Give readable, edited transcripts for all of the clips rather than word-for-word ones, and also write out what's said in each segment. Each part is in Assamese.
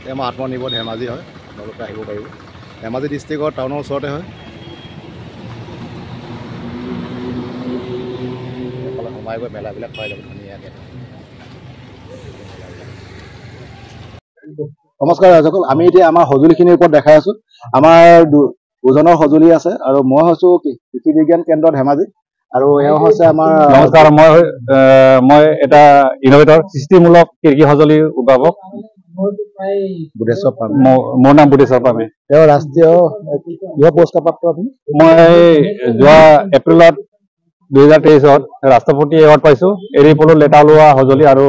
আমাৰ আত্মনিৰ্ভৰ ধেমাজি হয়, আপোনালোকে আহিব পাৰিব। ধেমাজি ডিষ্ট্ৰিক্টৰ টাউনৰ ওচৰতে হয়। এইফালে সোমাই গৈ মেলাবিলাক পাই যাব ধুনীয়াকৈ। নমস্কাৰ ৰাইজসকল, আমি এতিয়া আমাৰ সঁজুলিখিনিৰ ওপৰত দেখাই আছোঁ। আমাৰ দুজনৰ সঁজুলি আছে আৰু মই হৈছোঁ কৃষি বিজ্ঞান কেন্দ্ৰ ধেমাজি আৰু এওঁ হৈছে আমাৰ। নমস্কাৰ, মই এটা ইনোভেটৰ সৃষ্টিমূলক কৃষি সঁজুলিৰ উদ্ভাৱক। মোৰ নাম বুধেশ্বৰ পামে। তেওঁ ৰাষ্ট্ৰীয় কিহৰ পুৰস্কাৰ প্ৰাপ্ত আপুনি? মই যোৱা এপ্ৰিলত 2023 ৰাষ্ট্ৰপতি এৱাৰ্ড পাইছোঁ। এৰী পলু লেটা ওলোৱা সঁজুলি আৰু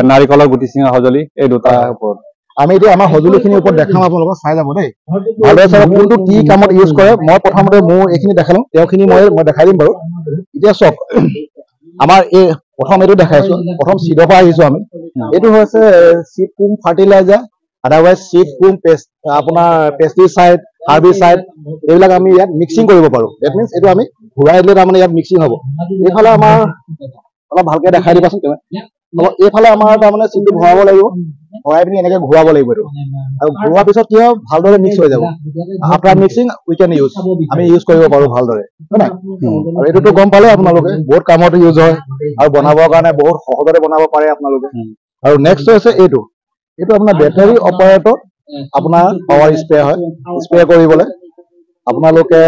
নাৰিকলৰ গুটি চিঙা সঁজুলি, এই দুটাৰ ওপৰত। আমি এতিয়া আমাৰ সঁজুলিখিনিৰ ওপৰত দেখাম, আপোনালোকক চাই যাব দেই। ভালদৰে চাব কোনটো কি কামত ইউজ কৰে। মই প্ৰথমতে মোৰ এইখিনি দেখাই লওঁ, তেওঁখিনি মই দেখাই দিম বাৰু। এতিয়া চাওক, আমাৰ এই প্ৰথম এইটো দেখাইছোঁ, প্ৰথম চিডৰ পৰা আহিছোঁ আমি। এইটো হৈছে চিড কুম ফাৰ্টিলাইজাৰ, আদাৰৱাইজ চিড কুম আপোনাৰ পেষ্টিচাইড, হাৰ্বিচাইড, এইবিলাক আমি ইয়াত মিক্সিং কৰিব পাৰোঁ। ডেট মিনছ এইটো আমি ঘূৰাই দিলে তাৰমানে ইয়াত মিক্সিং হ'ব। এইফালে আমাৰ অলপ ভালকৈ দেখাই দিবাচোন। এইফালে আমাৰ তাৰমানে চিডটো ভৰাব লাগিব, ভৰাই পিনি এনেকৈ ঘূৰাব লাগিব এইটো, আৰু ঘূৰোৱাৰ পিছত কি হয়, ভালদৰে মিক্স হৈ যাব। After mixing we can use, আমি ইউজ কৰিব পাৰোঁ ভালদৰে, হয় নাই? আৰু এইটোতো গম পালে আপোনালোকে বহুত কামত ইউজ হয় আৰু বনাবৰ কাৰণে বহুত সহজতে বনাব পাৰে আপোনালোকে। আৰু নেক্সট হৈছে এইটো আপোনাৰ বেটাৰী অপাৰেটৰ আপোনাৰ পাৱাৰ স্প্ৰে হয়। স্প্ৰে কৰিবলৈ আপোনালোকে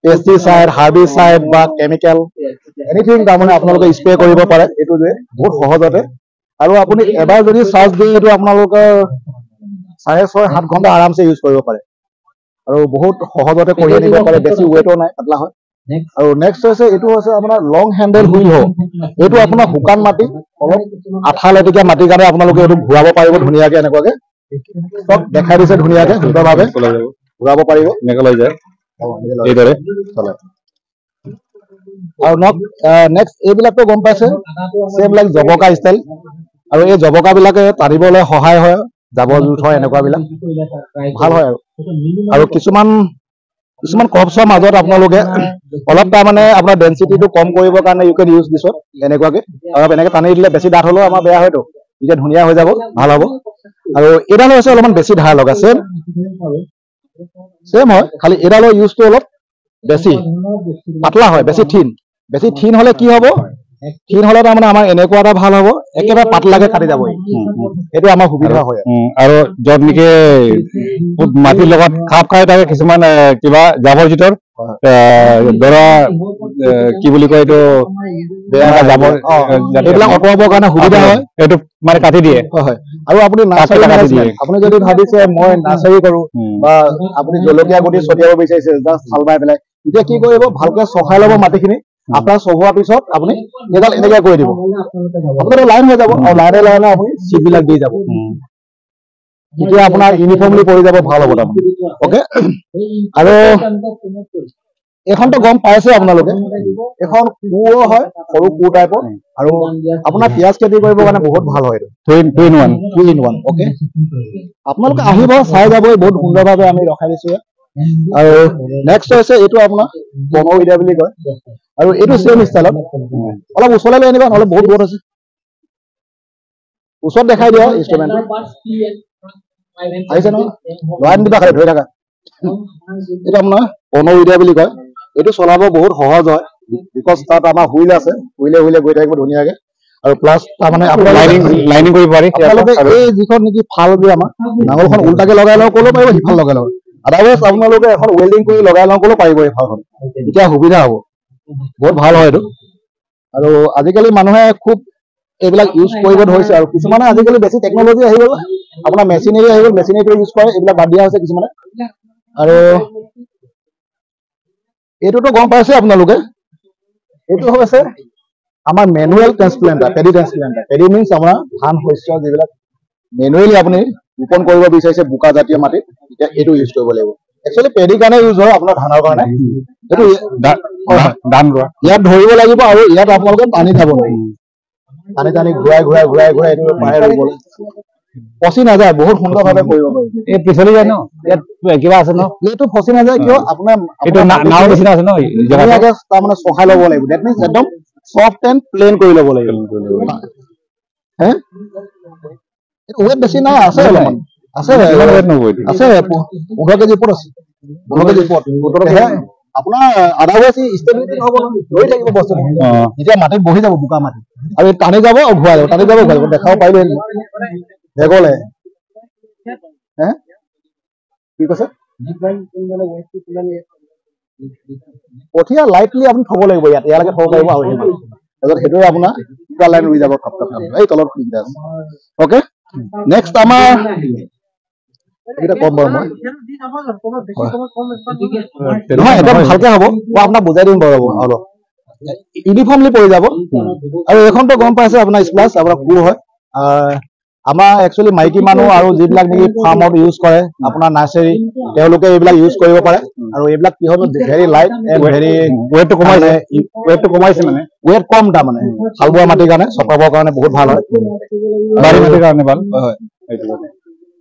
পেষ্টিচাইড, হাৰ্বিচাইড বা কেমিকেল এনিথিং তাৰমানে আপোনালোকে স্প্ৰে কৰিব পাৰে এইটো যে বহুত সহজতে। আৰু আপুনি এবাৰ যদি চাৰ্জ দিয়ে এইটো আপোনালোকৰ 6.5-7 ঘণ্টা আৰামছে ইউজ কৰিব পাৰে আৰু বহুত সহজতে কঢ়িয়াই নিব পাৰে, বেছি ৱেটো নাই, পাতলা হয়। আৰু নেক্সট হৈছে এইটো হৈছে আপোনাৰ লং হেণ্ডেল হুইল হ'ব। এইটো আপোনাৰ শুকান মাটি, অলপ আঠা লেটিকা মাটিৰ কাৰণে আপোনালোকে এইটো ঘূৰাব পাৰিব ধুনীয়াকৈ, এনেকুৱাকে চব দেখাই দিছে ধুনীয়াকৈ, সুন্দৰভাৱে ঘূৰাব পাৰিব। লৈ যায় এইদৰে চলে। আৰু নেক্সট এইবিলাকতো গম পাইছে, সেইবিলাক জবকা ষ্টাইল, আৰু এই জবকাবিলাকে টানিবলৈ সহায় হয়, জাবৰ জোঁথৰ এনেকুৱাবিলাক ভাল হয়। আৰু কিছুমান ক্ৰপছৰ মাজত আপোনালোকে অলপ তাৰমানে আপোনাৰ ডেঞ্চিটিটো কম কৰিবৰ কাৰণে ইউ কেন ইউজ দিছত এনেকুৱাকে, অলপ এনেকৈ টানি দিলে বেছি ডাঠ হ'লেও আমাৰ বেয়া হয়তো, এতিয়া ধুনীয়া হৈ যাব, ভাল হ'ব। আৰু এইডাল হৈছে অলপমান বেছি ধাৰ লগা, ছেম হয়, খালি এইডালৰ ইউজটো অলপ বেছি পাতলা হয়, বেছি থিন হ'লে কি হ'ব, থিন হ'লে তাৰমানে আমাৰ এনেকুৱা এটা ভাল হ'ব, একেবাৰে পাতলাকে কাটি যাব, সেইটো আমাৰ সুবিধা হয়। আৰু য'ত নেকি মাটিৰ লগত খাপ খাই থাকে কিছুমান কিবা জাবৰ জোঁথৰ, ধৰা কি বুলি কয় এইটো, জাবৰ এইবিলাক অঁতৰাবৰ কাৰণে সুবিধা হয়, এইটো মানে কাটি দিয়ে। হয়। আৰু আপুনি আপুনি যদি ভাবিছে মই নাৰ্চাৰী কৰোঁ বা আপুনি জলকীয়া গুটি ছটিয়াব বিচাৰিছে জাষ্ট হাল বাই পেলাই, এতিয়া কি কৰিব, ভালকে চহাই ল'ব মাটিখিনি। আপোনাৰ চহোৱাৰ পিছত আপুনি এইডাল এনেকে কৰি দিব, আপোনাৰ লাইন হৈ যাব, আৰু লাইনে লাইনে আপুনি চিটবিলাক দি যাব, তেতিয়া আপোনাৰ ইউনিফৰ্মলি পৰি যাব, ভাল হ'ব তাৰমানে। অ'কে, আৰু এইখনতো গম পাইছে আপোনালোকে, এইখন কোৰ হয়, সৰু কোৰ টাইপৰ, আৰু আপোনাৰ পিঁয়াজ খেতি কৰিবৰ কাৰণে বহুত ভাল হয়, এইটো 2 in 1। অ'কে, আপোনালোকে আহিব, চাই যাবই, বহুত সুন্দৰভাৱে আমি ৰখাই দিছোঁ। আৰু নেক্সট হৈছে এইটো আপোনাৰ কৰ্মবিদ্যা বুলি কয়, আৰু এইটো ছেম ষ্টাইলত অলপ ওচৰলৈ লৈ আনিবা, নহ'লে বহুত দূৰত আছে, ওচৰত দেখাই দিয়া ইনষ্ট্ৰুমেণ্টটো আহিছে নহয়, লৰাই নিদিবা, খালি ধৰি থাকা। এইটো আপোনাৰ কৰ্মবিদ্যা বুলি কয়, এইটো চলাব বহুত সহজ হয়, বিকজ তাত আমাৰ হুইল আছে, হুইলে গৈ থাকিব ধুনীয়াকে। আৰু প্লাছ তাৰমানে লাইনিং কৰিব পাৰি। আপোনালোকে এই যিখন নেকি ফাল যে আমাৰ নাঙলখন উল্টাকে লগাই লওঁ ক'লেও পাৰিব, সিফাল লগাই লওঁ, আদাৰৱাইজ আপোনালোকে এখন ৱেল্ডিং কৰি লগাই লওঁ ক'লেও পাৰিব এই ফালখন, এতিয়া সুবিধা হ'ব, বহুত ভাল হয় এইটো। আৰু আজিকালি মানুহে খুব এইবিলাক ইউজ কৰিব ধৰিছে, আৰু কিছুমানে আজিকালি বেছি টেকনলজি আহি গ'ল, আপোনাৰ মেচিনেৰী আহি গ'ল, মেচিনেৰীটো ইউজ কৰে, এইবিলাক বাদ দিয়া হৈছে কিছুমানে। আৰু এইটোতো গম পাইছে আপোনালোকে, এইটো হৈছে আমাৰ manual transplanter, paddy transplanter. Paddy means আমাৰ ধান শস্য যিবিলাক মেনুৱেলি আপুনি ৰোপণ কৰিব বিচাৰিছে বোকা জাতীয় মাটিত, তেতিয়া এইটো ইউজ কৰিব লাগিব। একচুৱেলি পেডিৰ কাৰণে ইউজ হয়, আপোনাৰ ধানৰ কাৰণে। এইটো ধান ৰোৱা ইয়াত ধৰিব লাগিব, আৰু ইয়াত আপোনালোকে টানি যাব লাগিব, টানি ঘূৰাই এইটো পাৰে ৰুবলৈ, ফচি নাযায়, বহুত সুন্দৰভাৱে কৰিব পাৰি। এই পিছলি যায় ন, ইয়াত কিবা আছে ন, এইটো ফচি নাযায় কিয়, আপোনাৰ নাও নিচিনা আছে ন, তাৰমানে চহাই ল'ব লাগিব, ডেট মিনছ একদম চফ্ট এণ্ড প্লেন কৰি ল'ব লাগিব। ৱেট বেছি নাই, আছে অলপমান আছে, আছে 15 কেজি ওপৰত আছে, 15 কেজি ওপৰত। আপোনাৰ আদাৰৱাইজ ষ্টেবিলিটি নহ'ব নহয়, ৰৈ থাকিব বস্তুটো। এতিয়া মাটিত বহি যাব, বোকা মাটি, আৰু টানি যাব ঘূৰাই যাব, টানি যাব ঘূৰাই যাব। দেখাব পাৰিলে বেগলে কি কৈছে? কঠীয়া লাইটলি আপুনি থব লাগিব, ইয়ালৈকে থব পাৰিব, আৰু তাৰপিছত সেইটোৱে আপোনাৰ দুটা লাইন ৰুই যাব এই তলত সুবিধা আছে। অ'কে, নেক্সট আমাৰ এইকেইটা কম বাৰু মই নহয়, একদম ভালকে হ'ব, মই আপোনাক বুজাই দিম বাৰু অলপ ইউনিফৰ্মলি পৰি যাব। আৰু এইখনতো গম পাইছে আপোনাৰ স্প্লাছ, আপোনাৰ কোৰ হয়। আমাৰ একচুৱেলি মাইকী মানুহ আৰু যিবিলাক নেকি ফাৰ্মত ইউজ কৰে, আপোনাৰ নাৰ্চাৰী, তেওঁলোকে এইবিলাক ইউজ কৰিব পাৰে। আৰু এইবিলাক কি হ'ল, ভেৰি লাইট এণ্ড ভেৰি ৱেটটো কমাইছে, মানে ৱেট কম, তাৰমানে হাল বোৱা মাটিৰ কাৰণে, চপাবৰ কাৰণে বহুত ভাল হয়, বাৰী মাটিৰ কাৰণে ভাল হয়।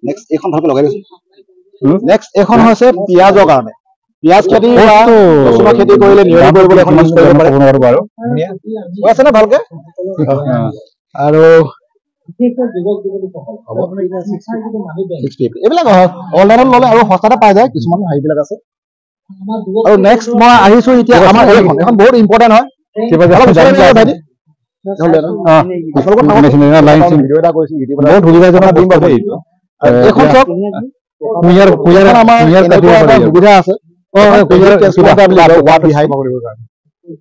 নেক্সট এইখন ভালকে লগাই দিছোঁ। নেক্সট এইখন হৈছে পিঁয়াজৰ কাৰণে। পিঁয়াজ খেতি বা ৰচুনৰ খেতি কৰিলে নিয়ৰি কৰিবলৈ এখন ইউজ কৰিব পাৰে বাৰু। আছে নে ভালকে? আৰু এইবিলাক অনলাইনত ল'লে আৰু সস্তাতে পাই যায়, কিছুমান হেৰিবিলাক আছে। আৰু নেক্সট মই আহিছো এতিয়া আমাৰ এইখন বহুত ইম্পৰ্টেণ্ট হয়। এইখন চব সুবিধা আছে।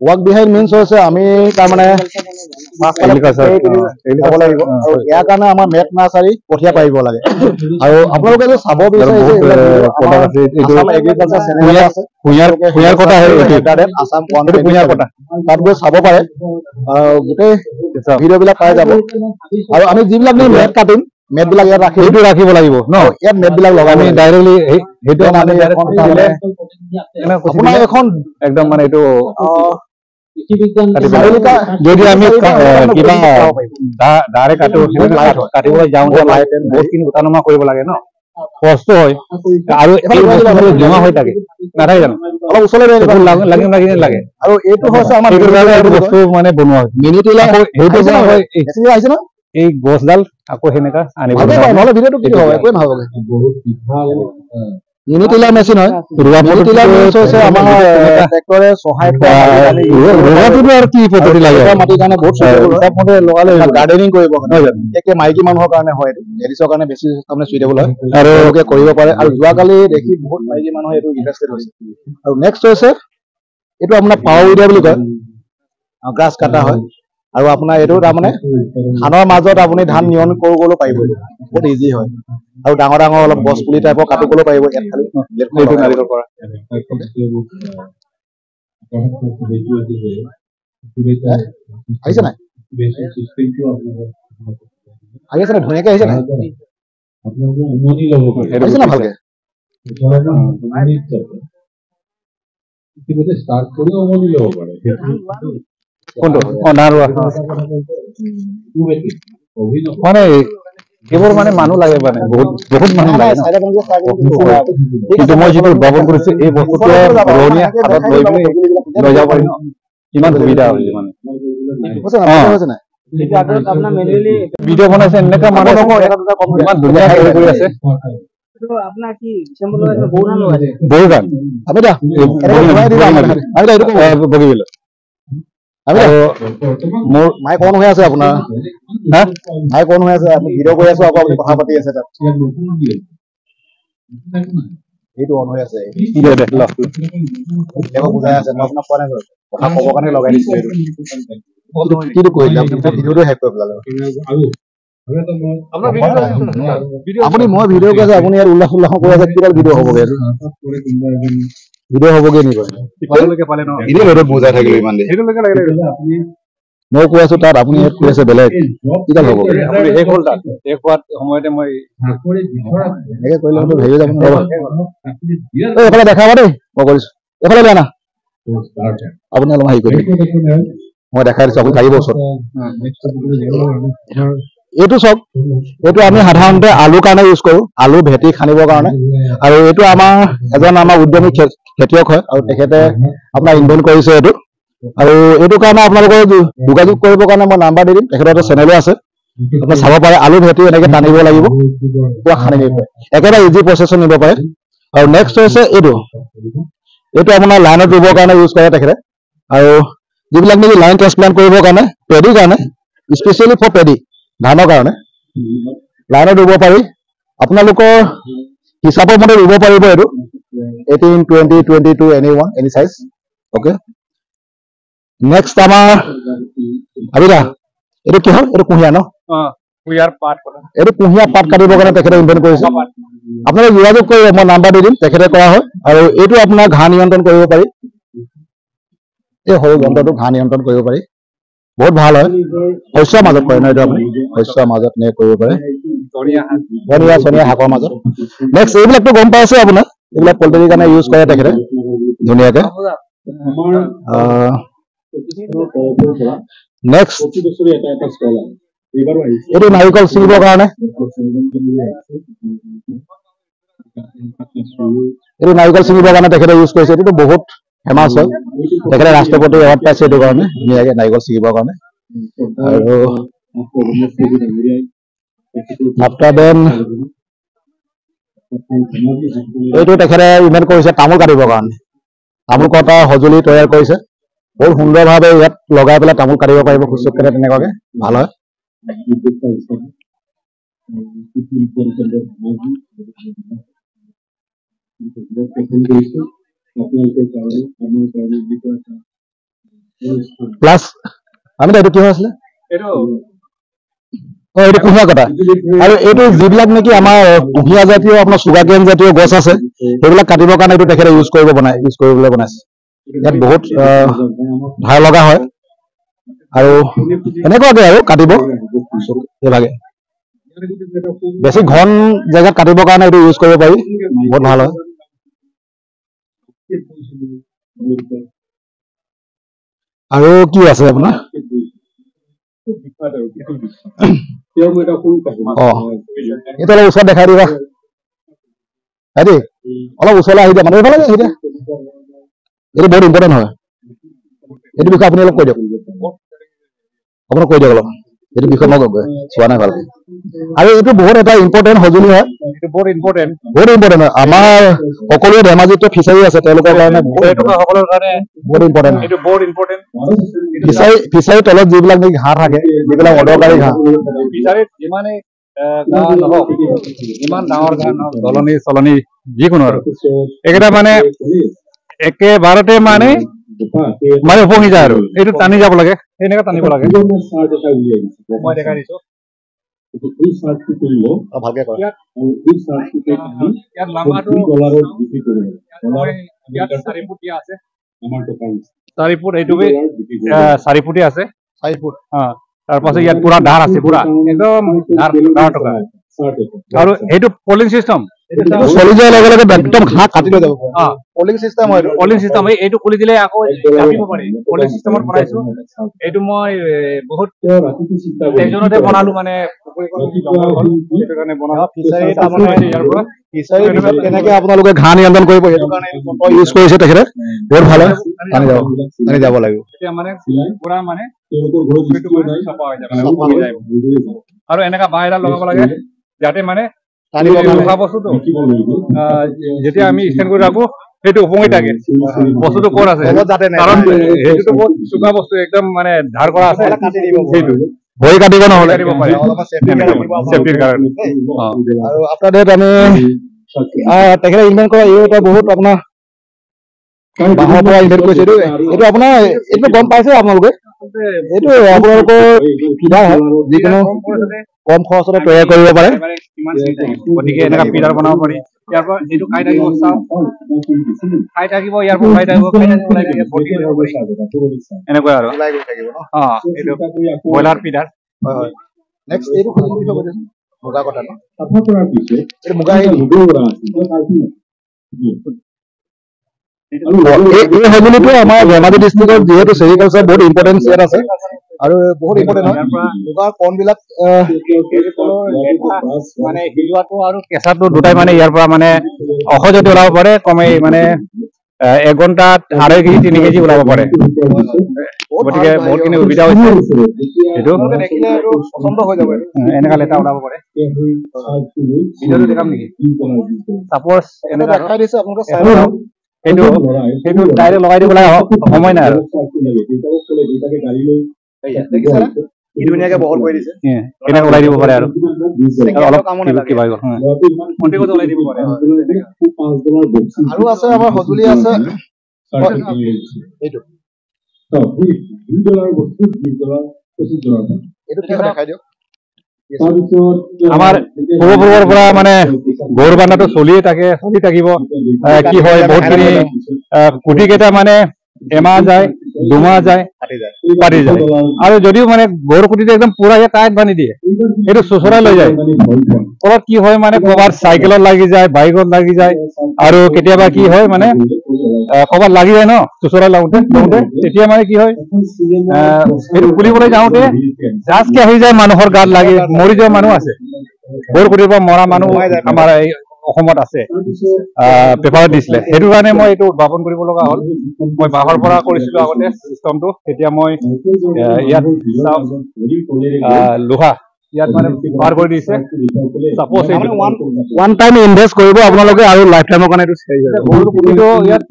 ৱাৰ্ক বিহাইণ্ড মিনছ হৈছে আমি তাৰমানে ইয়াৰ কাৰণে আমাৰ মেট নাৰ্চাৰী কঠীয়া পাৰিব লাগে। আৰু আপোনালোকে যে চাব বিচাৰিছে, এগ্ৰিকালচাৰ চেনেল আছে, আছাম তাত গৈ চাব পাৰে, গোটেই ভিডিঅ' বিলাক পাই যাব। আৰু আমি যিবিলাক মেট কাটিম, মেট বিলাক ইয়াত ৰাখিব লাগিব ন, ইয়াত মেট বিলাক লগাই আমি ডাইৰেক্টলি সেইটো আপোনাৰ এখন একদম মানে এইটো যদি আমি কিবা ধাৰে কাটিবলৈ যাওঁতে বহুতখিনি উঠা নমা কৰিব লাগে ন, কষ্ট হয়। আৰু জমা হৈ থাকে, নাথাকে জানো, অলপ ওচৰলৈ লাগে। আৰু এইটো হৈছে আমাৰ বস্তু মানে বনোৱা হয় মিনি টিলাৰ, সেইটো আহিছে ন, এই গছডাল আকৌ সেনেকা আনিব নহ'লে ভিডিঅ'টো কি হ'ব, একোৱে নহ'ব। মিনি টিলাৰ মেচিন হয়। মিনি টিলাৰ মেচিন হৈছে আমাৰ ট্ৰেক্টৰে সহায় কৰা আৰু কি পদ্ধতি লাগে, মাটিৰ কাৰণে বহুত লগালে গাৰ্ডেনিং কৰিব কাৰণে, একে মাইকী মানুহৰ কাৰণে হয়, লেডিছৰ কাৰণে বেছি তাৰমানে সুইটেবল হয়, আৰু তেওঁলোকে কৰিব পাৰে। আৰু যোৱাকালি দেখি বহুত মাইকী মানুহে এইটো ইণ্টাৰেষ্টেড হৈছে। আৰু নেক্সট হৈছে এইটো আপোনাৰ পাৱাৰ উইডাৰ বুলি কয়, গ্ৰাছ কাটা হয়। আৰু আপোনাৰ এইটো তাৰমানে ধানৰ মাজত আপুনি ধান নিয়ন্ত্ৰণ কৰিবলৈ পাৰিব, বহুত ইজি হয়। আৰু ডাঙৰ ডাঙৰ অলপ গছ পুলি টাইপৰ কাটিবলৈ পাৰিব, ইয়াত খালি নাৰিকল পৰা আহিছে নাই, আহিছে নাই, ধুনীয়াকে আহিছে নাই, আহিছে না ভালকে। মানে এইবোৰ মানে মানুহ লাগে, মানে বহুত মানুহ লাগে। কিন্তু মই যিটো উদ্ভাৱন কৰিছো, এই বস্তুটো ৰোৱনীয়ে হাতত লৈ পিনে লৈ যাব পাৰি ন, কিমান সুবিধা হৈছে মানে। ভিডিঅ' বনাইছে এনেকা মানুহ ইমান ধুনীয়া কৰি আছে। মোৰ মাইক অন হৈ আছে, আপোনাৰ মাইক অন হৈ আছে, আমি ভিডিঅ' কৰি আছো, আকৌ আপুনি কথা পাতি আছে তাত, এইটো অন হৈ আছে, বুজাই আছে, মই আপোনাক কোৱা নাই কথা ক'বৰ কাৰণে লগাই দিছো। কিটো কৰিলে ভিডিঅ'টো হেক কৰি পেলালে। আপুনি মই ভিডিঅ' কৰি আছো, আপুনি ইয়াত উল্লাস কৰি আছে, কিমান ভিডিঅ' হ'বগে, ভিডিঅ' হ'বগে নেকি? এনেই ৰ'দত বুজাই থাকিলো ইমান দেৰি, মই কৈ আছো তাত, আপুনি ইয়াত কৈ আছে বেলেগ, কিমান হ'ব সময়তে মই এনেকে কৰিলে হেৰি যাব। এইফালে দেখাব দেই, মই কৰিছো, এইফালে বেয়া না, আপুনি অলপ হেৰি কৰি মই দেখাই দিছো, আপুনি থাকিব ওচৰত। এইটো চাওক, এইটো আমি সাধাৰণতে আলুৰ কাৰণে ইউজ কৰো, আলু ভেটি খান্দিবৰ কাৰণে। আৰু এইটো আমাৰ উদ্যমী খেতিয়ক হয়, আৰু তেখেতে আপোনাৰ ইনভেন্ট কৰিছে এইটো। আৰু এইটো কাৰণে আপোনালোকৰ যোগাযোগ কৰিবৰ কাৰণে মই নাম্বাৰ দি দিম, তেখেতৰ এটা চেনেলো আছে, আপুনি চাব পাৰে আলু ভেটি এনেকে টানিব লাগিব পুৰা খানি দিব পাৰে একেবাৰে ইজি প্ৰচেছত নিব পাৰে আৰু নেক্সট হৈছে এইটো আপোনাৰ লাইনত ৰুবৰ কাৰণে ইউজ কৰে তেখেতে আৰু যিবিলাক নেকি লাইন ট্ৰান্সপ্লান্ট কৰিবৰ কাৰণে পেডিৰ কাৰণে স্পেচিয়েলি ফৰ পেডি ধানৰ কাৰণে লাইনত ৰুব পাৰি আপোনালোকৰ হিচাপৰ মতে ৰুব পাৰিব এইটো 18, 20, 22 এনি সাইজ ওকে নেক্সট আমাৰ আবিৰা এইটো কি হ'ল এইটো কুঁহিয়াৰ ন এইটো কুঁহিয়াৰ পাত কাটিবৰ কাৰণে তেখেতে ইনভেন্ট কৰিছে আপোনালোকে যোগাযোগ কৰিব মই নাম্বাৰ দি দিম তেখেতে কৰা হয় আৰু এইটো আপোনাৰ ঘাঁহ নিয়ন্ত্ৰণ কৰিব পাৰি এই সৰু যন্ত্ৰটো ঘাঁহ নিয়ন্ত্ৰণ কৰিব পাৰি বহুত ভাল হয় শস্যৰ মাজত কৰে ন এইটো আপুনি শস্যৰ মাজত নে কৰিব পাৰে ধনিয়া শাকৰ মাজত নেক্সট এইবিলাকতো গম পাইছে আপোনাৰ এইবিলাক পল্ট্ৰিৰ কাৰণে ইউজ কৰে তেখেতে ধুনীয়াকে নেক্সট এইটো নাৰিকল ছিঙিবৰ কাৰণে তেখেতে ইউজ কৰিছে এইটো বহুত ফেমাছ হয় তেখেতে ৰাষ্ট্ৰপতি এৱাৰ্ড পাইছে এইটো কাৰণে ধুনীয়াকে নাৰিকল ছিঙিবৰ কাৰণে আৰু আফটাৰ দেন এইটো তেখেতে ইভেন্ট কৰিছে তামোল কাটিবৰ কাৰণে তামোল কটা সঁজুলি তৈয়াৰ কৰিছে বহুত সুন্দৰভাৱে ইয়াত লগাই পেলাই তামোল কাটিব পাৰিব খুচুককে তেনেকুৱাকে ভাল হয় প্লাছ আমি এইটো কি হৈ আছিলে এইটো কুঁহিয়াৰ কটা আৰু এইটো যিবিলাক নেকি আমাৰ কুঁহিয়াৰ জাতীয় আপোনাৰ চুগাৰ কেন জাতীয় গছ আছে সেইবিলাক কাটিবৰ কাৰণে এইটো তেখেতে ইউজ কৰিবলৈ বনাইছে ইয়াত বহুত ধাৰ লগা হয় আৰু এনেকুৱাকে আৰু কাটিব এইভাগে বেছি ঘন জেগাত কাটিবৰ কাৰণে এইটো ইউজ কৰিব পাৰি বহুত ভাল হয় আৰু কি আছে আপোনাৰ এইটো অলপ ওচৰত দেখাই দিবা হেৰি অলপ ওচৰলৈ আহি দিয়া মানে এইফালে আহি দিয়া এইটো বহুত ইম্পৰ্টেণ্ট হয় এইটো বিষয়ে আপুনি অলপ কৈ দিয়ক আপোনাক কৈ দিয়ক অলপ এইটো বিষয়ে মই চোৱা নাই ভালকে আৰু এইটো বহুত এটা ইম্পৰ্টেণ্ট সঁজুলি হয় বহুত ইম্পৰ্টেণ্ট হয় আমাৰ সকলোৱে ধেমাজিত ফিচাৰী আছে তেওঁলোকৰ কাৰণে বহুত ইম্পৰ্টেণ্ট ফিচাৰীৰ তলত যিবিলাক নেকি ঘাঁহ থাকে যিবিলাক অদৰকাৰী ঘাঁহ ফিচাৰীত যিমানে ইমান ডাঙৰ ঘাঁহ নহওক দলনি চলনি যিকোনো আৰু এইকেইটা মানে একেবাৰতে মানে উপঙি যায় আৰু এইটো টানি যাব লাগে এনেকে টানিব লাগে মই দেখাই দিছো ভালকে কয় ইয়াত লাম্বাটো 4 ফুট দিয়া আছে 4 ফুট এইটো 4 ফুটে আছে 4 ফুট তাৰপাছত ইয়াত পুৰা ধাৰ আছে পুৰা একদম ধাৰ টকা আৰু এইটো পলিং চিষ্টেম চলি যোৱাৰ লগে লগে একদম ঘাঁহ কাটি লৈ যাব পলিং চিষ্টেম হয় এইটো খুলি দিলে আকৌ কাটিব পাৰি পলিং চিষ্টেমত বনাইছো এইটো মই বহুত এজনতে বনালো মানে কেনেকে আপোনালোকে ঘাঁহ নিয়ন্ত্ৰণ কৰিব সেইটো কাৰণে ইউজ কৰিছে তেখেতে বহুত ভাল হয় টানি যাব লাগিব পুৰা মানে আৰু এনেকা বাঁহ এডাল লগাব লাগে যাতে মানে বস্তুটো যেতিয়া আমি স্কেন কৰি ৰাখো সেইটো উপঙি থাকে বস্তুটো ক'ত আছে কাৰণ সেইটোতো বহুত চোকা বস্তু একদম মানে ধাৰ কৰা আছে সেইটো ভৰি কাটিব নহ'লে চেফটিৰ কাৰণে আৰু আফটাৰ ডেট আমি তেখেতে ইনভেন্ট কৰা এটা বহুত আপোনাৰ বাঁহৰ পৰা ইনভেন্ট কৰিছে এইটো আপোনাৰ এইটো গম পাইছে আপোনালোকে এইটো আপোনালোকৰ ফিডাৰ হয় যিকোনো কম খৰচতে তৈয়াৰ কৰিব পাৰে গতিকে এনেকুৱা ফিডাৰ বনাব পাৰি ইয়াৰ পৰা যিটো খাই থাকিব খাই থাকিব ইয়াৰ পৰা খাই থাকিব এনেকুৱা আৰু এইটো ব্ৰইলাৰ ফিডাৰ নেক্সট এইটো মুগা কটা মুগা এই সঁজুলিটো আমাৰ ধেমাজি ডিষ্ট্ৰিক্টত যিহেতু চেৰিকালচাৰ বহুত ইম্পৰ্টেঞ্চ ইয়াত আছে আৰু বহুত ইম্পৰ্টেণ্ট হয় মুগাৰ কণবিলাক মানে সিজোৱাটো আৰু কেঁচাটো দুটাই মানে ইয়াৰ পৰা মানে অসহজতে ওলাব পাৰে কমেই মানে 1 ঘণ্টাত 2.5 কেজি 3 কেজি ওলাব পাৰে গতিকে বহুতখিনি সুবিধা হৈছে এইটো দেখিলে এইটো পচন্দ হৈ যাব এনেকা লেটা ওলাব পাৰে ভিডিঅ'টো দেখাম নেকি সাপোজ এনেকা দেখাই দিছে আপোনালোকে চাই সেইটো সেইটো ডাইৰেক্ট লগাই দিব লাগে সময় নাই আৰু দেখিছেনে কি ধুনীয়াকে বহল কৰি দিছে কেনেকৈ ওলাই দিব পাৰে আৰু অলপ কামো নালাগে কিবা কণ্টেকত ওলাই দিব পাৰে আৰু আছে আমাৰ সঁজুলি আছে এইটো এইটো কি দেখাই দিয়ক আমাৰ পূৰ্বপূৰ্বৰ পৰা মানে গৰু বান্ধাটো চলি থাকিব কি হয় বহুতখিনি কোটি কেইটা মানে এমাহ যায় দুমাহ যায় পাতি যায় আৰু যদিও মানে গৰু কুটিটো একদম পুৰা টাইট বান্ধি দিয়ে সেইটো চোচৰাই লৈ যায় ফলত কি হয় মানে ক'ৰবাত চাইকেলত লাগি যায় বাইকত লাগি যায় আৰু কেতিয়াবা কি হয় মানে ক'ৰবাত লাগি যায় ন চোচৰাই লাওঁতে তেতিয়া মানে কি হয় সেইটো খুলিবলৈ যাওঁতে জাজকে আহি যায় মানুহৰ গাত লাগি মৰি যোৱা মানুহ আছে গৰু কুটিৰ পৰা মৰা মানুহ আমাৰ এই অসমত আছে পেপাৰত দিছিলে সেইটো কাৰণে মই এইটো উদ্ভাৱন কৰিব লগা হ'ল মই বাঁহৰ পৰা কৰিছিলো আগতে চিষ্টেমটো এতিয়া মই ইয়াত লোহা ইয়াত মানে পাৰ কৰি দিছে সাপোজ ওৱান টাইম ইনভেষ্ট কৰিব আপোনালোকে আৰু লাইফ টাইমৰ কাৰণে এইটো ইয়াত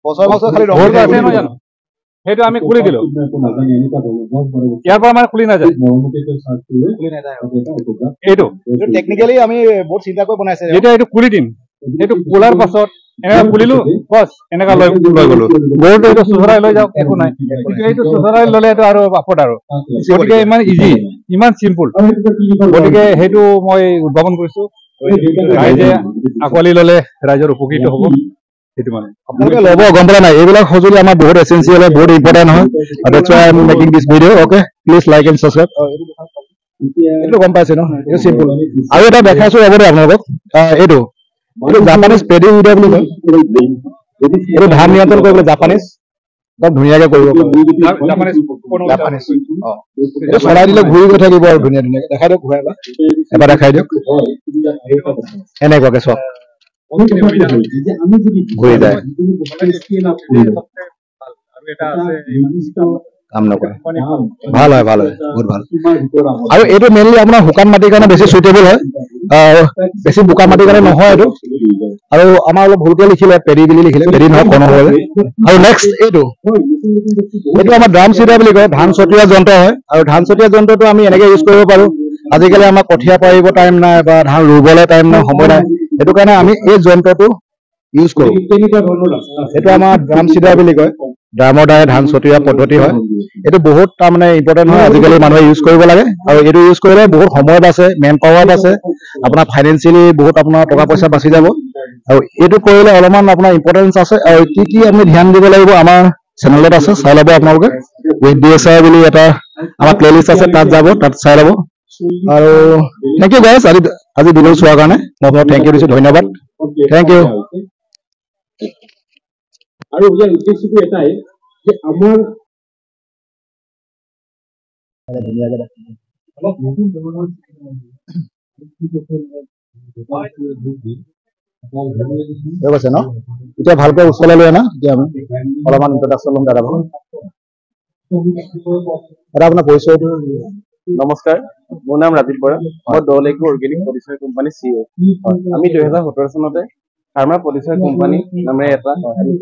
বছৰ খালি আছে নহয় জানো সেইটো আমি খুলি দিলো ইয়াৰ পৰা মানে খুলি নাযায় এইটো টেকনিকেলি আমি বহুত চিন্তা কৰি বনাইছে এতিয়া এইটো খুলি দিম এইটো খোলাৰ পাছত এনেকা খুলিলো বছ এনেকা লৈ গলো গৰুটো এইটো চোচৰাই লৈ যাওক একো নাই কিন্তু এইটো চোচৰাই ললে এইটো আৰু আপদ আৰু গতিকে ইমান ইজি ইমান চিম্পুল গতিকে সেইটো মই উদ্ভাৱন কৰিছো ৰাইজে আঁকোৱালি ললে ৰাইজৰ উপকৃত হ'ব সেইটো মানে আপোনালোকে ল'ব গম পালে নাই এইবিলাক সঁজুলি আমাৰ বহুত এচেঞ্চিয়েল বহুত ইম্পৰ্টেণ্ট হয় that's Y I am making this video' okay please like and subscribe এইটো গম পাইছে ন এইটো চিম্পুল আৰু এটা দেখাইছো হ'ব দে আপোনালোকক এইটো জাপানিজ পেডি উইডাৰ বুলি কয় এইটো ধান নিয়ন্ত্ৰণ কৰিবলৈ জাপানিজ একদম ধুনীয়াকে কৰিব এইটো চলাই দিলে ঘূৰি গৈ থাকিব আৰু ধুনীয়া ধুনীয়াকে দেখাই দিয়ক ঘূৰাই এবাৰ দেখাই দিয়ক এনেকুৱাকে চব ঘূৰি যায় কাম নকৰে ভাল হয় বহুত ভাল আৰু এইটো মেইনলি আপোনাৰ শুকান মাটিৰ কাৰণে বেছি চুইটেবল হয় বেছি বোকা মাটিৰ কাৰণে নহয় এইটো আৰু আমাৰ অলপ ভুলকে লিখিলে পেডি বুলি লিখিলে পেডি নহয় কৰ্ণফুলি আৰু নেক্সট এইটো আমাৰ ড্ৰাম চিডাৰ বুলি কয় ধান ছটিওৱা যন্ত্ৰ হয় আৰু ধান ছটিওৱা যন্ত্ৰটো আমি এনেকে ইউজ কৰিব পাৰো আজিকালি আমাৰ কঠীয়া পাৰিব টাইম নাই বা ধান ৰুবলৈ টাইম নাই সময় নাই সেইটো কাৰণে আমি এই যন্ত্ৰটো ইউজ কৰো এইটো আমাৰ ড্ৰাম চিডাৰ বুলি কয় ড্ৰামৰ দ্বাৰা ধান ছটিওৱা পদ্ধতি হয় এইটো বহুত তাৰমানে ইম্পৰ্টেণ্ট হয় আজিকালি মানুহে ইউজ কৰিব লাগে আৰু এইটো ইউজ কৰিলে বহুত সময় বাচে মেন পাৱাৰ বাচে আপোনাৰ ফাইনেন্সিয়েলি বহুত আপোনাৰ টকা পইচা বাচি যাব আৰু এইটো কৰিলে অলপমান আপোনাৰ ইম্পৰ্টেঞ্চ আছে আৰু কি আমি ধ্যান দিব লাগিব আমাৰ চেনেলত আছে চাই ল'ব আপোনালোকে উইথ DSI বুলি এটা আমাৰ প্লেলিষ্ট আছে তাত যাব তাত চাই ল'ব আৰু থেংক ইউ গাইজ আজি ভিডিঅ' চোৱাৰ কাৰণে মই আপোনাক থেংক ইউ দিছোঁ ধন্যবাদ থেংক ইউ আৰু ইয়াৰ উদ্দেশ্যটো এটাই যে আমাৰ কৈছে ন এতিয়া ভালকৈ ওচৰলৈ লৈ আনা এতিয়া আমি অলপমান ইন্ট্ৰডাকশ্যন ল'ম দাদা আপোনাৰ পৰিচয়টো নমস্কাৰ মোৰ নাম ৰাজীৱ বৰা মই দলেকো অৰ্গেনিক পলিচাৰ কোম্পানী CEO আমি 2017 চনতে ফাৰ্মা পলিচাৰ কোম্পানী নামেৰে এটা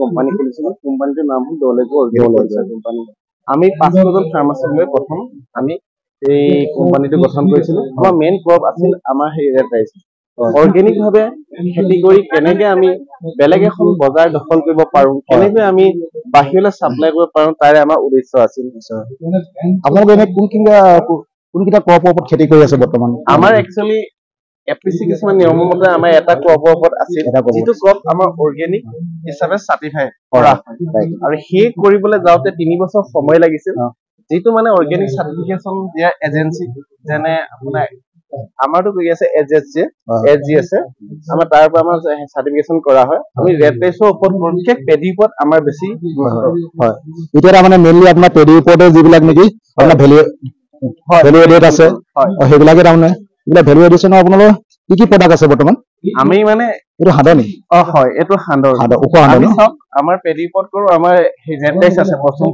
কোম্পানী খুলিছিলোঁ কোম্পানীটোৰ নাম হ'ল দলেকো অৰ্গেনিক পলিচাৰ কোম্পানী আমি 5জন ফাৰ্মাচিষ্ট লৈ প্ৰথম আমি এই কোম্পানীটো গঠন কৰিছিলোঁ আমাৰ মেইন ক্ৰপ আছিল আমাৰ ৰেড ৰাইচ অৰ্গেনিক ভাৱে খেতি কৰি কেনেকৈ আমি বেলেগ এখন বজাৰ দখল কৰিব পাৰোঁ কেনেকৈ আমি বাহিৰলৈ সাপ্লাই কৰিব পাৰোঁ তাৰে আমাৰ উদ্দেশ্য আছিল আপোনালোকে এনে কোনকেইটা ক্ৰপৰ ওপৰত খেতি কৰি আছে বৰ্তমান আমাৰ একচুৱেলি এপিচি কিছুমান নিয়মৰ মতে আমাৰ এটা ক্ৰপৰ ওপৰত আছিল যিটো ক্ৰপ আমাৰ অৰ্গেনিক হিচাপে চাৰ্টিফাই কৰা আৰু সেই কৰিবলৈ যাওঁতে 3 বছৰ সময় লাগিছিল যিটো মানে অৰ্গেনিক চাৰ্টিফিকেশ্যন দিয়া এজেন্সি যেনে আপোনাৰ আমাৰতো কৰি আছে এজি আছে আমাৰ তাৰ পৰা আমাৰ চাৰ্টিফিকেশ্যন কৰা হয় আমি ৰেড ৰাইচৰ ওপৰত প্ৰত্যেক পেডিৰ ওপৰত আমাৰ বেছি হয় এতিয়া তাৰমানে মেইনলি আপোনাৰ পেডিৰ ওপৰতে যিবিলাক নেকি আপোনাৰ ভেলু এডেড আছে সেইবিলাকে তাৰমানে এইবিলাক ভেলু এডিশ্যনৰ আপোনালোকৰ কি প্ৰডাক্ট আছে বৰ্তমান আমি মানে এইটো সান্দহ নেকি হয় এইটো সান্দহ আমাৰ পেডিৰ ওপৰত কৰো আমাৰ ৰেড ৰাইচ আছে প্ৰথম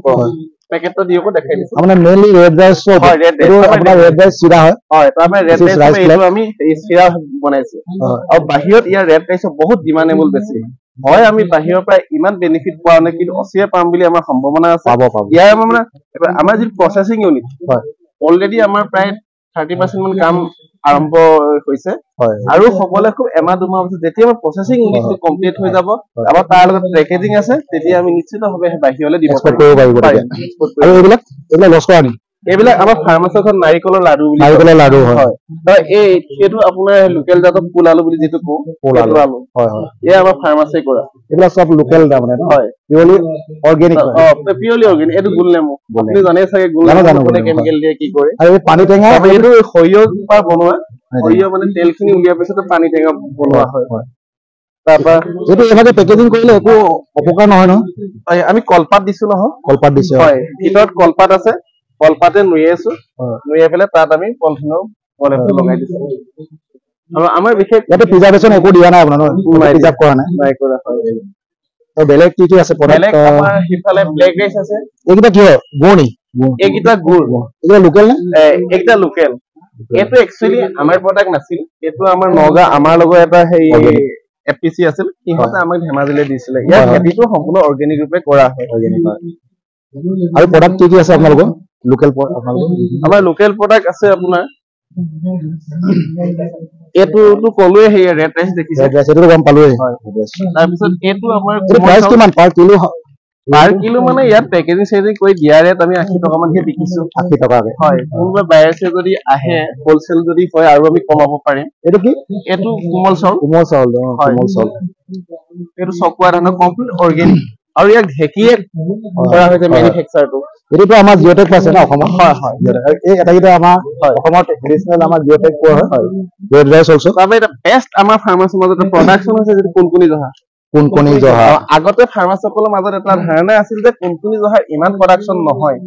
পেকেটটো দিয়ক দেখাই দিছো মানে মেইনলি ৰেড ৰাইচ হয় এইটো আপোনাৰ ৰেড ৰাইচ চিৰা হয় হয় তাৰপৰা ৰেড ৰাইচ এইটো আমি এই চিৰা বনাইছো আৰু বাহিৰত ইয়াৰ ৰেড ৰাইচৰ বহুত ডিমান্ডেবল বেছি হয় আমি বাহিৰৰ পৰা ইমান বেনিফিট পোৱা নাই কিন্তু অচিয়ে পাম বুলি আমাৰ সম্ভাৱনা আছে ইয়াৰ মানে আমাৰ যি প্ৰসেসিং ইউনিট হয় অলৰেডি আমাৰ প্ৰায় 30% মান কাম আৰম্ভ হৈছে আৰু সকলোৱে খুব এমাহ দুমাহ পিছত যেতিয়া আমাৰ প্ৰসেসিং ইউনিটটো কমপ্লিট হৈ যাব আৰু তাৰ লগত পেকেজিং আছে তেতিয়া আমি নিশ্চিতভাৱে বাহিৰলৈ দিব পাৰিম আৰু এইবিলাক লছ কৰা নেকি এইবিলাক আমাৰ ফাৰ্মাচীত নাৰিকলৰ লাডু হয় এই সেইটো আপোনাৰ লোকেল জাতৰ পোলালু বুলি যিটো কওঁ পোলালু হয় হয় এই আমাৰ ফাৰ্মাচী কৰা এইবিলাক সব লোকেল তাৰমানে হয় পিওৰলি অৰ্গেনিক পিওৰলি অৰ্গেনিক এইটো গুলনেমু আপুনি জানে চাগে গুলনেমু কেমিকেল দিয়ে কি কৰে আৰু পানী টেঙা এইটো সৰিয়হ পৰা বনোৱা সৰিয়হ মানে তেলখিনি উলিয়াৰ পিছত পানী টেঙা বনোৱা হয় তাৰপৰা এইটো এভাগে পেকেজিং কৰিলে একো অপকাৰ নহয় নহয় আমি কলপাত দিছো নহয় কলপাত দিছো হয় ভিতৰত কলপাত আছে কলপাতে নুই আছো নুই পেলাই তাত আমি পলিথিনৰ পলেটো লগাই দিছো আৰু আমাৰ বিশেষ ইয়াতে প্ৰিজাৰ্ভেশ্যন একো দিয়া নাই আপোনাৰ প্ৰিজাৰ্ভ কৰা নাই কৰা হয় বেলেগ কি আছে বেলেগ আমাৰ সিফালে ব্লেক ৰাইচ আছে এইকেইটা কি হয় গুড় নি এইকেইটা গুড় এইকেইটা লোকেল নে এইকেইটা লোকেল এইটো একচুৱেলি আমাৰ প্ৰডাক্ট নাছিল এইটো আমাৰ নগাঁও আমাৰ লগত এটা সেই এপিচি আছিল সিহঁতে আমাক ধেমাজিলে দিছিলে ইয়াৰ খেতিটো সম্পূৰ্ণ অৰ্গেনিক ৰূপে কৰা হয় আৰু প্ৰডাক্ট কি আছে আপোনালোকৰ লোকেল আমাৰ লোকেল প্ৰডাক্ট আছে আপোনাৰ এইটো কলোৱে সেই ৰেড ৰাইচ দেখিছে এইটো গম পালোৱে তাৰপিছত এইটো আমাৰ প্ৰাইচ কিমান পাৰ কিলো মানে ইয়াত পেকেজিং চেজিং কৰি দিয়া ৰেট আমি 80 টকা মানকে বিকিছো 80 টকাকে হয় কোনোবা বায়াৰছে যদি আহে হোলসেল যদি হয় আৰু আমি কমাব পাৰিম এইটো কি এইটো কোমল চাউল এইটো চকুৱা ধানৰ কমপ্লিট অৰ্গেনিক আৰু ইয়াক ঢেকিয়ে কৰা হৈছে মেনুফেকচাৰটো এইটো আমাৰ জিঅ'টেক আছে না অসমত হয় এই এটাকিটা আমাৰ অসমৰ ট্ৰেডিশনেল আমাৰ জিঅ'টেক কোৱা হয় ৰেড ৰাইচ অলসো তাৰপৰা এটা বেষ্ট আমাৰ ফাৰ্মাচীৰ মাজত প্ৰডাকচন হৈছে যেটো কোনকণি জহা আগতে ফাৰ্মাচীসকলৰ মাজত এটা ধাৰণা আছিল যে কোনকণি জহাৰ ইমান প্ৰডাকচন নহয়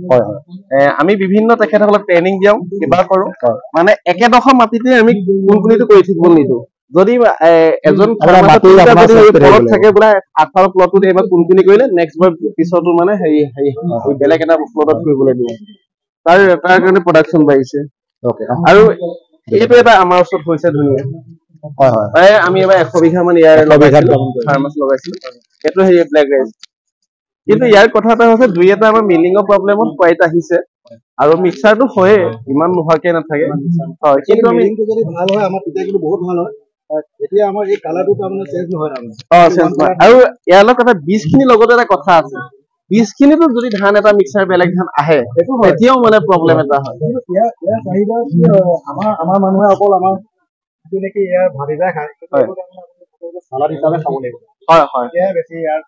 আমি বিভিন্ন তেখেতসকলক ট্ৰেইনিং দিওঁ কিবা কৰো মানে একেডোখৰ মাটিতে আমি কোনকণিটো কৰি থাকিব নিদিওঁ যদি এজন প্লট থাকে বোলে 18 প্লটত এবাৰ কোনকণি কৰিলে নেক্সট বাৰ পিছতো মানে হেৰি বেলেগ এটা প্লটত কৰিবলৈ দিয়ে তাৰ কাৰণে প্ৰডাকচন বাঢ়িছে আৰু এইটো এটা আমাৰ ওচৰত হৈছে ধুনীয়া হয় আমি এবাৰ 100 বিঘা মান ইয়াৰ ফাৰ্মাচ লগাইছিলো এইটো হেৰি ব্লেক ৰাইচ কিন্তু ইয়াৰ কথা এটা হৈছে দুই এটা আমাৰ মিলিঙৰ প্ৰব্লেমত কোৱাইট আহিছে আৰু মিক্সাৰটো হয়ে ইমান নোহাকে নাথাকে হয় কিন্তু আমি যদি ভাল হয় আমাৰ পিঠাগুলো বহুত ভাল হয় এতিয়া আমাৰ এই কালাৰটো তাৰমানে চেঞ্জ নহয় চেঞ্জ নহয় আৰু ইয়াৰ লগত এটা বীজখিনি লগতে এটা কথা আছে বীজখিনিতো যদি ধান এটা মিক্সাৰ বেলেগ ধান আহে তেতিয়াও মানে প্ৰব্লেম এটা হয় ইয়াৰ চাহিদা আমাৰ মানুহে অকল আমাৰ যেনেকৈ ইয়াৰ ভাবিবা খায় সালাদ হিচাপে খাব লাগিব হয় বেছি ইয়াৰ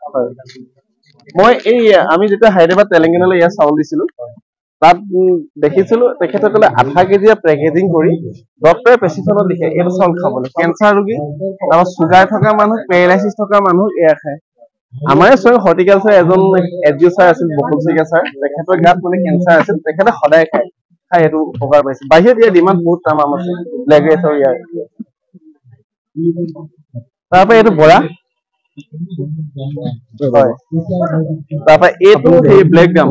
মই এই আমি যেতিয়া হায়দৰাবাদ তেলেংগানালৈ ইয়াৰ চাউল দিছিলো তাত দেখিছিলো তেখেতসকলে আধা কেজিয়া পেকেজিং কৰি ডক্টৰে প্ৰেছক্ৰিপশ্যনত লিখে এইটো চাউল খাবলৈ কেঞ্চাৰ ৰোগী আৰু চুগাৰ থকা মানুহ পেৰালাইচিছ থকা মানুহ এয়া খায় আমাৰ স্বয়ং হৰ্টিকালচাৰ এজন এডজিঅ' ছাৰ আছিল বকুল শইকীয়া ছাৰ তেখেতৰ গাত মানে কেঞ্চাৰ আছিল তেখেতে সদায় খায় এইটো উপকাৰ পাইছে বাহিৰত ইয়াৰ ডিমাণ্ড বহুত তামাম আছে ব্লেক ৰাইচৰ ইয়াৰ তাৰপৰা এইটো বৰা হয় তাৰপৰা এইটো সেই ব্লেক গ্ৰাম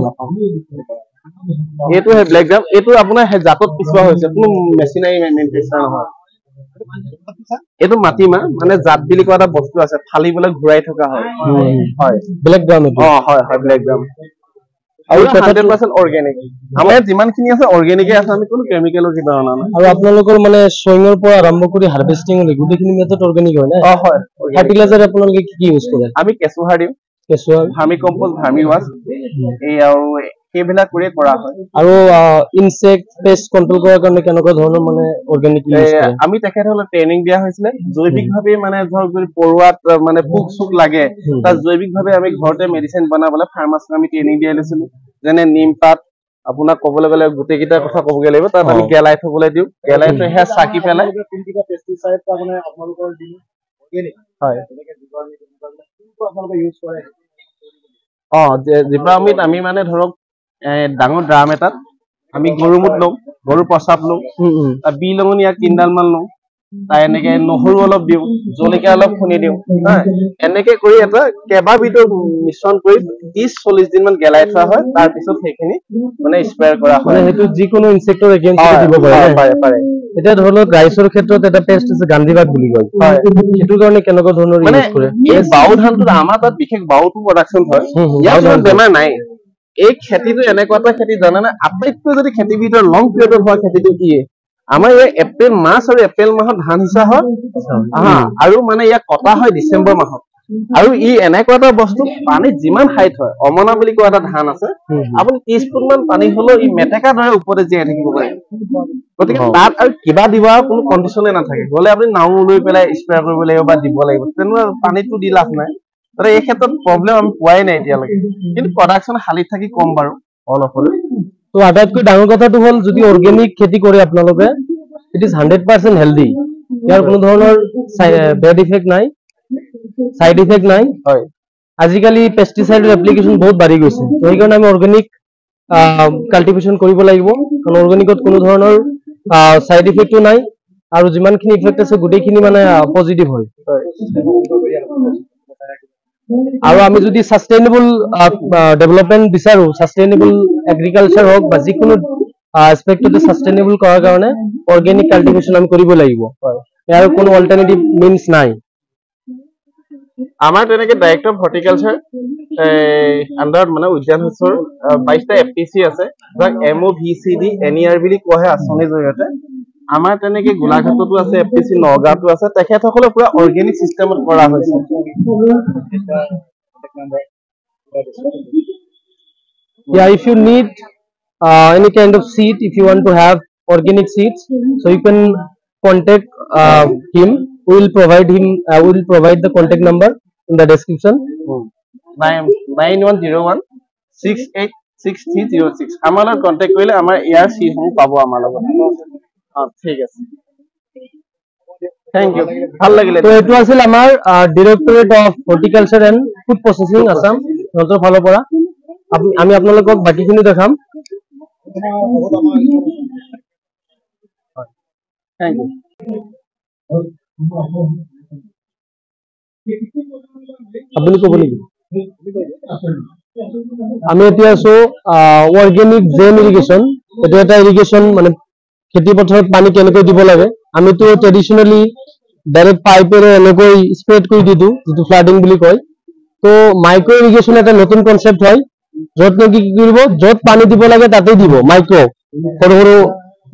এইটো সেই ব্লেক গ্ৰাম এইটো আপোনাৰ জাতত পিছোৱা হৈছে কোনো মেচিনাৰী মেনুফেকচাৰ নহয় এইটো মাটিমাহ মানে জাত বুলি কোৱা এটা বস্তু আছে ফালিবলৈ ঘূৰাই থকা হয় ব্লেক গ্ৰাম হয় ব্লেক গ্ৰাম আৰু 100% অৰ্গেনিক আমাৰ যিমানখিনি আছে অৰ্গেনিকে আছে আমি কোনো কেমিকেলৰ কিবা অনা নাই আৰু আপোনালোকৰ মানে সয়ঙৰ পৰা আৰম্ভ কৰি হাৰ্ভেষ্টিং লৈ গোটেইখিনি মেথড অৰ্গেনিক হয় না হয় ফাৰ্টিলাইজাৰ আপোনালোকে কি ইউজ কৰে আমি কেঁচু সাৰ দিওঁ ভাৰ্মি কম্পোষ্ট ভাৰ্মি ৱাছ এই আৰু সেইবিলাক কৰি কৰা হয় আৰু ইনসেক্ট পেষ্ট কন্ট্ৰোল কৰাৰ কাৰণে কেনেকুৱা ধৰণৰ মানে অৰ্গেনিক ইউজ কৰে আমি তেখেতসকলক ট্ৰেইনিং দিয়া হৈছিলে জৈৱিকভাৱে মানে ধৰক যদি পৰুৱাত মানে পোক চোক লাগে তাত জৈৱিকভাৱে আমি ঘৰতে মেডিচিন বনাবলৈ ফাৰ্মাচীক আমি ট্ৰেইনিং দিয়া লৈছিলো যেনে নিম পাত আপোনাক ক'বলৈ গ'লে গোটেইকেইটা কথা ক'বগৈ লাগিব তাত আমি গেলাই থবলৈ দিওঁ গেলাই থৈ সেয়া চাকি পেলাই কোনকেইটা পেষ্টিচাইড তাৰমানে আপোনালোকৰ দিন অৰ্গেনিক হয় আপোনালোকে ইউজ কৰে জীৱামৃত আমি মানে ধৰক ডাঙৰ ড্ৰাম এটাত আমি গৰু মুত লওঁ গৰু প্ৰস্ৰাৱ লওঁ বিলঙনি 3 ডাল মান লওঁ তাই এনেকে নহৰু অলপ দিওঁ, জলকীয়া অলপ খুন্দি দিওঁ, এনেকে কৰি এটা কেইবাবিধৰ মিশ্ৰণ কৰি 30-40 দিন মান গেলাই থোৱা হয়। তাৰ পিছত সেইখিনি মানে স্প্ৰে কৰা হয়। মানে সেইটো যিকোনো ইনসেক্টৰ এগেইনষ্ট দিব পাৰে। পাৰে। এতিয়া ধৰি লওক ৰাইচৰ ক্ষেত্ৰত এটা পেষ্ট আছে গান্ধীবাগ বুলি কয়, সেইটো কাৰণে কেনেকুৱা ধৰণৰ মানে ইউজ কৰে? এই বাও ধানটোত আমাৰ তাত বিশেষ বাওটো প্ৰডাকশ্যন হয়, ইয়াত ইমান বেমাৰ নাই। এই খেতিটো এনেকুৱা এটা খেতি জানানে, আটাইতকৈ যদি খেতিবিধৰ লং পিৰিয়ডত হোৱা খেতিটো কি, আমাৰ এই এপ্ৰিল মাৰ্চ আৰু এপ্ৰিল মাহত ধান সিঁচা হয়, আৰু মানে ইয়াক কটা হয় ডিচেম্বৰ মাহত। আৰু ই এনেকুৱা এটা বস্তু, পানীত যিমান হাইট হয়, অমনা বুলি কোৱা এটা ধান আছে, আপুনি 30 ফুট মান পানী হলেও ই মেটেকা দৰে ওপৰতে জীয়াই থাকিব পাৰে। গতিকে তাত আৰু কিবা দিবা কোনো কণ্ডিশ্যনে নাথাকে, গ'লে আপুনি নাও লৈ পেলাই স্প্ৰে কৰিব লাগিব বা দিব লাগিব, তেনেকুৱা পানীটো দি লাভ নাই। এই ক্ষেত্ৰত প্ৰব্লেম আমি পোৱাই নাই এতিয়ালৈকে, কিন্তু প্ৰডাকশ্যন শালিত থাকি কম বাৰু অলপ হ'লে। তো আটাইতকৈ ডাঙৰ কথাটো হ'ল যদি অৰ্গেনিক খেতি কৰে আপোনালোকে, ইট ইজ 100% হেল্ডি। ইয়াৰ কোনো ধৰণৰ বেড ইফেক্ট নাই, সাইড ইফেক্ট নাই। হয়, আজিকালি পেষ্টিচাইডৰ এপ্লিকেশ্যন বহুত বাঢ়ি গৈছে, তো সেইকাৰণে আমি অৰ্গেনিক কাল্টিভেশ্যন কৰিব লাগিব, কাৰণ অৰ্গেনিকত কোনো ধৰণৰ সাইড ইফেক্টো নাই, আৰু যিমানখিনি ইফেক্ট আছে গোটেইখিনি মানে পজিটিভ হয়। আৰু আমি যদি সাস্টেইনেবল ডেভেলপমেন্ট বিচাৰো, সাস্টেইনেবল এগ্ৰিকালচাৰ হওক বা যিকোনো এছপেক্টতে সাস্টেইনেবল কৰাৰ কাৰণে অৰ্গেনিক কাল্টিভেশ্যন আমি কৰিব লাগিব। ইয়াৰ কোনো অল্টাৰনেটিভ মিনছ নাই। আমাৰ তেনেকে ডাইৰেক্টৰ অফ হৰ্টিকালচাৰ আণ্ডাৰত মানে উদ্যান শস্যৰ 22টা FPC আছে, যাক MOVCD NER বুলি কোৱা হয় আঁচনিৰ জৰিয়তে। আমাৰ তেনেকে গোলাঘাটতো আছে FPC, নগাঁৱতো আছে, তেখেতসকলে পুৰা অৰ্গেনিক চিষ্টেমত কৰা হৈছে। Yeah, if you need any kind of seed, if you want to have organic seeds, so you can contact him. We will provide the contact number in the description. 9101686306 আমাৰ লগত কন্টেক্ট কৰিলে আমাৰ ইয়াৰ সিসমূহ পাব আমাৰ লগত। ঠিক আছে, থেংক ইউ, ভাল লাগিলে। তো এইটো আছিল আমাৰ directorate of horticulture and food processing Assam, সিহঁতৰ ফালৰ পৰা আমি আপোনালোকক বাকীখিনি দেখাম। Thank you. আপুনি ক'ব নেকি? আমি এতিয়া আছো অৰ্গেনিক জেন ইৰিগেশ্যন। এইটো এটা ইৰিগেশ্যন, মানে খেতি পথাৰত পানী কেনেকৈ দিব লাগে। আমিতো ট্ৰেডিশ্যনেলি ডাইৰেক্ট পাইপেৰে এনেকৈ স্প্ৰেড কৰি দি দিওঁ, যিটো ফ্লাডিং বুলি কয়। তো মাইক্ৰ' ইৰিগেশ্যন এটা নতুন কনচেপ্ট হয়, য'ত নেকি কি কৰিব, য'ত পানী দিব লাগে তাতেই দিব, মাইক্ৰ' সৰু সৰু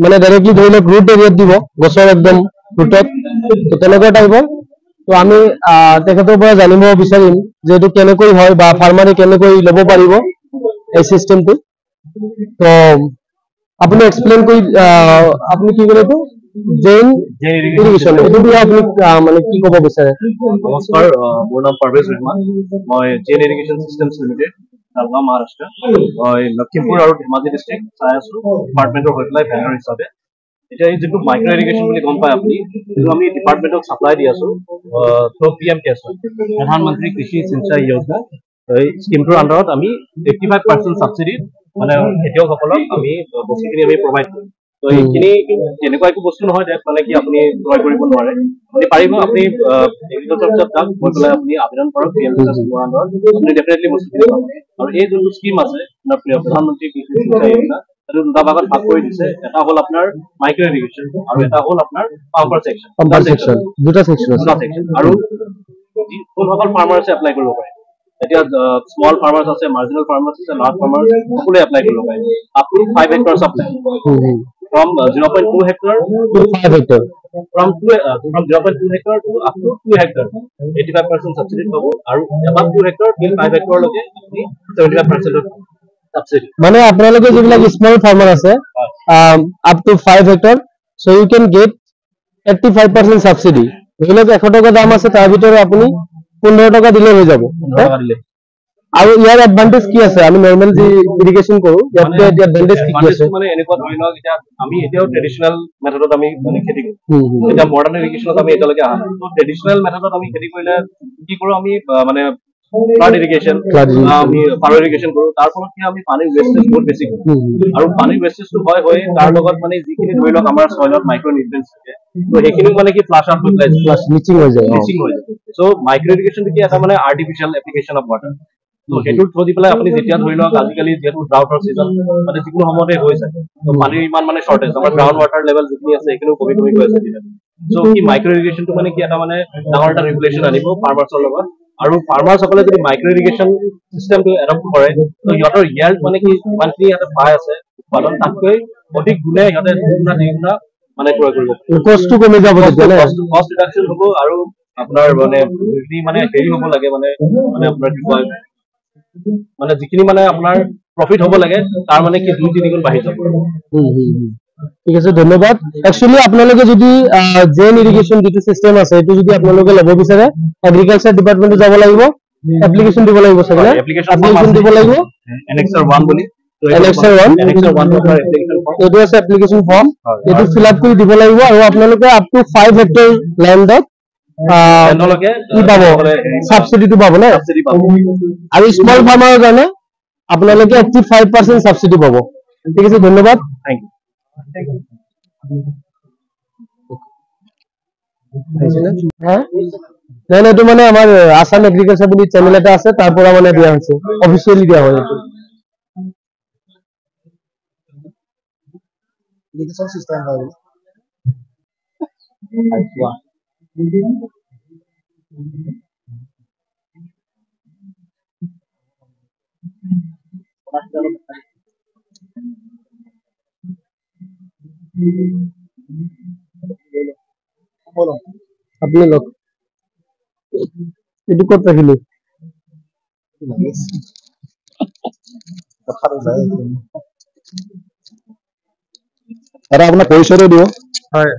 মানে ডাইৰেক্টলি ধৰি লওক ৰুট এৰিয়াত দিব, গছৰ একদম ৰুটত, তো তেনেকুৱা টাইপৰ। তো আমি তেখেতৰ পৰা জানিব বিচাৰিম যে এইটো কেনেকৈ হয় বা ফাৰ্মাৰে কেনেকৈ ল'ব পাৰিব এই চিষ্টেমটো। তো আপুনি এক্সপ্লেইন কৰি আপুনি কি ক'লে এইটো জেইন ইৰিগেশ্যন, এইটো বিষয়ে আপুনি মানে কি ক'ব বিচাৰে? নমস্কাৰ, মোৰ নাম পাৰভেজ ৰহমান। মই Jain irrigation systems limited, Jalgaon, Maharashtra. মই লখিমপুৰ আৰু ধেমাজি ডিষ্ট্ৰিক্ট চাই আছো ডিপাৰ্টমেণ্টৰ হৈ পেলাই ভেণ্ডৰ হিচাপে। এতিয়া এই যিটো মাইক্ৰ' ইৰিগেশ্যন বুলি গম পায় আপুনি, সেইটো আমি ডিপাৰ্টমেণ্টক চাপ্লাই দি আছো থ্ৰু PMKS, প্ৰধানমন্ত্ৰী কৃষি সিঞ্চাই যোজনা। এই স্কিমটোৰ আণ্ডাৰত আমি 85% ছাবচিডিত মানে খেতিয়কসকলক আমি বস্তুখিনি আমি প্ৰভাইড কৰোঁ। তো এইখিনি তেনেকুৱা একো বস্তু নহয় যে মানে কি আপুনি ক্ৰয় কৰিব নোৱাৰে, আপুনি পাৰিব, আপুনি এগ্ৰিকালচাৰ অফিচত যাওক, গৈ পেলাই আপুনি আবেদন কৰক PMKS স্কিমৰ আণ্ডাৰত, আপুনি ডেফিনেটলি বস্তুখিনি পাব। আৰু এই যোনটো স্কিম আছে প্ৰধানমন্ত্ৰী কৃষি সিঞ্চাই যোজনা, সেইটো দুটা ভাগত ভাগ কৰি দিছে। এটা হ'ল আপোনাৰ মাইক্ৰ' ইৰিগেশ্যন আৰু এটা হ'ল আপোনাৰ পাম্পাৰ ছেকশ্যন, দুটা ছেকশ্যন। আৰু কোনসকল ফাৰ্মাৰ্ছে এপ্লাই কৰিব পাৰে। এতিয়া স্মল ফাৰ্মাৰ্ছ আছে, মাৰ্জিনেল ফাৰ্মাৰ্ছ আছে, লাৰ্জ ফাৰ্মাৰ্ছ সকলোৱে এপ্লাই কৰিব পাৰে। Up to 5 hectare apply from 0.2 hectare to 5 hectare, from 0.2 hectare to up to 2 hectare 85% subsidy পাব, আৰু above 2 hectare till 5 hectare লৈকে আপুনি 75% subsidy। মানে আপোনালোকে যিবিলাক স্মল ফাৰ্মাৰ আছে up to 5 hectare, so you can get 85% subsidy। ধৰি লওক 100 টকা দাম আছে, তাৰ ভিতৰত আপুনি 15 টকা দিলে হৈ যাব। আৰু ইয়াৰ এডভান্টেজ কি আছে? আমি নৰ্মেল যি ইৰিগেশ্যন কৰো, ইয়াতকে এডভান্টেজ কি আছে? মানে এনেকুৱা ধৰি লওক, এতিয়া আমি এতিয়াও ট্ৰেডিশ্যনেল মেথডত আমি মানে খেতি কৰো, এতিয়া মডাৰ্ণ ইৰিগেশ্যনত আমি এতিয়ালৈকে অহা নাই। ট্ৰেডিশ্যনেল মেথডত আমি খেতি কৰিলে কি কৰো, আমি মানে ফ্লাড ইৰিগেশ্যন আমি পাৰ ইৰিগেশ্যন কৰোঁ তাৰ ফলত কি আমি পানীৰ ৱেষ্টেজ বহুত বেছি কৰোঁ আৰু পানীৰ ৱেষ্টেজটো হয় তাৰ লগত মানে যিখিনি ধৰি লওক আমাৰ সইলত মাইক্ৰ নিউট্ৰিয়েন্টছ থাকে তো সেইখিনি মানে কি ফ্লাছ আউট হৈ যায় মিচিং হৈ যায় সো মাইক্ৰ ইৰিগেশ্যনটো কি এটা মানে আৰ্টিফিচিয়েল এপ্লিকেশ্যন অফ ৱাটাৰ তো সেইটোৰ থ্ৰু দি পেলাই আপুনি যেতিয়া ধৰি লওক আজিকালি যিহেতু ড্ৰাউটৰ ছিজন মানে যিকোনো সময়তে হৈ যায় তো পানীৰ ইমান মানে শ্বৰ্টেজ আমাৰ গ্ৰাউণ্ড ৱাটাৰ লেভেল যিখিনি আছে সেইখিনিও কমি গৈ আছে সো কি মাইক্ৰ ইৰিগেশ্যনটো মানে কি এটা মানে ডাঙৰ এটা ৰেগুলেশ্যন আনিব ফাৰ্মাৰ্ছৰ লগত আৰু ফাৰ্মাৰ্ছসকলে যদি মাইক্ৰ ইৰিগেশ্যন চিষ্টেমটো এডপ্ট কৰে তো সিহঁতৰ ইয়াৰ্ড মানে কি যিমানখিনি ইয়াতে পাই আছে উৎপাদন তাতকৈ অধিক গুণে সিহঁতে দুগুণা তিনিগুণা মানে ক্ৰয় কৰিব কষ্টটো কমি যাব কষ্ট ৰিডাকশ্যন হ'ব আৰু আপোনাৰ মানে যিখিনি মানে হেৰি হ'ব লাগে মানে আপোনাৰ কি কয় মানে যিখিনি মানে আপোনাৰ প্ৰফিট হ'ব লাগে তাৰ মানে কি 2-3 গুণ বাঢ়ি যাব ঠিক আছে ধন্যবাদ একচুয়ালি আপোনালোকে যদি জেন ইৰিগেশ্যন যিটো সিস্টেম আছে এইটো যদি আপোনালোকে ল'ব বিচাৰে এগ্ৰিকালচাৰ ডিপাৰ্টমেণ্টত যাব লাগিব এপ্লিকেশ্যন দিব লাগিব সগলে এপ্লিকেশ্যন দিব লাগিব এনেক্সাৰ 1 বুলি এনেক্সাৰ 1 এইটো আছে এপ্লিকেশ্যন ফৰ্ম এইটো ফিল আপ কৰি দিব লাগিব আৰু আপোনালোকে আপ টু 5 হেক্টৰ ল্যান্ডত কি পাব সাবসিডিটো পাব না আৰু স্মল ফাৰ্মাৰৰ কাৰণে আপোনালোকে 85% সাবসিডি পাব ঠিক আছে ধন্যবাদ থ্যাংক ইউ নাই এইটো মানে আমাৰ আসাম এগ্ৰিকালচাৰ বুলি চেনেল এটা আছে তাৰ পৰা মানে দিয়া হৈছে অফিচিয়েলি দিয়া হয় এইটো ইৰিগেশ্যন চিষ্টেম হয় আপনি লোক এটু কত ৰাখিলি আৰু আপোনাৰ পৰিচয়টো দিও হয়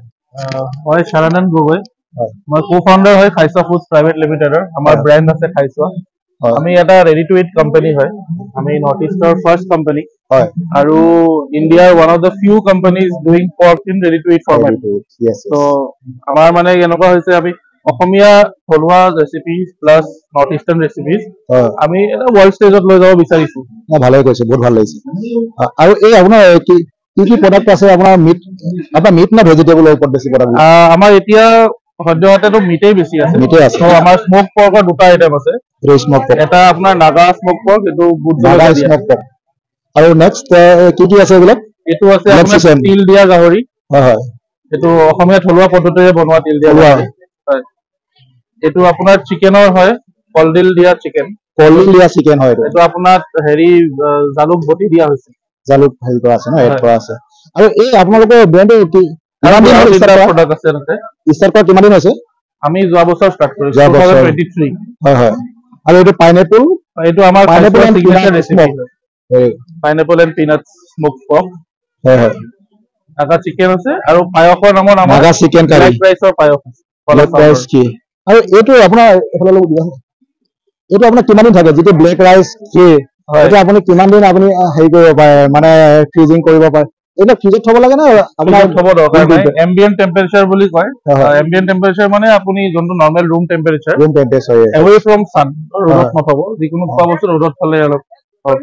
মই শাৰানন্দ গগৈ মই কো-ফাউণ্ডাৰ হয় খাইছা ফুডছ প্ৰাইভেট লিমিটেডৰ আমাৰ ব্ৰ্যান্ড আছে খাইছা আমি এটা ৰেডি টু ইট কোম্পানী হয় আমি নৰ্থ ইষ্টৰ ফাৰ্স্ট কোম্পানী হয় আৰু ইণ্ডিয়াৰ one of the few companies doing pork in ready to it format তো আমাৰ মানে এনেকুৱা হৈছে আমি অসমীয়া থলুৱা ৰেচিপিজ প্লাস নৰ্থ ইষ্টাৰ্ণ ৰেচিপিজ আমি এটা ওয়াৰ্ল্ড ষ্টেজত লৈ যাব বিচাৰিছো ভালে কৈছে বহুত ভাল লাগিছে আৰু এই আপোনাৰ কি প্ৰডাক্ট আছে আপোনাৰ মিট না ভেজিটেবলৰ ওপৰত বেছি প্ৰডাক্ট আমাৰ এতিয়া সদ্যহতেতো মিটেই বেছি আছে মিটেই আছে আমাৰ স্মোক পৰ্কৰ দুটা আইটেম আছে স্মোক পৰ্ক এটা আপোনাৰ নাগা স্মোক পৰ্ক এটো নাগা স্মোক পৰ্ক আৰু নেক্সট কি আছে এইবিলাক এটো আছে আপোনাৰ তিল দিয়া গাহৰি হয় এটো অসমীয়া থলুৱা পদ্ধতিৰে বনোৱা তিল দিয়া গাহৰি হয় এটো আপোনাৰ চিকেনৰ হয় কলডিল দিয়া চিকেন হয় এটো আপোনাৰ হেৰি জালুক বটি দিয়া হৈছে জালুক হেৰি কৰা আছে ন এড কৰা আছে আৰু এই আপোনালোকৰ ব্ৰ্যান্ডৰ কি প্ৰডাক্ট আছে তাতে ষ্টাৰ্ট কৰা কিমান দিন হৈছে আমি যোৱা বছৰ ষ্টাৰ্ট কৰিছো 2023 হয় আৰু এইটো পাইনাপল এইটো আমাৰ pineapple signature recipe pineapple and Peanuts smoke pork হয় নাগা চিকেন আছে আৰু পায়সৰ নামত আমাৰ নাগা চিকেন কাৰী ৰাইচৰ পায়স ব্লেক ৰাইচ কি আৰু এইটো আপোনাৰ এফালে লব দিয়া এইটো আপোনাৰ কিমান দিন থাকে যেটো ব্লেক ৰাইচ কি এটা আপুনি কিমান দিন আপুনি হেৰি কৰিব পাৰে মানে ফ্ৰিজিং কৰিব পাৰে এটা ফ্ৰিজত থব লাগে না আপোনাৰ থব দৰকাৰ নাই এম্বিয়েন্ট টেম্পাৰেচাৰ বুলি কয় এম্বিয়েন্ট টেম্পাৰেচাৰ মানে আপুনি যোনটো নৰমাল ৰুম টেম্পাৰেচাৰ এৱে ফ্ৰম সান ৰ'দত নথব যিকোনো খোৱা বস্তু ৰ'দত থলে অলপ হয়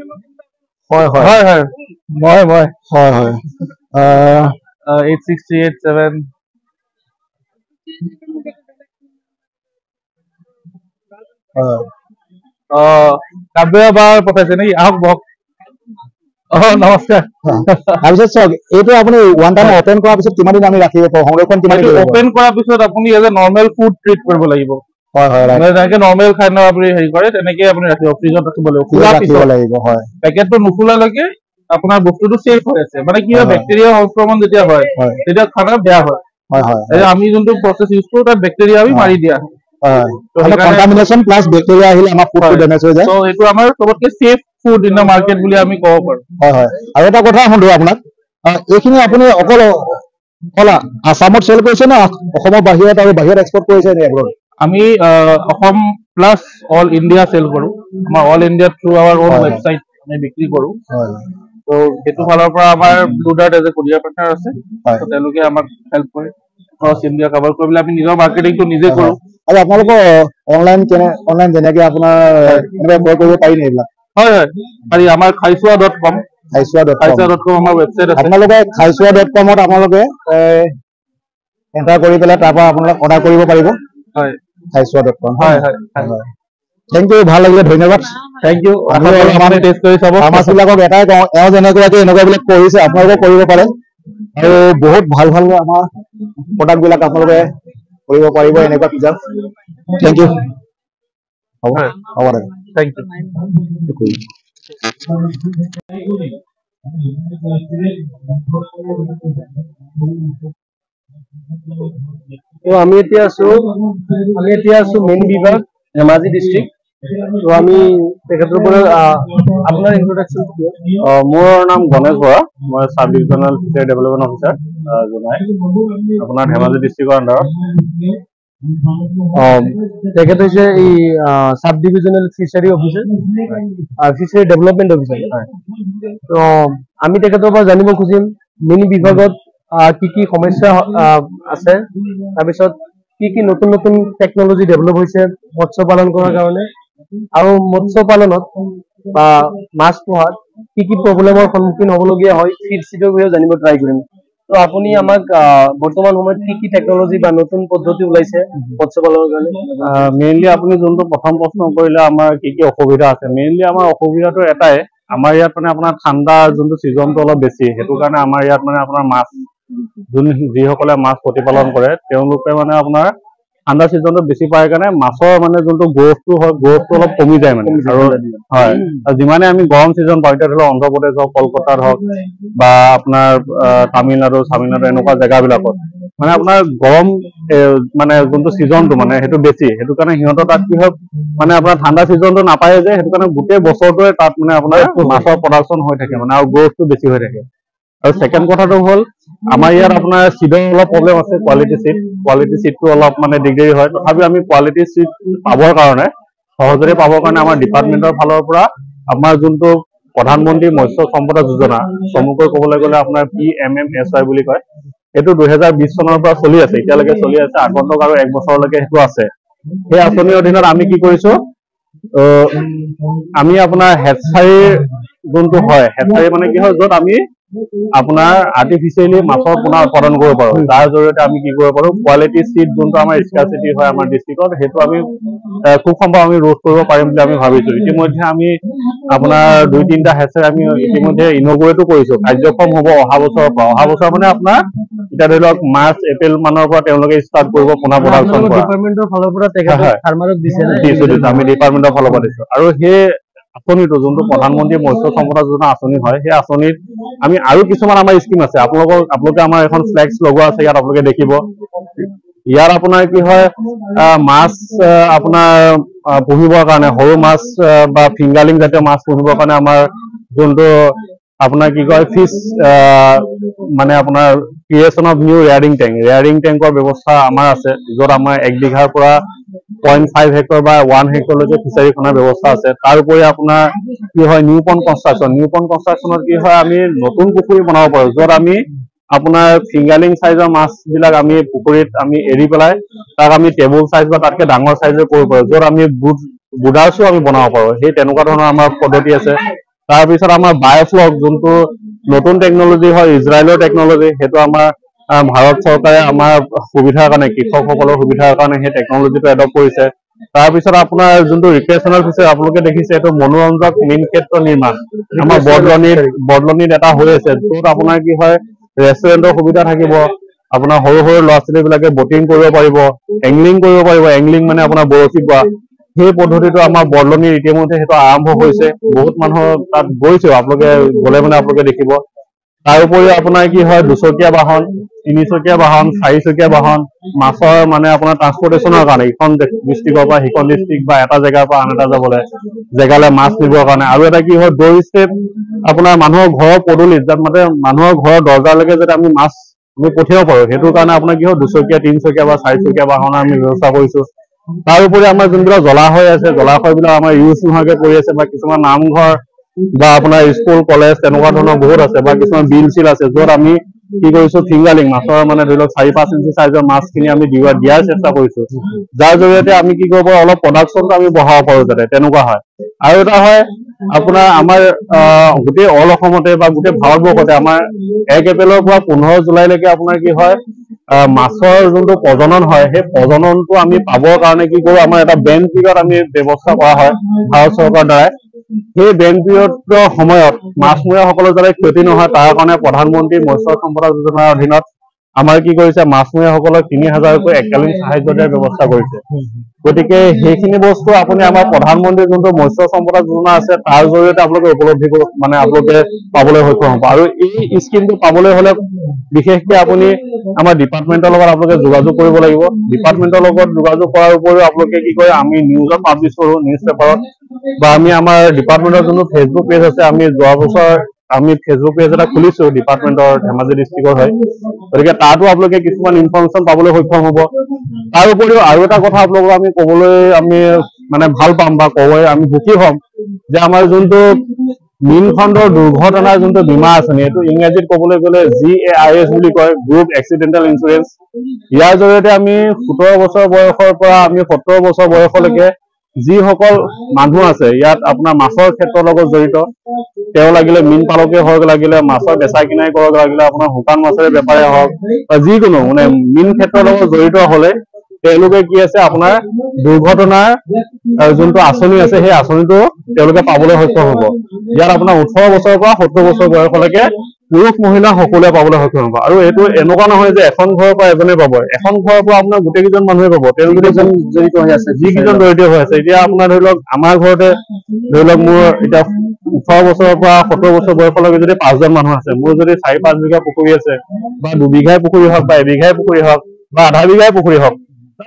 8637 কাব্য বাৰ পঠাইছে নেকি আহক বহক নমস্কাৰ তাৰপিছত চাওক এইটো আপুনি ওৱান টাইম ওপেন কৰাৰ পিছত কিমান দিন আমি ৰাখিব পাৰোঁ সংৰক্ষণ কিমান দিন ওপেন কৰাৰ পিছত আপুনি as a normal food treat কৰিব লাগিব হয় যেনেকে নৰ্মেল খাদ্য আপুনি হেৰি কৰে তেনেকে আপুনি ৰাখিব ফ্ৰিজত ৰাখিব লাগিব হয় পেকেটটো নুখোলালৈকে আপোনাৰ বস্তুটো সেফ হৈ আছে মানে কি হয় বেক্টেৰিয়া সংক্ৰমণ যেতিয়া হয় তেতিয়া খানা বেয়া হয় আমি যোনটো প্ৰসেস ইউজ কৰোঁ তাত বেক্টেৰিয়া আমি মাৰি দিয়া কন্টামিনেশন প্লাস বেক্টেৰিয়া আহিলে আমাৰ ফুডটো ড্যামেজ হৈ যায় সো এইটো আমাৰ সবতকৈ safe food in the market বুলি আমি ক'ব পাৰোঁ হয় আৰু এটা কথা শুনো আপোনাক এইখিনি আপুনি অকল আসামত সেল কৰিছে না অসমৰ বাহিৰত আৰু বাহিৰত এক্সপোৰ্ট কৰিছে নে এব্ৰড আমি Assam plus all India sale কৰোঁ আমাৰ all India through our own website আমি বিক্ৰী কৰোঁ তো সেইটো ফালৰ পৰা আমাৰ blue dart as a courier partner আছে তো তেওঁলোকে আমাক হেল্প কৰে ক্ৰছ ইণ্ডিয়া কভাৰ কৰি পেলাই আমি নিজৰ মাৰ্কেটিংটো নিজে কৰোঁ। আৰু আপোনালোকৰ অনলাইন যেনেকে আপোনাৰ এনেকৈ ক্ৰয় কৰিব পাৰি নে এইবিলাক? হয় হয় পাৰি। আমাৰ খাইছোৱা.com আমাৰ ৱেবছাইট আছে। আপোনালোকে খাইছোৱা.com-ত আপোনালোকে এণ্টাৰ কৰি পেলাই তাৰ পৰা আপোনালোকে অৰ্ডাৰ কৰিব পাৰিব। হয় খাইছোৱা.com। হয় হয় থেংক ইউ, ভাল লাগিলে, ধন্যবাদ। Thank you. আপুনি টেষ্ট কৰি চাব। ফাৰ্মাচীবিলাকক এটাই কওঁ, এওঁ যেনেকুৱাকৈ এনেকুৱাবিলাক কৰিছে আপোনালোকে কৰিব পাৰে আৰু বহুত ভাল ভাল আমাৰ প্ৰডাক্টবিলাক আপোনালোকে কৰিব পাৰিব এনেকুৱা ফিচাৰ। Thank U. হ'ব দে। Thank U. আমি এতিয়া আছো মেইন বিভাগ ধেমাজি ডিষ্ট্ৰিক্ট। তো আমি তেখেতৰ পৰা আপোনাৰ ইন্ট্ৰডাকশ্যন দিয়ক। মোৰ নাম গণেশ বৰা, মই sub divisional fishery development officer Jonai, আপোনাৰ ধেমাজি ডিষ্ট্ৰিক্টৰ আণ্ডাৰত। তেখেত হৈছে এই sub divisional fishery officer, fishery development officer. তো আমি তেখেতৰ পৰা জানিব খুজিম মিনি বিভাগত কি কি সমস্যা আছে, তাৰপিছত কি কি নতুন নতুন টেকনলজি ডেভেলপ হৈছে মৎস্য পালন কৰাৰ কাৰণে, আৰু মৎস্য পালনত বা মাছ পোহাত কি কি প্ৰব্লেমৰ সন্মুখীন হ'বলগীয়া হয় ফিড চিডৰ বিষয়ে জানিব ট্ৰাই কৰিম। তো আপুনি আমাক বৰ্তমান সময়ত কি কি টেকনলজি বা নতুন পদ্ধতি ওলাইছে মৎস্য পালনৰ কাৰণে? মেইনলি আপুনি যোনটো প্ৰথম প্ৰশ্ন কৰিলে আমাৰ কি কি অসুবিধা আছে, মেইনলি আমাৰ অসুবিধাটো এটাই, আমাৰ ইয়াত মানে আপোনাৰ ঠাণ্ডা যোনটো ছিজনটো অলপ বেছি, সেইটো কাৰণে আমাৰ ইয়াত মানে আপোনাৰ মাছ যিসকলে মাছ প্ৰতিপালন কৰে তেওঁলোকে মানে আপোনাৰ ঠাণ্ডা ছিজনটো বেছি পায় কাৰণে মাছৰ মানে যোনটো গ্ৰ'থটো হয়, গ্ৰ'থটো অলপ কমি যায় মানে। আৰু হয়, আৰু যিমানে আমি গৰম ছিজন পাওঁ, এতিয়া ধৰি লওক অন্ধ্ৰপ্ৰদেশ হওক, কলকাতাত হওক বা আপোনাৰ তামিলনাডু এনেকুৱা জেগাবিলাকত মানে আপোনাৰ গৰম মানে যোনটো ছিজনটো মানে সেইটো বেছি, সেইটো কাৰণে সিহঁতৰ তাত কি হয় মানে আপোনাৰ ঠাণ্ডা ছিজনটো নাপায় যে, সেইটো কাৰণে গোটেই বছৰটোৱে তাত মানে আপোনাৰ মাছৰ প্ৰডাকশ্যন হৈ থাকে মানে, আৰু গ্ৰ'থটো বেছি হৈ থাকে। আৰু ছেকেণ্ড কথাটো হ'ল আমাৰ ইয়াত আপোনাৰ চিডৰ অলপ প্ৰব্লেম আছে, কোৱালিটি চিডটো অলপ মানে দিগদাৰী হয়। তথাপিও আমি কোৱালিটি চিড পাবৰ কাৰণে সহজতে পাবৰ কাৰণে আমাৰ ডিপাৰ্টমেণ্টৰ ফালৰ পৰা আমাৰ যোনটো প্ৰধানমন্ত্ৰী মৎস্য সম্পদা যোজনা, চমুকৈ ক'বলৈ গ'লে আপোনাৰ PMMSY বুলি কয়, সেইটো 2020 চনৰ পৰা চলি আছে, এতিয়ালৈকে চলি আছে, আগন্তুক আৰু 1 বছৰলৈকে সেইটো আছে। সেই আঁচনিৰ অধীনত আমি কি কৰিছো, আমি আপোনাৰ হেটচাৰীৰ যোনটো হয়, হেটচাৰী মানে কি হয়, য'ত আমি আপোনাৰ আৰ্টিফিচিয়েলি মাছৰ পোনা উৎপাদন কৰিব পাৰো, তাৰ জৰিয়তে আমি কি কৰিব পাৰো, কোৱালিটি চিড যোনটো আমাৰ স্কাৰচিটি হয় আমাৰ ডিষ্ট্ৰিক্টত, সেইটো আমি খুব সম্ভৱ আমি ৰোধ কৰিব পাৰিম বুলি আমি ভাবিছো। ইতিমধ্যে আমি আপোনাৰ 2-3টা হেটচাৰী আমি ইতিমধ্যে ইনগুৰেটো কৰিছো, কাৰ্যক্ষম হ'ব অহা বছৰৰ পৰা। অহা বছৰ মানে আপোনাৰ এতিয়া ধৰি লওক মাৰ্চ এপ্ৰিল মানৰ পৰা তেওঁলোকে ষ্টাৰ্ট কৰিব পোনা প্ৰডাকশ্যন কৰা। ডিপাৰ্টমেণ্টৰ ফালৰ পৰা ফাৰ্মাৰক দিছে, আমি ডিপাৰ্টমেণ্টৰ ফালৰ পৰা দিছো। আৰু সেই আঁচনিটো যোনটো প্ৰধানমন্ত্ৰী মৎস্য সম্পদা যোজনা আঁচনি হয়, সেই আঁচনিত আমি আৰু কিছুমান আমাৰ স্কিম আছে। আপোনালোকে আমাৰ এখন ফ্লেক্স লগোৱা আছে, ইয়াত আপোনালোকে দেখিব। ইয়াত আপোনাৰ কি হয়, মাছ আপোনাৰ পুহিবৰ কাৰণে, সৰু মাছ বা ফিংগাৰলিং জাতীয় মাছ পুহিবৰ কাৰণে আমাৰ যোনটো আপোনাৰ কি কয় ফিছ মানে আপোনাৰ ক্ৰিয়েশ্যন অফ নিউ ৰেয়াৰিং টেংকৰ ব্যৱস্থা আমাৰ আছে, য'ত আমাৰ 1 বিঘাৰ পৰা 0.5 হেক্টৰ বা 1 হেক্টৰলৈকে ফিচাৰী খন্দাৰ ব্যৱস্থা আছে। তাৰ উপৰি আপোনাৰ কি হয়, নিউ পণ্ড কনষ্ট্ৰাকশ্যনত কি হয়, আমি নতুন পুখুৰী বনাব পাৰো, য'ত আমি আপোনাৰ ফিংগাৰলিং চাইজৰ মাছবিলাক আমি পুখুৰীত আমি এৰি পেলাই তাক আমি টেবুল চাইজ বা তাতকে ডাঙৰ চাইজৰ কৰিব পাৰো, য'ত আমি বুডাৰ্ছো আমি বনাব পাৰো। সেই তেনেকুৱা ধৰণৰ আমাৰ পদ্ধতি আছে। তাৰপিছত আমাৰ বায়'ফ্লক যোনটো নতুন টেকনলজি হয়, ইজৰাইলৰ টেকনলজি, সেইটো আমাৰ ভাৰত চৰকাৰে আমাৰ সুবিধাৰ কাৰণে, কৃষকসকলৰ সুবিধাৰ কাৰণে সেই টেকনলজিটো এডপ্ট কৰিছে। তাৰপিছত আপোনাৰ যোনটো ৰিক্ৰিয়েশ্যনেল ফিচাৰ আপোনালোকে দেখিছে, এইটো মনোৰঞ্জক মীন ক্ষেত্ৰ নিৰ্মাণ আমাৰ বৰদলনিত এটা হৈ আছে, য'ত আপোনাৰ কি হয়, ৰেষ্টুৰেণ্টৰ সুবিধা থাকিব, আপোনাৰ সৰু সৰু ল'ৰা ছোৱালীবিলাকে বটিং কৰিব পাৰিব, এংলিং কৰিব পাৰিব। এংলিং মানে আপোনাৰ বৰশী বোৱা, সেই পদ্ধতিটো আমাৰ বৰদলনিত ইতিমধ্যে সেইটো আৰম্ভ হৈছে। বহুত মানুহ তাত গৈছে, আপোনালোকে গ'লে মানে আপোনালোকে দেখিব। তাৰ উপৰিও আপোনাৰ কি হয়, 2চকীয়া বাহন, 3চকীয়া বাহন, 4চকীয়া বাহন মাছৰ মানে আপোনাৰ ট্ৰান্সপৰ্টেশ্যনৰ কাৰণে, ইখন ডিষ্ট্ৰিক্টৰ পৰা সিখন ডিষ্ট্ৰিক্ট বা এটা জেগাৰ পৰা আন এটা জেগালৈ মাছ নিবৰ কাৰণে। আৰু এটা কি হয়, ডোৰ ষ্টেপ আপোনাৰ মানুহৰ ঘৰৰ পদূলিত, যাত মানে মানুহৰ ঘৰৰ দৰজালৈকে যাতে আমি মাছ আমি পঠিয়াব পাৰো, সেইটো কাৰণে আপোনাৰ কি হয়, 2চকীয়া, 3চকীয়া বা 4চকীয়া বাহনৰ আমি ব্যৱস্থা কৰিছো। তাৰ উপৰি আমাৰ যোনবিলাক জলাশয় আছে, জলাশয়বিলাক আমাৰ ইউজ নোহোৱাকে কৰি আছে, বা কিছুমান নামঘৰ বা আপোনাৰ স্কুল কলেজ তেনেকুৱা ধৰণৰ বহুত আছে, বা কিছুমান বিল চিল আছে, য'ত আমি কি কৰিছো ফিংগাৰিং মাছৰ মানে ধৰি লওক 4-5 ইঞ্চি সাইজৰ মাছখিনি আমি দিয়াৰ চেষ্টা কৰিছো যাৰ জৰিয়তে আমি কি কৰিব অলপ প্ৰডাকশ্যনটো আমি বঢ়াব পাৰো যাতে তেনেকুৱা হয় আৰু এটা হয় আপোনাৰ আমাৰ গোটেই অল অসমতে বা গোটেই ভাৰতবৰ্ষতে আমাৰ 1 এপ্ৰিলৰ পৰা 15 জুলাইলৈকে আপোনাৰ কি হয় মাছৰ যোনটো প্ৰজনন হয় সেই প্ৰজননটো আমি পাবৰ কাৰণে কি কৰো আমাৰ এটা বেন পিৰিয়ড আমি ব্যৱস্থা কৰা হয় ভাৰত চৰকাৰৰ দ্বাৰা সেই বেন পিৰিয়ডৰ সময়ত মাছমৰীয়াসকলৰ যাতে ক্ষতি নহয় তাৰ কাৰণে প্ৰধানমন্ত্ৰী মৎস্য সম্পদ যোজনাৰ অধীনত আমাৰ কি কৰিছে মাছমৰীয়াসকলক 3000কৈ এককালীন সাহায্য দিয়াৰ ব্যৱস্থা কৰিছে গতিকে সেইখিনি বস্তু আপুনি আমাৰ প্ৰধানমন্ত্ৰী যোনটো মৎস্য সম্পদ যোজনা আছে তাৰ জৰিয়তে আপোনালোকে উপলব্ধি মানে আপোনালোকে পাবলৈ সক্ষম হ'ব আৰু এই স্কিমটো পাবলৈ হলে বিশেষকৈ আপুনি আমাৰ ডিপাৰ্টমেণ্টৰ লগত আপোনালোকে যোগাযোগ কৰিব লাগিব ডিপাৰ্টমেণ্টৰ লগত যোগাযোগ কৰাৰ উপৰিও আপোনালোকে কি কৰে আমি নিউজত পাব্লিছ কৰোঁ নিউজ পেপাৰত বা আমি আমাৰ ডিপাৰ্টমেণ্টৰ যোনটো ফেচবুক পেজ আছে আমি যোৱা বছৰ আমি ফেচবুক পেজ এটা খুলিছো ডিপাৰ্টমেণ্টৰ ধেমাজি ডিষ্ট্ৰিক্টৰ হয় গতিকে তাতো আপোনালোকে কিছুমান ইনফৰমেশ্যন পাবলৈ সক্ষম হ'ব তাৰ উপৰিও আৰু এটা কথা আপোনালোকক আমি ক'বলৈ আমি মানে ভাল পাম বা ক'বলৈ আমি সুখী হ'ম যে আমাৰ যোনটো মীন খণ্ডৰ দুৰ্ঘটনাৰ যোনটো বীমা আঁচনি এইটো ইংৰাজীত ক'বলৈ গ'লে GAIS বুলি কয় গ্ৰুপ এক্সিডেণ্টেল ইঞ্চুৰেঞ্চ ইয়াৰ জৰিয়তে আমি 17 বছৰ বয়সৰ পৰা আমি 70 বছৰ বয়সলৈকে যিসকল মানুহ আছে ইয়াত আপোনাৰ মাছৰ ক্ষেত্ৰৰ লগত জড়িত তেওঁ লাগিলে মীন পালকে হওক লাগিলে মাছৰ বেচা কিনাই কৰক লাগিলে আপোনাৰ শুকান মাছেৰে বেপাৰে হওক বা যিকোনো মানে মীন ক্ষেত্ৰৰ লগত জড়িত হলে তেওঁলোকে কি আছে আপোনাৰ দুৰ্ঘটনাৰ যোনটো আঁচনি আছে সেই আঁচনিটো তেওঁলোকে পাবলৈ সক্ষম হ'ব ইয়াত আপোনাৰ 18 বছৰৰ পৰা 70 বছৰ বয়সলৈকে পুৰুষ মহিলা সকলোৱে পাবলৈ সক্ষম হ'ব আৰু এইটো এনেকুৱা নহয় যে এখন ঘৰৰ পৰা এজনে পাব এখন ঘৰৰ পৰা আপোনাৰ গোটেইকেইজন মানুহে পাব তেওঁলোকে জড়িত হৈ আছে যিকেইজন জড়িত হৈ আছে এতিয়া আপোনাৰ ধৰি লওক আমাৰ ঘৰতে ধৰি লওক মোৰ এতিয়া 18 বছৰৰ পৰা 70 বছৰ বয়সলৈকে যদি 5জন মানুহ আছে মোৰ যদি 4-5 বিঘা পুখুৰী আছে বা 2 বিঘাই পুখুৰী হওক বা 1 বিঘাই পুখুৰী হওক বা আধা বিঘাই পুখুৰী হওক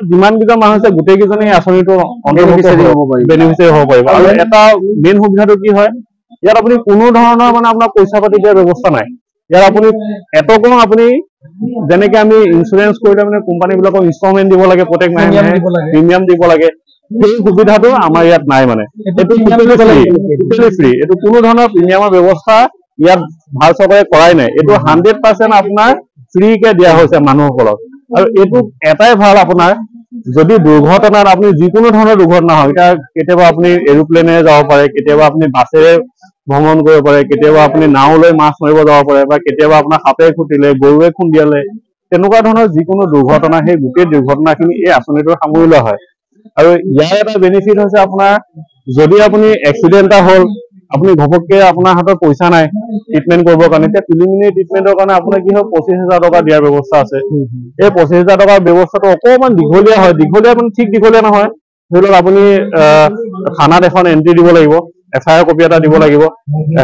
যিমান কেইজন মানুহ আছে গোটেইকেইজনে এই আঁচনিটো বেনিফিচিয়াৰী হ'ব পাৰিব আৰু এটা মেইন সুবিধাটো কি হয় ইয়াত আপুনি কোনো ধৰণৰ মানে আপোনাৰ পইচা পাতি দিয়াৰ ব্যৱস্থা নাই ইয়াত আপুনি এটকাও আপুনি যেনেকে আমি ইঞ্চুৰেঞ্চ কৰিলে মানে কোম্পানীবিলাকক ইনষ্টলমেণ্ট দিব লাগে প্ৰত্যেক মাহে প্ৰিমিয়াম দিব লাগে সেই সুবিধাটো আমাৰ ইয়াত নাই মানে এইটো টোটেলি ফ্ৰী এইটো কোনো ধৰণৰ প্ৰিমিয়ামৰ ব্যৱস্থা ইয়াত ভাল চৰকাৰে কৰাই নাই এইটো 100% আপোনাৰ ফ্ৰীকে দিয়া হৈছে মানুহসকলক আৰু এইটো এটাই ভাল আপোনাৰ যদি দুৰ্ঘটনাত আপুনি যিকোনো ধৰণৰ দুৰ্ঘটনা হয় এতিয়া কেতিয়াবা আপুনি এৰোপ্লেনেৰে যাব পাৰে কেতিয়াবা আপুনি বাছেৰে ভ্ৰমণ কৰিব পাৰে কেতিয়াবা আপুনি নাও লৈ মাছ মাৰিব যাব পাৰে বা কেতিয়াবা আপোনাৰ সাপে খুটিলে গৰুৱে খুন্দিয়ালে তেনেকুৱা ধৰণৰ যিকোনো দুৰ্ঘটনা সেই গোটেই দুৰ্ঘটনাখিনি এই আঁচনিটোৰ সামৰি লোৱা হয় আৰু ইয়াৰ এটা বেনিফিট হৈছে আপোনাৰ যদি আপুনি এক্সিডেণ্ট এটা হ'ল আপুনি ঘপককে আপোনাৰ হাতত পইচা নাই ট্ৰিটমেণ্ট কৰিবৰ কাৰণে এতিয়া প্ৰিলিমিনাৰী ট্ৰিটমেণ্টৰ কাৰণে আপোনাৰ কি হয় 25,000 টকা দিয়াৰ ব্যৱস্থা আছে এই 25,000 টকাৰ ব্যৱস্থাটো অকণমান দীঘলীয়া হয় দীঘলীয়া মানে ঠিক দীঘলীয়া নহয় ধৰি লওক আপুনি থানাত এখন এণ্ট্ৰি দিব লাগিব FIR কপি এটা দিব লাগিব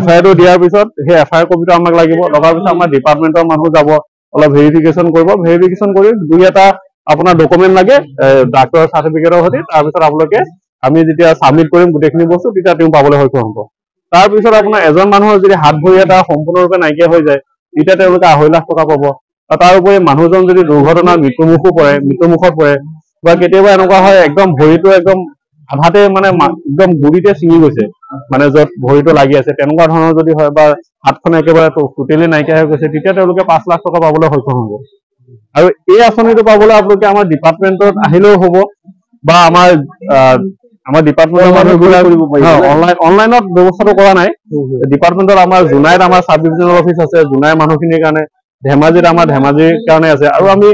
FIR টো দিয়াৰ পিছত সেই FIR কপিটো আমাক লাগিব লগাৰ পিছত আমাৰ ডিপাৰ্টমেণ্টৰ মানুহ যাব অলপ ভেৰিফিকেশ্যন কৰিব ভেৰিফিকেশ্যন কৰি 2-এটা আপোনাৰ ডকুমেণ্ট লাগে ডাক্তৰৰ চাৰ্টিফিকেটৰ সৈতে তাৰপিছত আপোনালোকে আমি যেতিয়া ছাবমিট কৰিম গোটেইখিনি বস্তু তেতিয়া তেওঁ পাবলৈ সক্ষম হ'ব তাৰপিছত আপোনাৰ এজন মানুহৰ যদি হাত ভৰি এটা সম্পূৰ্ণৰূপে নাইকিয়া হৈ যায় তেতিয়া তেওঁলোকে 2.5 লাখ টকা পাব আৰু তাৰ উপৰি মানুহজন যদি দুৰ্ঘটনাত মৃত্যুমুখত পৰে বা কেতিয়াবা এনেকুৱা হয় একদম ভৰিটো একদম আধাতে মানে একদম গুৰিতে ছিঙি গৈছে মানে য'ত ভৰিটো লাগি আছে তেনেকুৱা ধৰণৰ যদি হয় বা হাতখন একেবাৰে টোটেলি নাইকিয়া হৈ গৈছে তেতিয়া তেওঁলোকে 5 লাখ টকা পাবলৈ সক্ষম হ'ব আৰু এই আঁচনিটো পাবলৈ আপোনালোকে আমাৰ ডিপাৰ্টমেণ্টত আহিলেও হ'ব বা আমাৰ ডিপাৰ্টমেণ্টৰ মানুহবিলাক অনলাইনত ব্যৱস্থাটো কৰা নাই ডিপাৰ্টমেণ্টত আমাৰ জোনাইত আমাৰ সাব ডিভিজনেল অফিচ আছে জোনাই মানুহখিনিৰ কাৰণে ধেমাজিত আমাৰ ধেমাজিৰ কাৰণে আছে আৰু আমি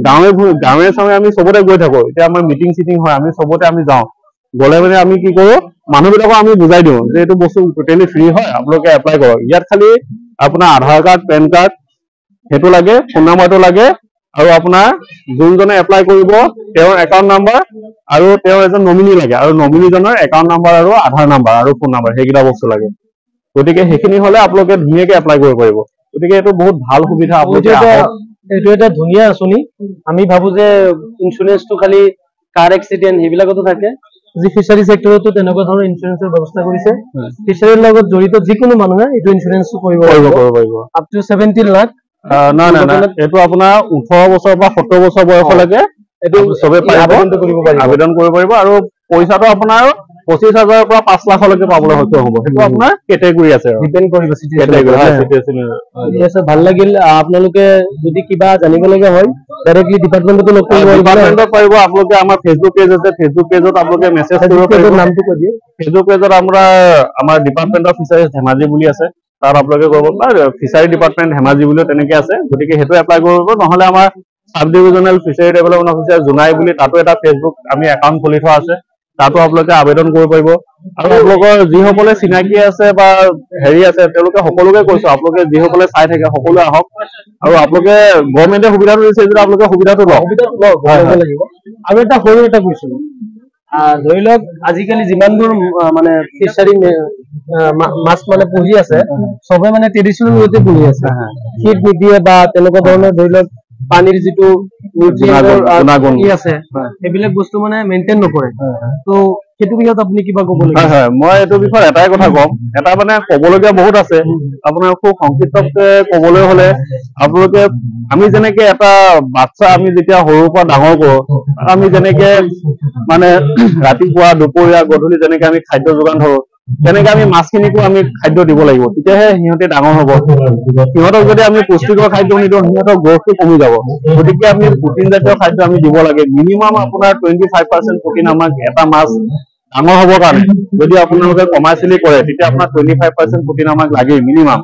গাঁৱে চাৱে আমি চবতে গৈ থাকো এতিয়া আমাৰ মিটিং চিটিং হয় আমি চবতে আমি যাওঁ গ'লে মানে আমি কি কৰো মানুহবিলাকক আমি বুজাই দিওঁ যে এইটো বস্তু টোটেলি ফ্ৰী হয় আপোনালোকে এপ্লাই কৰক ইয়াত খালি আপোনাৰ আধাৰ কাৰ্ড পেন কাৰ্ড সেইটো লাগে ফোন নাম্বাৰটো লাগে আৰু আপোনাৰ যোনজনে এপ্লাই কৰিব তেওঁৰ একাউণ্ট নাম্বাৰ আৰু তেওঁৰ এজন নমিনি লাগে আৰু নমিনিজনৰ একাউণ্ট নাম্বাৰ আৰু আধাৰ নাম্বাৰ আৰু ফোন নাম্বাৰ সেইকেইটা বস্তু লাগে গতিকে সেইখিনি হ'লে আপোনালোকে ধুনীয়াকে এপ্লাই কৰিব পাৰিব গতিকে এইটো বহুত ভাল সুবিধা আপোনালোকে এইটো এটা ধুনীয়া আঁচনি আমি ভাবো যে ইঞ্চুৰেঞ্চটো খালি কাৰ এক্সিডেণ্ট সেইবিলাকতো থাকে যি ফিচাৰী সেক্টৰতো তেনেকুৱা ধৰণৰ ইঞ্চুৰেঞ্চৰ ব্যৱস্থা কৰিছে ফিচাৰীৰ লগত জড়িত যিকোনো মানুহে এইটো ইঞ্চুৰেঞ্চটো কৰিব পাৰিব আপ টু 17 লাখ না এইটো আপোনাৰ 18 বছৰৰ পৰা 70 বছৰ বয়সলৈকে এইটো চবে আবেদন কৰিব পাৰিব আৰু পইচাটো আপোনাৰ 25,000 পৰা 5 লাখলৈকে পাবলৈ সক্ষম হ'ব। সেইটো আপোনাৰ কেটেগৰী আছে আৰু ডিপেন্ড কৰিব চিটুৱেশ্যন। ভাল লাগিল। আপোনালোকে যদি কিবা জানিবলগীয়া হয় ডাইৰেক্টলি ডিপাৰ্টমেণ্টতো লগ কৰিব ডিপাৰ্টমেণ্টত পাৰিব। আপোনালোকে আমাৰ ফেচবুক পেজ আছে, ফেচবুক পেজত আপোনালোকে মেছেজ কৰিব পাৰিব। নামটো কৈ দিয়ে। ফেচবুক পেজত আমাৰ ডিপাৰ্টমেণ্ট অফ ফিচাৰিজ ধেমাজি বুলি আছে, তাত আপোনালোকে কৰিব ফিচাৰী ডিপাৰ্টমেণ্ট ধেমাজি বুলিও তেনেকে আছে, গতিকে সেইটো এপ্লাই কৰিব। নহলে আমাৰ sub divisional fishery development officer Jonai বুলি তাতো এটা ফেচবুক আমি একাউণ্ট খুলি থোৱা আছে, তাতো আপোনালোকে আবেদন কৰিব পাৰিব। আৰু আপোনালোকৰ যিসকলে চিনাকি আছে বা হেৰি আছে তেওঁলোকে সকলোকে কৈছো, আপোনালোকে যিসকলে চাই থাকে সকলোৱে আহক। আৰু আপোনালোকে গভৰ্ণমেণ্টে সুবিধাটো দিছে যদি আপোনালোকে সুবিধাটো লওক। আৰু এটা সৰু এটা কুৱেশ্যন, ধৰি লওক আজিকালি যিমানবোৰ মানে ফিচাৰী মাছ মানে পুহি আছে চবে মানে ট্ৰেডিশ্যনেল ৱেতে পুহি আছে, ফিড নিদিয়ে বা তেনেকুৱা ধৰণৰ ধৰি লওক পানীৰ যিটো নিউট্ৰিয়েন্টৰ আছে সেইবিলাক বস্তু মানে মেইনটেইন নকৰে। তো সেইটো বিষয়ত আপুনি কিবা ক'ব লাগিব? হয়, মই এইটো বিষয়ত এটাই কথা ক'ম, এটা মানে ক'বলগীয়া বহুত আছে। আপোনাৰ খুব সংক্ষিপ্তকে ক'বলৈ হলে আপোনালোকে আমি যেনেকে এটা বাচ্ছা আমি যেতিয়া সৰুৰ পৰা ডাঙৰ কৰো, আমি যেনেকে মানে ৰাতিপুৱা দুপৰীয়া গধূলি যেনেকে আমি খাদ্য যোগান ধৰো, তেনেকে আমি মাছখিনিকো আমি খাদ্য দিব লাগিব, তেতিয়াহে সিহঁতে ডাঙৰ হ'ব। সিহঁতক যদি আমি পুষ্টিকৰ খাদ্য নিদিওঁ সিহঁতৰ গ্ৰথটো কমি যাব। গতিকে আমি প্ৰটিন জাতীয় খাদ্য আমি দিব লাগে। মিনিমাম আপোনাৰ 25% প্ৰটিন আমাক এটা মাছ ডাঙৰ হ'বৰ কাৰণে যদি আপোনালোকে কমাৰ্চিয়েলি কৰে তেতিয়া আপোনাৰ 25% প্ৰটিন আমাক লাগেই মিনিমাম।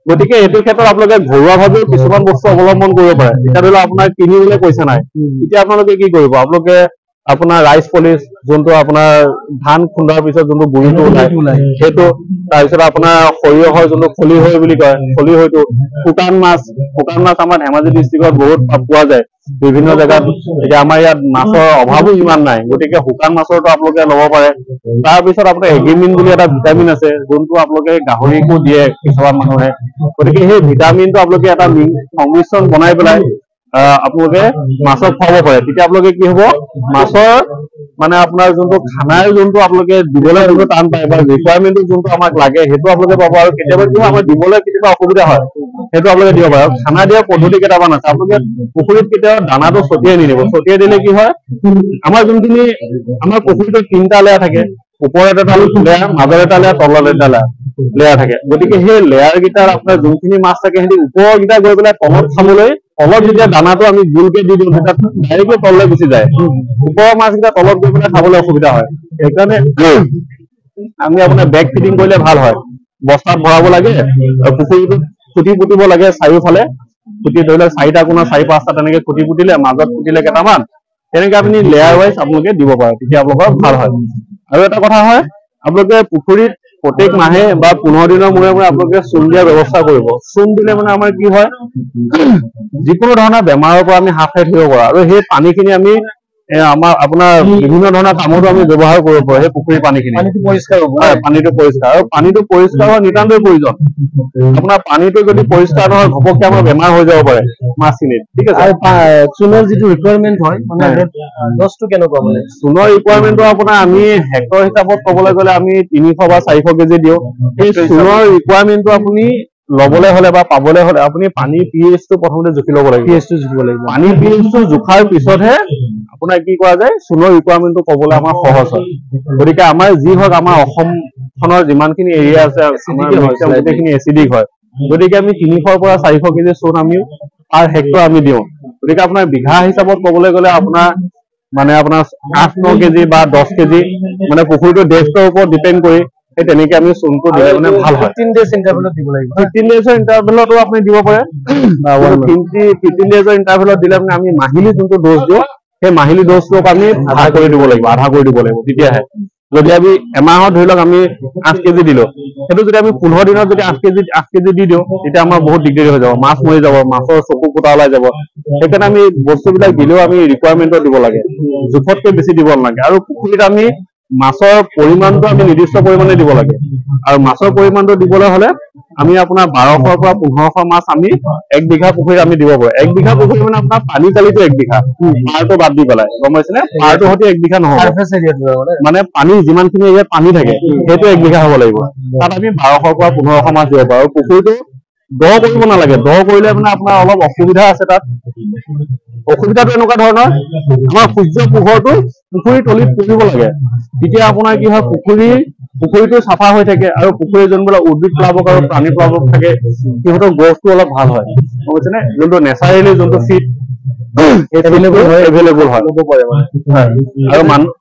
গতিকে এইটো ক্ষেত্ৰত আপোনালোকে ঘৰুৱাভাৱেও কিছুমান বস্তু অৱলম্বন কৰিব পাৰে। এতিয়া ধৰি লওক আপোনাৰ কিনিবলৈ পইচা নাই, এতিয়া আপোনালোকে কি কৰিব, আপোনালোকে আপোনাৰ ৰাইচ পলিচ যোনটো আপোনাৰ ধান খুন্দাৰ পিছত যোনটো গুৰিটো ওলাই সেইটো, তাৰপিছত আপোনাৰ সৰিয়হৰ যোনটো খলিহৈ বুলি কয়, খলিহৈটো, শুকান মাছ আমাৰ ধেমাজি ডিষ্ট্ৰিক্টত বহুত পোৱা যায় বিভিন্ন জেগাত। এতিয়া আমাৰ ইয়াত মাছৰ অভাৱো ইমান নাই, গতিকে শুকান মাছৰটো আপোনালোকে ল'ব পাৰে। তাৰপিছত আপোনাৰ এগ্ৰিমিন বুলি এটা ভিটামিন আছে যোনটো আপোনালোকে গাহৰিকো দিয়ে কিছুমান মানুহে, গতিকে সেই ভিটামিনটো আপোনালোকে এটা সংমিশ্ৰণ বনাই পেলাই আপোনালোকে মাছক খুৱাব পাৰে। তেতিয়া আপোনালোকে কি হ'ব, মাছৰ মানে আপোনাৰ যোনটো খানাৰ যোনটো আপোনালোকে দিবলৈ যোনটো টান পায় বা ৰিকুৱাৰমেণ্টটো যোনটো আমাক লাগে সেইটো আপোনালোকে পাব। আৰু কেতিয়াবা কি হয় আমাৰ দিবলৈ কেতিয়াবা অসুবিধা হয়, সেইটো আপোনালোকে দিব পাৰে। আৰু খানা দিয়া পদ্ধতি কেইটামান আছে, আপোনালোকে পুখুৰীত কেতিয়াবা দানাটো ছটিয়াই নিদিব। ছটিয়াই দিলে কি হয়, আমাৰ যোনখিনি আমাৰ পুখুৰীটোত 3টা লেয়াৰ থাকে, ওপৰত এটা লেয়াৰ, মাজত এটা লেয়াৰ, তলত এটা লেয়াৰ থাকে। গতিকে সেই লেয়াৰ কেইটাৰ আপোনাৰ যোনখিনি মাছ থাকে সেইখিনি ওপৰকেইটা গৈ পেলাই তলত খাবলৈ, তলত যেতিয়া দানাটো আমি গোলকে দি দিওঁ তেতিয়া ডাইৰেক্টলি তললৈ গুচি যায়, ওপৰৰ মাছকেইটা তলত গৈ পেলাই খাবলৈ অসুবিধা হয়। সেইকাৰণে আমি আপোনাৰ বেগ ফিডিং কৰিলে ভাল হয়। বস্তাত ভৰাব লাগে আৰু পুখুৰীটোত খুঁটি পুতিব লাগে চাৰিওফালে, খুঁটি ধৰি লওক 4টা কোণৰ 4-5টা তেনেকে খুঁটি পুতিলে, মাজত পুতিলে কেইটামান, তেনেকে আপুনি লেয়াৰ ৱাইজ আপোনালোকে দিব পাৰে, তেতিয়া আপোনালোকৰ ভাল হয়। আৰু এটা কথা হয়, আপোনালোকে পুখুৰীত প্ৰত্যেক মাহে বা 15 দিনৰ মূৰে মূৰে আপোনালোকে চূণ দিয়াৰ ব্যৱস্থা কৰিব। চূণ দিলে মানে আমাৰ কি হয়, যিকোনো ধৰণৰ বেমাৰৰ পৰা আমি হাত সাৰি থাকিব পাৰোঁ। আৰু সেই পানীখিনি আমি আমাৰ আপোনাৰ বিভিন্ন ধৰণৰ কামতো আমি ব্যৱহাৰ কৰিব পাৰোঁ। সেই পুখুৰীৰ পানীখিনি পৰিষ্কাৰ হ'ব, পানীটো পৰিষ্কাৰ, আৰু পানীটো পৰিষ্কাৰ হোৱা নিতান্তই প্ৰয়োজন। আপোনাৰ পানীটো যদি পৰিষ্কাৰ নহয় ঘপককে আমাৰ বেমাৰ হৈ যাব পাৰে মাছখিনিত, ঠিক আছে। আৰু চূণৰ যিটো ৰিকুৱাৰমেণ্ট হয় মানে ড'জটো কেনেকুৱা মানে? চূণৰ ৰিকুৱাৰমেণ্টটো আপোনাৰ আমি হেক্টৰ হিচাপত ক'বলৈ গ'লে আমি 300 বা 400 কেজি দিওঁ। সেই চূণৰ ৰিকুৱাৰমেণ্টটো আপুনি ল'বলৈ হ'লে বা পাবলৈ হ'লে আপুনি পানীৰ pH-টো প্ৰথমতে জুখি ল'ব লাগিব। পানীৰ pH-টো জোখাৰ পিছতহে আপোনাৰ কি কৰা যায়, চূণৰ ৰিকুৱাৰমেণ্টটো ক'বলৈ আমাৰ সহজ হয়। গতিকে আমাৰ যি হওক আমাৰ অসমখনৰ যিমানখিনি এৰিয়া আছে গোটেইখিনি এচিডিক হয়। গতিকে আমি 300 পৰা 400 কেজি চূণ আমি পাৰ হেক্টৰ আমি দিওঁ। গতিকে আপোনাৰ বিঘা হিচাপত ক'বলৈ গ'লে আপোনাৰ 8-9 কেজি বা 10 কেজি মানে পুখুৰীটোৰ ডেপ্থৰ ওপৰত ডিপেণ্ড কৰি সেই তেনেকে আমি চূণটো দিলে মানে ভাল হয়। 15 days ইণ্টাৰভেলত দিব লাগিব। 15 days ইণ্টাৰভেলতো আপুনি দিব পাৰে। 15 days ইণ্টাৰভেলত দিলে মানে আমি মাহিলী যোনটো ড'জ দিওঁ সেই মাহিলী ড'জটোক আমি আধা কৰি দিব লাগিব, তেতিয়াহে। যদি আমি এমাহত ধৰি লওক আমি 8 কেজি দিলো, সেইটো যদি আমি 15 দিনত যদি 8 কেজি দি দিওঁ তেতিয়া আমাৰ বহুত দিগদাৰি হৈ যাব, মাছ মৰি যাব, মাছৰ চকু ফুটা ওলাই যাব। সেইকাৰণে আমি বস্তুবিলাক দিলেও আমি ৰিকুৱাৰমেণ্টত দিব লাগে, জোখতকৈ বেছি দিব নালাগে। আৰু পুখুৰীত আমি মাছৰ পৰিমাণটো আমি নিৰ্দিষ্ট পৰিমাণে দিব লাগে। আৰু মাছৰ পৰিমাণটো দিবলৈ হ'লে আমি আপোনাৰ 1200 পৰা 1500 মাছ আমি 1 বিঘা পুখুৰীত আমি দিব পাৰোঁ। 1 বিঘা পুখুৰী মানে আপোনাৰ পানী কালিটো 1 বিঘা, পাৰটো বাদ দি পেলাই, গম পাইছেনে? পাৰটো সৈতে 1 বিঘা নহয়, মানে পানী যিমানখিনি এৰিয়াত পানী থাকে সেইটো 1 বিঘা হ'ব লাগিব। তাত আমি 1200 পৰা 1500 মাছ দিব পাৰোঁ। আৰু পুখুৰীটো দ কৰিব নালাগে, দ কৰিলে মানে আপোনাৰ অলপ অসুবিধা আছে তাত। অসুবিধাটো এনেকুৱা ধৰণৰ, আমাৰ সূৰ্য পোহৰটো পুখুৰীৰ তলিত পৰিব লাগে, তেতিয়া আপোনাৰ কি হয় পুখুৰীটো চাফা হৈ থাকে আৰু পুখুৰীৰ যোনবিলাক উদ্ভিদ প্লাৱক আৰু প্ৰাণী প্লাৱক থাকে সিহঁতৰ গ্ৰথটো অলপ ভাল হয়, গম পাইছেনে? যোনটো নেচাৰেলি যোনটো ফিড এভেইলেবল হয় আৰু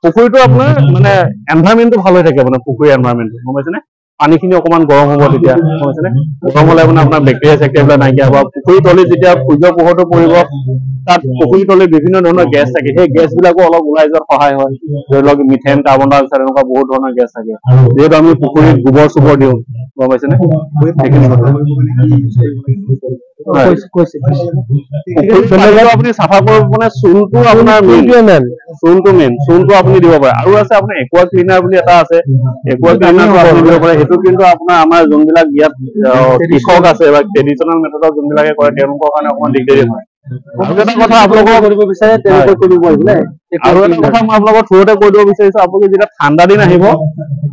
পুখুৰীটো আপোনাৰ মানে এনভাইৰনমেণ্টটো ভাল হৈ থাকে, মানে পুখুৰীৰ এনভাইৰনমেণ্টটো, গম পাইছেনে? পানীখিনি অকণমান গৰম হ'ব তেতিয়া, গম পাইছেনে? গৰম হ'লে মানে আপোনাৰ বেক্টেৰিয়া চেক্টেৰিয়া নাইকিয়া হ'ব। পুখুৰীৰ তলিত যেতিয়া সূৰ্য পোহৰটো পৰিব তাত পুখুৰীৰ তলিত বিভিন্ন ধৰণৰ গেছ থাকে, সেই গেছবিলাকো অলপ ওলাই যোৱাত সহায় হয়। ধৰি লওক মিথেন, কাৰ্বন ডাই অক্সাইড এনেকুৱা বহুত ধৰণৰ গেছ থাকে। যিহেতু আমি পুখুৰীত গোবৰ চোবৰ দিওঁ, গম পাইছেনে? সেইখিনি কথা আপুনি চাফা কৰিব মানে চূণটো আপোনাৰ চূণটো আপুনি দিব পাৰে। আৰু আছে আপোনাৰ একুৱা ক্লিনাৰ বুলি এটা আছে, একুৱা ক্লিনাৰটো আপুনি দিব পাৰে। সেইটো কিন্তু আপোনাৰ আমাৰ যোনবিলাক ইয়াত কৃষক আছে বা ট্ৰেডিচনেল মেথডত যোনবিলাকে কৰে তেওঁলোকৰ কাৰণে অকণমান দিগদাৰী হয়। আৰু এটা কথা আপোনালোকক কৰিব বিচাৰে তেনেকৈ কৰিব পাৰিব। আৰু এটা কথা মই আপোনালোকৰ থ্ৰুতে কৈ দিব বিচাৰিছো, আপোনালোকে যেতিয়া ঠাণ্ডা দিন আহিব,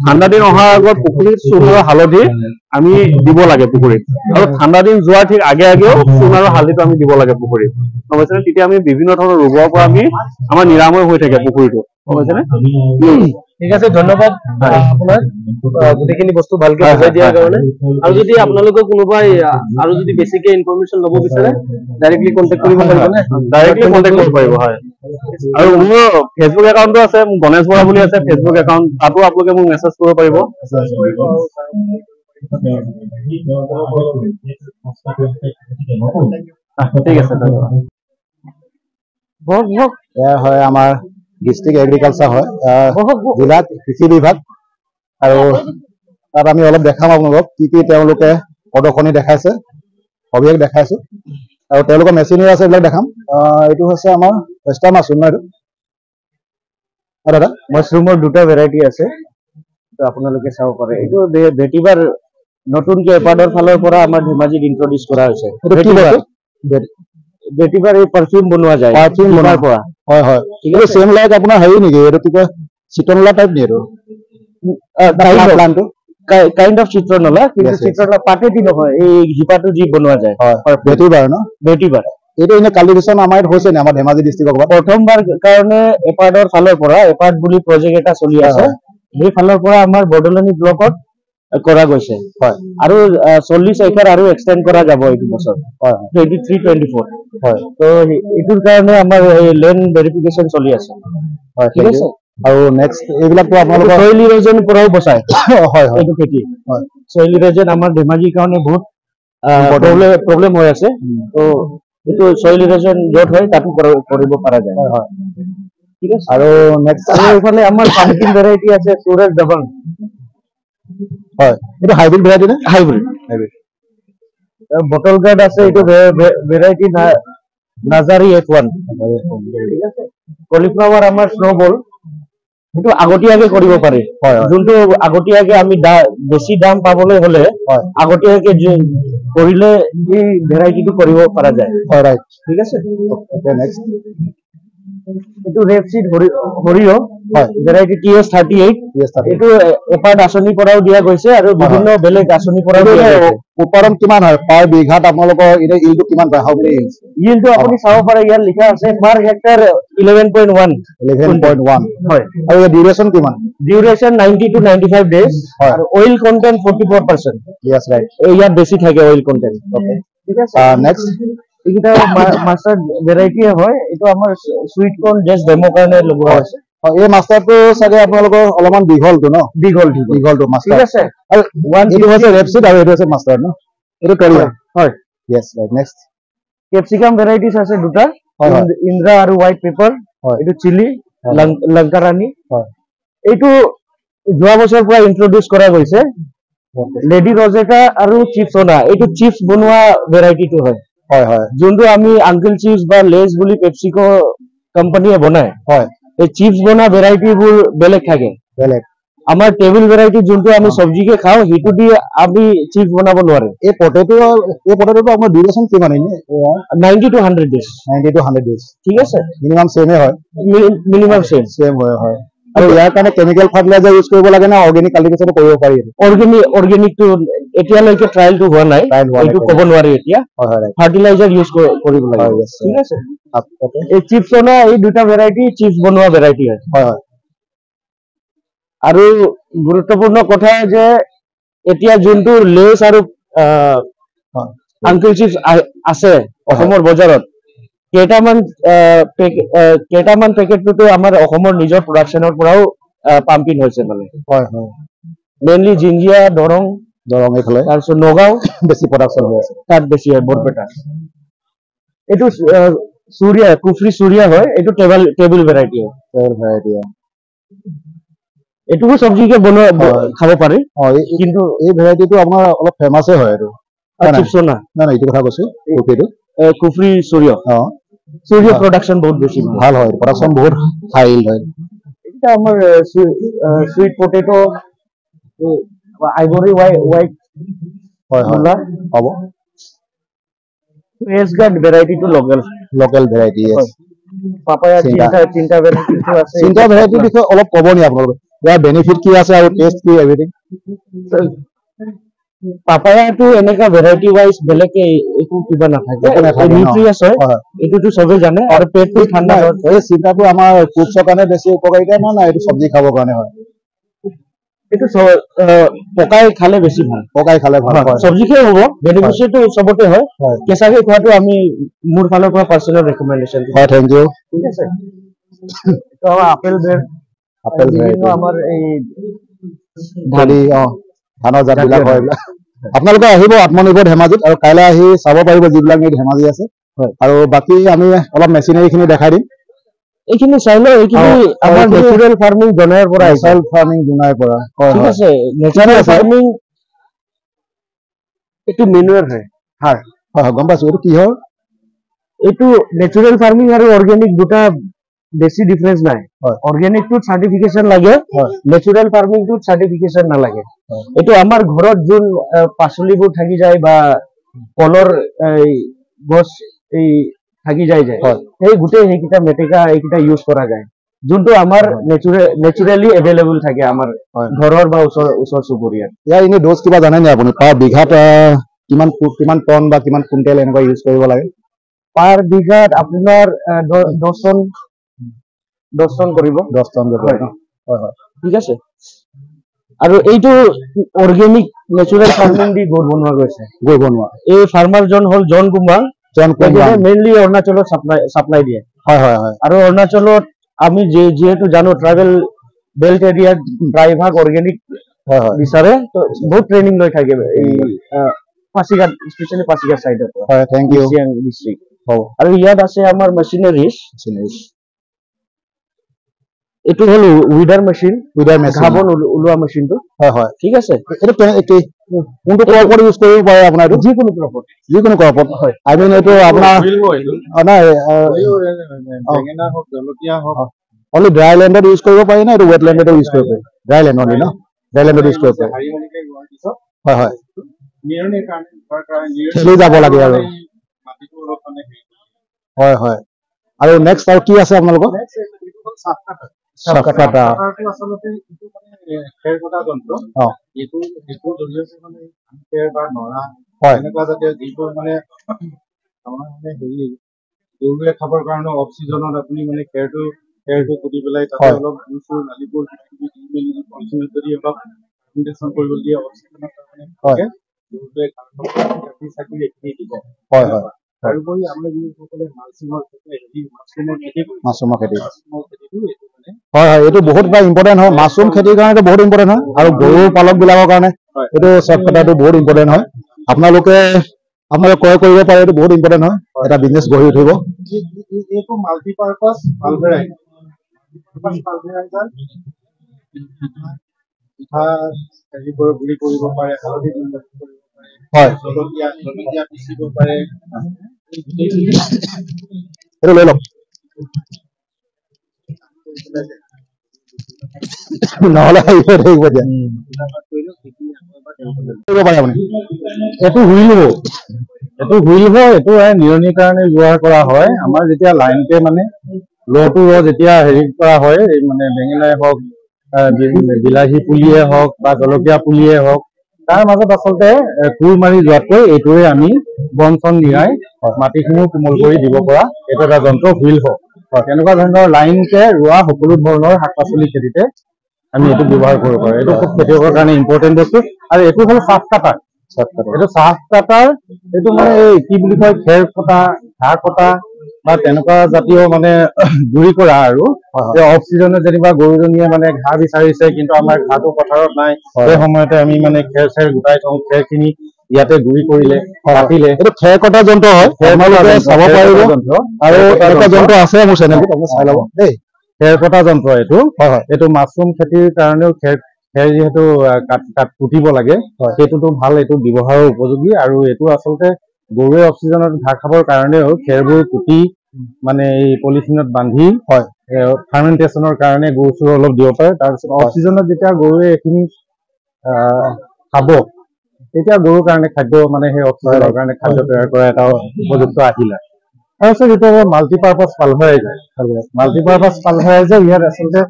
ঠাণ্ডা দিন অহাৰ আগত পুখুৰীত চূণ আৰু হালধি আমি দিব লাগে পুখুৰীত। আৰু ঠাণ্ডা দিন যোৱাৰ ঠিক আগেও চূণ আৰু হালধিটো আমি দিব লাগে পুখুৰীত, গম পাইছেনে? তেতিয়া আমি বিভিন্ন ধৰণৰ ৰোগৰ পৰা আমাৰ নিৰাময় হৈ থাকে পুখুৰীটো, গম পাইছেনে? ঠিক আছে, ধন্যবাদ আপোনাক গোটেইখিনি বস্তু ভালকে বুজাই দিয়াৰ কাৰণে। আৰু যদি আপোনালোকে কোনোবাই আৰু যদি বেছিকে ইনফৰমেশ্যন ল'ব বিচাৰে ডাইৰেক্টলি কণ্টেক্ট কৰিব পাৰিব নে? ডাইৰেক্টলি কণ্টেক্ট কৰিব পাৰিব, হয়। আৰু মোৰ ফেচবুক একাউণ্টো আছে, গণেশ বৰা বুলি আছে ফেচবুক একাউণ্ট, তাতো আপোনালোকে মোক মেছেজ কৰিব পাৰিব। ঠিক আছে, ধন্যবাদ। এয়া হয় আমাৰ ডিষ্ট্ৰিক্ট এগ্ৰিকালচাৰ হয়, জিলাত কৃষি বিভাগ। আৰু তাত আমি অলপ দেখাম আপোনালোকক কি কি তেওঁলোকে প্ৰদৰ্শনী দেখাইছে, সবিশেষ দেখাইছো। আৰু তেওঁলোকৰ মেচিনাৰী আছে, এইবিলাক দেখাম। এইটো হৈছে আমাৰ ৱেষ্টাৰ মাছৰুম ন? এইটো দাদা মাছৰুমৰ দুটা ভেৰাইটি আছে, আপোনালোকে চাব পাৰে। এইটো ভেটিভাৰ নতুনকে এপাৰ্টৰ ফালৰ পৰা আমাৰ ধেমাজিত ইন্ট্ৰডিউচ কৰা হৈছে। ভেটিভাৰ এই পাৰফিউম বনোৱা যায়, পাৰফিউম বনোৱাৰ পৰা। হয় হয়, এইটো চেম লাইক আপোনাৰ হেৰি নেকি, এইটো কি কয় চিতনলা টাইপ নি? এইটো কাইণ্ড অফ চিত্ৰনলা, কিন্তু চিত্ৰনলা পাতেদি নহয়, এই শিপাটো যি বনোৱা যায়। ভেটিভাৰ ন? ভেটিভাৰ এইটো এনে কাল্টিভেশ্যন আমাৰ ইয়াত হৈছে নে? আমাৰ ধেমাজি ডিষ্ট্ৰিক্টৰ প্ৰথমবাৰ কাৰণে এপাৰ্টৰ ফালৰ পৰা, এপাৰ্ট বুলি প্ৰজেক্ট এটা চলি আছে, সেই ফালৰ পৰা আমাৰ বৰদলনি ব্লকত কৰা গৈছে। হয়, আৰু 40 একাৰ আৰু এক্সটেণ্ড কৰা যাব এইটো বছৰ। 23-24। হয়, তো এইটোৰ কাৰণে আমাৰ লেণ্ড ভেৰিফিকেশ্যন চলি আছে। হয়, ঠিক আছে। আৰু নেক্সট এইবিলাকতো আপোনালোকৰ চইল ইৰোজন পৰাও বচায়। হয় হয়, এইটো খেতি হয়, চইল ইৰোজন আমাৰ ধেমাজিৰ কাৰণে বহুত প্ৰব্লেম হৈ আছে। তো এইটো চইল ইৰোজন য'ত হয় তাতো কৰিব পৰা যায়। হয়, ঠিক আছে। আৰু নেক্সট এইফালে আমাৰ পাম্পকিন ভেৰাইটি আছে, সুৰজ দবং। হয়, এইটো হাইব্ৰিড ভেৰাইটি নে? হাইব্ৰিড। বটল গাৰ্ড আছে, এইটো ভেৰাইটি নাজাৰী F1। ঠিক আছে। কলিফ্লাৱাৰ আমাৰ স্ন'বল, সেইটো আগতীয়াকে কৰিব পাৰি। যোনটো আগতীয়াকে আমি বেছি দাম পাবলৈ হলে আগতীয়াকে কৰিলে এই ভেৰাইটিটো কৰিব পৰা যায়। ৰাইট, ঠিক আছে। নেক্সট এইটো ৰেপচিড সৰিয়হ, ভেৰাইটি TS38। এইটো এপাৰ্ট আঁচনিৰ পৰাও দিয়া গৈছে আৰু বিভিন্ন বেলেগ আঁচনিৰ পৰাও দিয়া গৈছে। উৎপাদন কিমান হয় পাৰ বিঘাত আপোনালোকৰ? এতিয়া ইলটো কিমান পায়? হাউ মেনি ইলছ? ইলটো আপুনি চাব পাৰে, ইয়াত লিখা আছে পাৰ হেক্টৰ 11.1। 11.1 হয়। আৰু ইয়াৰ ডিউৰেশ্যন কিমান? Duration 90 to 95 days. আৰু অইল কন্টেন্ট 44%। Yes, right. ইয়াত বেছি থাকে অইল কন্টেন্ট। ঠিক আছে। নেক্সট এইকেইটা মাষ্টাৰ্ড ভেৰাইটিয়ে হয়। এইটো আমাৰ সুইট কৰ্ণ জাষ্ট ডেমো কাৰণে লগোৱা হৈছে। এই মাষ্টাৰটো চাগে আপোনালোকৰ অলপমান দীঘলটো ন? দীঘলটো মাষ্টাৰ। ঠিক আছে। আৰু এইটো হৈছে ৰেপচিড আৰু এইটো হৈছে মাষ্টাৰ ন? এইটো কৰিয়া। হয়। Yes, right. Next capsicum varieties আছে দুটা, ইন্দ্ৰা আৰু হোৱাইট পেপাৰ। এইটো চিলি, লংকা ৰাণী। এইটো যোৱা বছৰৰ পৰা ইন্ট্ৰডিউচ কৰা গৈছে। লেডি ৰজেটা আৰু চিপছনা, এইটো চিপছ বনোৱা ভেৰাইটিটো হয়। হয় হয়, যোনটো আমি আংকেল চিপছ বা লেজ বুলি পেপচিকো কোম্পানীয়ে বনায়। হয়, এই চিপছ বনোৱা ভেৰাইটিবোৰ বেলেগ থাকে। বেলেগ আমাৰ টেবিল ভেৰাইটি যোনটো আমি চব্জিকে খাওঁ, সেইটো দি আমি চিপছ বনাব নোৱাৰে। এই পটেটো আপোনাৰ ডিউৰেশ্যন কিমান? 90 to 100 ডেজ। 90 to 100 days. ঠিক আছে। মিনিমাম চেমে হয়। মিনিমাম চেম হয় হয়। আৰু ইয়াৰ কাৰণে কেমিকেল ফাৰ্টিলাইজাৰ ইউজ কৰিব লাগে না অৰ্গেনিক কাল্টিভেশ্যন কৰিব পাৰি অৰ্গেনিকটো এতিয়ালৈকে ট্ৰায়েলটো হোৱা নাই এইটো ক'ব নোৱাৰি এতিয়া ফাৰ্টিলাইজাৰ ইউজ কৰিব লাগে ঠিক আছে এই চিপছৰ এই দুটা ভেৰাইটি চিপছ বনোৱা ভেৰাইটি হয় আৰু গুৰুত্বপূৰ্ণ কথা যে এতিয়া যোনটো লেছ আৰু আংকুল চিপছ আছে অসমৰ বজাৰত কেইটামান পেকেটটো আমাৰ অসমৰ নিজৰ প্ৰডাকশ্যনৰ পৰাও পাম্পিং হৈছে মানে মেইনলি জিঞ্জিয়া দৰং এইফালে তাৰপিছত নগাঁও বেছি প্ৰডাকশ্যন হৈ আছে তাত বেছি হয় বৰপেটা এইটো কুফৰি চুৰিয়া হয় এইটো টেবুল ভেৰাইটি হয় এইটোও চব্জিকে বনোৱা খাব পাৰি কিন্তু এই ভেৰাইটিটো আপোনাৰ অলপ ফেমাছে হয় এইটো চিপছনা না এইটো কথা কৈছো কুফৰি চুৰিয়া চুৰিয়া প্ৰডাকশ্যন বহুত বেছি ভাল হয় প্ৰডাকশ্যন বহুত হাই হয় এটা আমাৰ সুইট পটেটো আইভৰি হোৱাইট হয় হ'ব এছ গাৰ্ড ভেৰাইটিটো লোকেল ভেৰাইটি পাপায়া তিনটা ভেৰাইটিটো আছে তিনটা ভেৰাইটিৰ বিষয়ে অলপ ক'ব নি আপোনালোকে ইয়াৰ বেনিফিট কি আছে আৰু টেষ্ট কি এভৰিথিং পাপায়াটো এনেকা ভেৰাইটি ৱাইজ বেলেগে একো কিবা নাথাকে নিউট্ৰিয়াছ হয় এইটোতো চবেই জানে আৰু পেটটো ঠাণ্ডা হয় এই চিন্তাটো আমাৰ কুকছৰ কাৰণে বেছি উপকাৰিতা না এইটো চব্জি খাবৰ কাৰণে হয় এইটো পকাই খালে বেছি ভাল চব্জি খাই হ'ব বেনিফিচিয়াৰটো চবতে হয় কেঁচাকে খোৱাটো আমি মোৰ ফালৰ পৰা পাৰ্চনেল ৰেকমেণ্ডেশ্যন হয় থেংক ইউ ঠিক আছে তো আপেল বেৰ আমাৰ এই ধানৰ জাতবিলাক হয় আপোনালোকে আহিব আত্মনিৰ্ভৰ ধেমাজিত আৰু কাইলৈ আহি চাব পাৰিব যিবিলাক ধেমাজি আছে আৰু বাকী আমি অলপ মেচিনাৰীখিনি দেখাই দিম এইখিনি চাই লওঁ এইখিনি আমাৰ নেচাৰেল ফাৰ্মিং জনাৰ পৰা ঠিক আছে নেচাৰেল ফাৰ্মিং এইটো মেনুৱেল হয় গম পাইছো এইটো কি হয় এইটো নেচাৰেল ফাৰ্মিং আৰু অৰ্গেনিক দুটা বেছি ডিফাৰেন্স নাই অৰ্গেনিকটোত চাৰ্টিফিকেশ্যন লাগে নেচাৰেল ফাৰ্মিংটোত চাৰ্টিফিকেশ্যন নালাগে এইটো আমাৰ ঘৰত যোন পাচলিবোৰ থাকি যায় বা কলৰ গছ এই থাকি যায় সেই গোটেই সেইকেইটা মেটেকা এইকেইটা ইউজ কৰা যায় যোনটো আমাৰ নেচাৰেলি এভেইলেবল থাকে আমাৰ ঘৰৰ বা ওচৰ চুবুৰীয়াত ইয়াৰ এনে ড'জ কিবা জানে নে আপুনি পাৰ বিঘাত কিমান টন বা কিমান কুইণ্টেল এনেকুৱা ইউজ কৰিব লাগে পাৰ বিঘাত আপোনাৰ 10 টন কৰিব 10 টন ঠিক আছে আৰু এইটো অৰ্গেনিক নেচাৰেল ফাৰ্মিং দি গৈ বনোৱা এই ফাৰ্মাৰজন হ'ল জন কুমাৰ মেইনলি অৰুণাচলত সাপ্লাই দিয়ে আৰু অৰুণাচলত আমি যেহেতু জানো ট্ৰাইবেল বেল্ট এৰিয়াত প্ৰায়ভাগ অৰ্গেনিক বিচাৰে বহুত ট্ৰেইনিং লৈ থাকে এই পাছিঘাট স্পেচিয়েলি পাছিঘাট চাইডত থেংক ইউ ডিষ্ট্ৰিক্ট আৰু ইয়াত আছে আমাৰ মেচিনাৰিজ এইটো হ'ল উইডাৰ মেচিন ঘাবন ওলোৱা মেচিনটো ঠিক আছে এইটো কোনটো ক্ৰপত ইউজ কৰিব পাৰে আপোনাৰ এইটো যিকোনো ক্ৰপত হয় আই মিন এইটো আপোনাৰ অনলি ড্ৰাই লেণ্ডত ইউজ কৰিব পাৰি না এইটো ৱেট লেণ্ডতো ইউজ কৰিব পাৰি ড্ৰাই লেণ্ড অনলি ন ড্ৰাই লেণ্ডত ইউজ কৰিব পাৰি খেলি যাব লাগে আৰু আৰু নেক্সট আৰু কি আছে আপোনালোকৰ গৰুৱে খাবৰ কাৰণে অফ চিজনত আপুনি মানে খেৰটো কুটি পেলাই তাতে অলপ নালিবোৰ যদি অলপ ফাৰ্মেণ্টেশ্যন কৰিব দিয়ে অফ চিজনত গৰুৱে চাকি এইখিনি দিব তাৰোপৰি আমাৰ যিসকলে মাছৰুমৰ খেতি এইটো বহুত ইম্পৰ্টেণ্ট হয় মাছৰুম খেতিৰ কাৰণে বহুত ইম্পৰ্টেণ্ট হয় আৰু গৰু পালক বিলাকৰ কাৰণে এইটো চব কথাটো বহুত ইম্পৰ্টেণ্ট হয় আপোনালোকে ক্ৰয় কৰিব পাৰে এইটো বহুত ইম্পৰ্টেণ্ট হয় এটা বিজনেছ গঢ়ি উঠিব এইটো মাল্টিপাৰপাছ পালভেৰাইজাৰ গুৰি কৰিব পাৰে হালধি কৰিব পাৰে জলকীয়া পিচিব পাৰে এইটো লৈ লওক নহ'লে থাকিব দিয়া এইটো হুইল হ'ব এইটো নিৰণিৰ কাৰণে ব্যৱহাৰ কৰা হয় আমাৰ যেতিয়া লাইনতে মানে ৰটো যেতিয়া হেৰি কৰা হয় মানে বেঙেনাই হওক বিলাহী পুলিয়ে হওক বা জলকীয়া পুলিয়ে হওক তাৰ মাজত আচলতে কোৰ মাৰি যোৱাতকৈ এইটোৱে আমি বন চন নিয়াই মাটিখিনিও কোমল কৰি দিব পৰা এইটো এটা যন্ত্ৰ হুইল হওক তেনেকুৱা ধৰণৰ লাইনকে ৰোৱা সকলো ধৰণৰ শাক পাচলি খেতিতে আমি এইটো ব্যৱহাৰ কৰিব পাৰোঁ। এইটো খুব খেতিয়কৰ কাৰণে ইম্পৰ্টেণ্ট বস্তু। আৰু এইটো হ'ল চাহ কাটাৰ। এইটো চাহ কাটাৰ এইটো মানে এই কি বুলি কয় খেৰ কটা ঘাঁহ কটা বা তেনেকুৱা জাতীয় মানে গুৰি কৰা আৰু অফ চিজনে যেনিবা গৰুজনীয়ে মানে ঘাঁহ বিচাৰিছে কিন্তু আমাৰ ঘাঁহটো পথাৰত নাই সেই সময়তে আমি মানে খেৰ চেৰ গোটাই থওঁ খেৰখিনি ইয়াতে গুৰি কৰিলে কাটিলে এইটো খেৰ কটা যন্ত্ৰ হয়। চাব পাৰিব আৰু এনেকুৱা যন্ত্ৰ আছে মোৰ চেনেলটোত আপুনি চাই ল'ব দেই। খেৰ কটা যন্ত্ৰ এইটো এইটো মাছৰুম খেতিৰ কাৰণেও খেৰ যিহেতু পুতিব লাগে সেইটোতো ভাল, এইটো ব্যৱহাৰৰ উপযোগী। আৰু এইটো আচলতে গৰুৱে অক্সিজেনত ঘাঁহ খাবৰ কাৰণেও খেৰবোৰ পুতি মানে এই পলিথিনত বান্ধি ফাৰ্মেণ্টেশ্যনৰ কাৰণে গৰু চৰু অলপ দিব পাৰে। তাৰপিছত অক্সিজেনত যেতিয়া গৰুৱে এইখিনি খাব তেতিয়া গৰুৰ কাৰণে খাদ্য মানে সেই অক্সিজেনৰ কাৰণে খাদ্য তৈয়াৰ কৰা এটা উপযুক্ত আহিলা। তাৰপিছত এতিয়া মাল্টিপাৰ্পাছ পালভাৰাইজাৰ ইয়াত আচলতে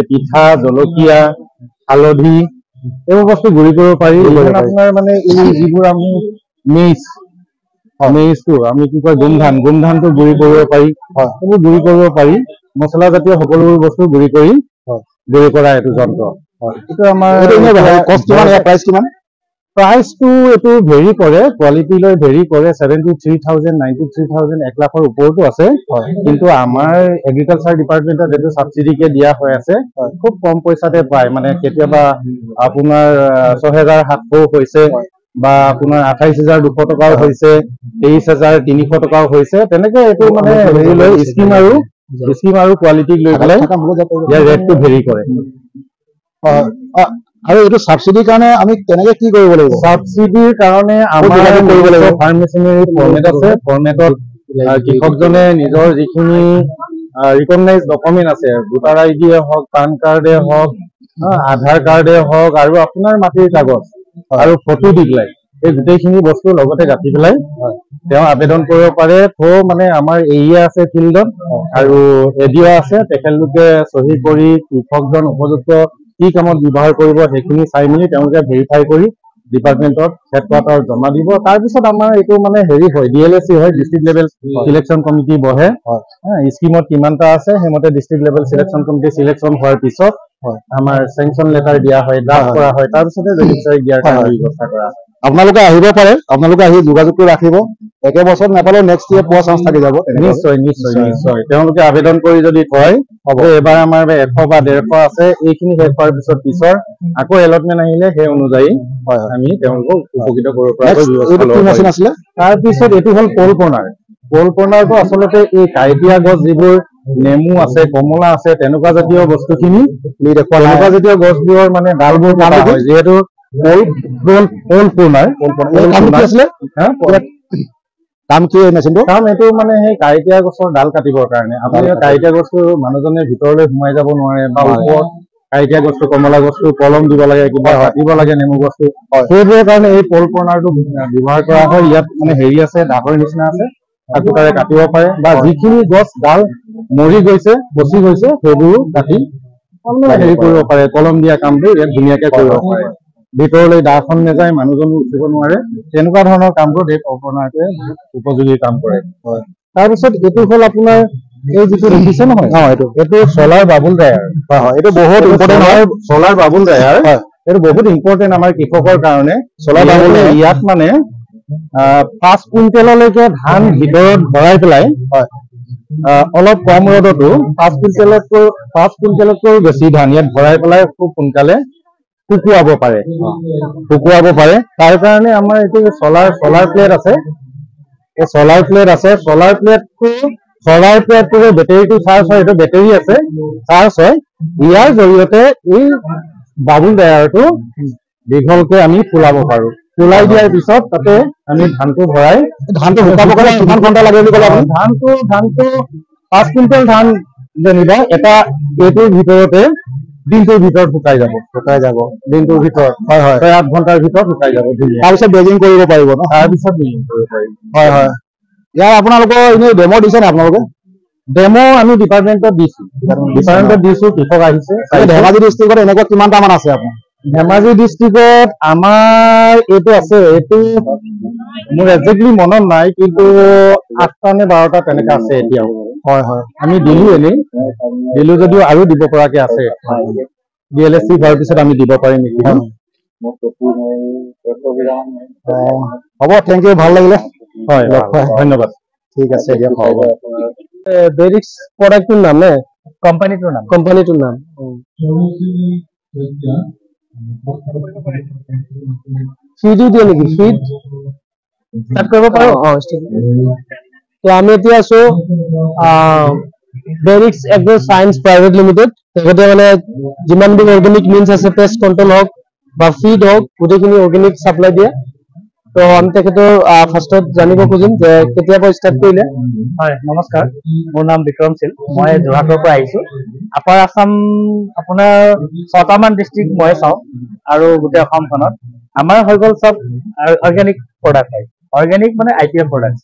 পিঠা জলকীয়া হালধি এইবোৰ বস্তু গুৰি কৰিব পাৰি। আপোনাৰ মানে এই যিবোৰ আমি মেইজটো আমি কি কয় গোমধানটো গুৰি কৰিব পাৰি, সেইবোৰ গুৰি কৰিব পাৰি। মছলা জাতীয় সকলোবোৰ বস্তু গুৰি কৰা এইটো যন্ত্ৰ। এইটো আমাৰ প্ৰাইচ কিমান? প্ৰাইচটো এইটো ভেৰি কৰে, কোৱালিটি লৈ ভেৰি কৰে। 73,000 93,000 1 লাখৰ ওপৰতো আছে। কিন্তু আমাৰ এগ্ৰিকালচাৰ ডিপাৰ্টমেণ্টত এইটো ছাবচিডিকে দিয়া হৈ আছে। খুব কম পইচাতে পায়, মানে কেতিয়াবা আপোনাৰ 6,700 হৈছে বা আপোনাৰ 28,200 টকাও হৈছে, 23,300 টকাও হৈছে। তেনেকে এইটো মানে হেৰি লৈ স্কিম আৰু কোৱালিটিক লৈ পেলাই ইয়াৰ ৰেটটো ভেৰি কৰে। আৰু এইটো ছাবচিডিৰ কাৰণে আমি কেনেকে কি কৰিব লাগিব? ছাবচিডিৰ কাৰণে আমাৰ ফাৰ্ম মেচিনাৰী ফৰ্মেট আছে। ফৰ্মেটত কৃষকজনে নিজৰ যিখিনি ৰিকগনাইজ ডকুমেণ্ট আছে, ভোটাৰ আইডিয়ে হওক, পান কাৰ্ডে হওক, আধাৰ কাৰ্ডে হওক আৰু আপোনাৰ মাটিৰ কাগজ আৰু ফটো দি পেলাই এই গোটেইখিনি বস্তু লগতে গাঁঠি পেলাই তেওঁ আবেদন কৰিব পাৰে। মানে আমাৰ এৰিয়া আছে ফিল্ডত আৰু এডিঅ আছে, তেখেতলোকে চহী কৰি কৃষকজন উপযুক্ত কি কামত ব্যৱহাৰ কৰিব সেইখিনি চাই মেলি তেওঁলোকে ভেৰিফাই কৰি ডিপাৰ্টমেণ্টত হেডকোৱাৰ্টাৰত জমা দিব। তাৰপিছত আমাৰ এইটো মানে হেৰি হয়, DLSC হয়, ডিষ্ট্ৰিক্ট লেভেল চিলেকশ্যন কমিটি বহে। স্কিমত কিমানটা আছে সেইমতে district level selection committee selection হোৱাৰ পিছত আমাৰ চেংচন লেটাৰ দিয়া হয়, ড্ৰাফ্ট কৰা হয়, তাৰপিছতে ৰেজিষ্ট্ৰাৰ দিয়াৰ কাৰণে ব্যৱস্থা কৰা হয়। আপোনালোকে আহিব পাৰে, আপোনালোকে আহি যোগাযোগটো ৰাখিব। একে বছৰ নাপালেও নেক্সট ইয়েৰ পোৱা চান্স থাকি যাব। নিশ্চয় তেওঁলোকে আবেদন কৰি যদি থয় এবাৰ আমাৰ 100 বা 150 আছে, এইখিনি শেষ হোৱাৰ পিছৰ আকৌ এলটমেণ্ট আহিলে সেই অনুযায়ী আমি তেওঁলোকক উপকৃত কৰিব পৰা আছিলে। তাৰপিছত এইটো হ'ল পল কৰ্ণাৰটো আচলতে এই কাঁইটীয়া গছ যিবোৰ নেমু আছে, কমলা আছে, তেনেকুৱা জাতীয় বস্তুখিনি তেনেকুৱা জাতীয় গছবোৰৰ মানে ডালবোৰ কাটা হয়। যিহেতু কাম কি মেচিনটো? কাম এইটো মানে সেই কাঁইটীয়া গছৰ ডাল কাটিবৰ কাৰণে। আপুনি কাঁইটীয়া গছটো মানুহজনে ভিতৰলৈ সোমাই যাব নোৱাৰে বা ওপৰত কাঁইটীয়া গছটো কমলা গছটো কলম দিব লাগে, কিবা কাটিব লাগে নেমু গছটো, সেইবোৰৰ কাৰণে এই পল কৰ্ণাৰটো ব্যৱহাৰ কৰা হয়। ইয়াত মানে হেৰি আছে, দাগৰ নিচিনা আছে, তাৰে কাটিব পাৰে বা যিখিনি গছ ডাল মৰি গৈছে পচি গৈছে সেইবোৰো কাটি হেৰি কৰিব পাৰে। কলম দিয়া কামবোৰ ইয়াত ধুনীয়াকে কৰিব পাৰে। ভিতৰলৈ দাখন নাযায়, মানুহজনো উঠিব নোৱাৰে, তেনেকুৱা ধৰণৰ কামবোৰ এই পল কৰ্ণাৰটোৱে উপযোগী কাম কৰে। তাৰপিছত এইটো হ'ল আপোনাৰ এই যিটো দেখিছে নহয়, এইটো চলাৰ বাবুল ড্ৰায়াৰ। এইটো বহুত ইম্পৰ্টেণ্ট হয়। চলাৰ বাবুল ড্ৰায়াৰ এইটো বহুত ইম্পৰ্টেণ্ট আমাৰ কৃষকৰ কাৰণে। চলাৰ বাবুল ইয়াত মানে 5 কুইণ্টেললৈকে ধান ভিতৰত ভৰাই পেলাই অলপ কম ৰ'দতো 5 কুইণ্টেলতকৈ বেছি ধান ইয়াত ভৰাই পেলাই খুব সোনকালে শুকুৱাব পাৰে। তাৰ কাৰণে আমাৰ এইটো চলাৰ প্লেট আছে। এই চলাৰ প্লেটটোৰে বেটেৰীটো চাৰ্জ হয়, এইটো বেটেৰী আছে, চাৰ্জ হয়। ইয়াৰ জৰিয়তে এই বাবুল ড্ৰায়াৰটো দীঘলকে আমি ফুলাব পাৰো। ফুলাই দিয়াৰ পিছত তাতে আমি ধানটো ভৰাই ধানটো শুকাব কাৰণে কিমান ঘণ্টা লাগে বুলি ক'লে আপুনি? ধানটো 5 কুইণ্টেল ধান যেনিবা এটা এইটোৰ ভিতৰতে দিনটোৰ ভিতৰত শুকাই যাব দিনটোৰ ভিতৰত 6-8 ঘণ্টাৰ ভিতৰত শুকাই যাব। তাৰপিছত বেজিং কৰিব পাৰিব ন? তাৰপিছত বেজিং কৰিব পাৰিব। ইয়াৰ আপোনালোকৰ এনেই ডেমো দিছে নে আপোনালোকে? ডেমো আমি ডিপাৰ্টমেণ্টত দিছো কৃষক আহিছে ধেমাজি ডিষ্ট্ৰিক্টত এনেকুৱা কিমানটামান আছে আপোনাৰ ধেমাজি ডিষ্ট্ৰিক্টত আমাৰ এইটো আছে এইটো মোৰ একজেক্টলি মনত নাই কিন্তু 8টা নে 12টা তেনেকা আছে এতিয়াও হয় হয় আমি দিলো যদিও আৰু দিব পৰাকে আছে DLSC হোৱাৰ পিছত আমি দিব পাৰিম নেকি হ'ব থেংক ইউ ভাল লাগিলে হয় ধন্যবাদ ঠিক আছে দিয়া হ'ব বেৰিক্স প্ৰডাক্টটোৰ নাম নে কোম্পানীটোৰ নাম ফিডো দিয়ে নেকি ফিড ষ্টাৰ্ট কৰিব পাৰো তো আমি এতিয়া আছো বেৰিক্স এগ্ৰো সায়েন্স প্ৰাইভেট লিমিটেড তেখেতে মানে যিমানবোৰ অৰ্গেনিক মিনছ আছে পেষ্ট কণ্ট্ৰল হওক বা ফিড হওক গোটেইখিনি অৰ্গেনিক সাপ্লাই দিয়ে তো আমি তেখেতৰ ফাৰ্ষ্টত জানিব খুজিম যে কেতিয়াবা ষ্টাৰ্ট কৰিলে হয় নমস্কাৰ মোৰ নাম বিক্ৰম সিল মই যোৰহাটৰ পৰা আহিছো আপাৰ আসাম আপোনাৰ 6টামান ডিস্ট্ৰিক্ট মই চাওঁ আৰু গোটেই অসমখনত আমাৰ হৈ গ'ল সব অৰ্গেনিক প্ৰডাক্ট হয় অৰ্গেনিক মানে IPM products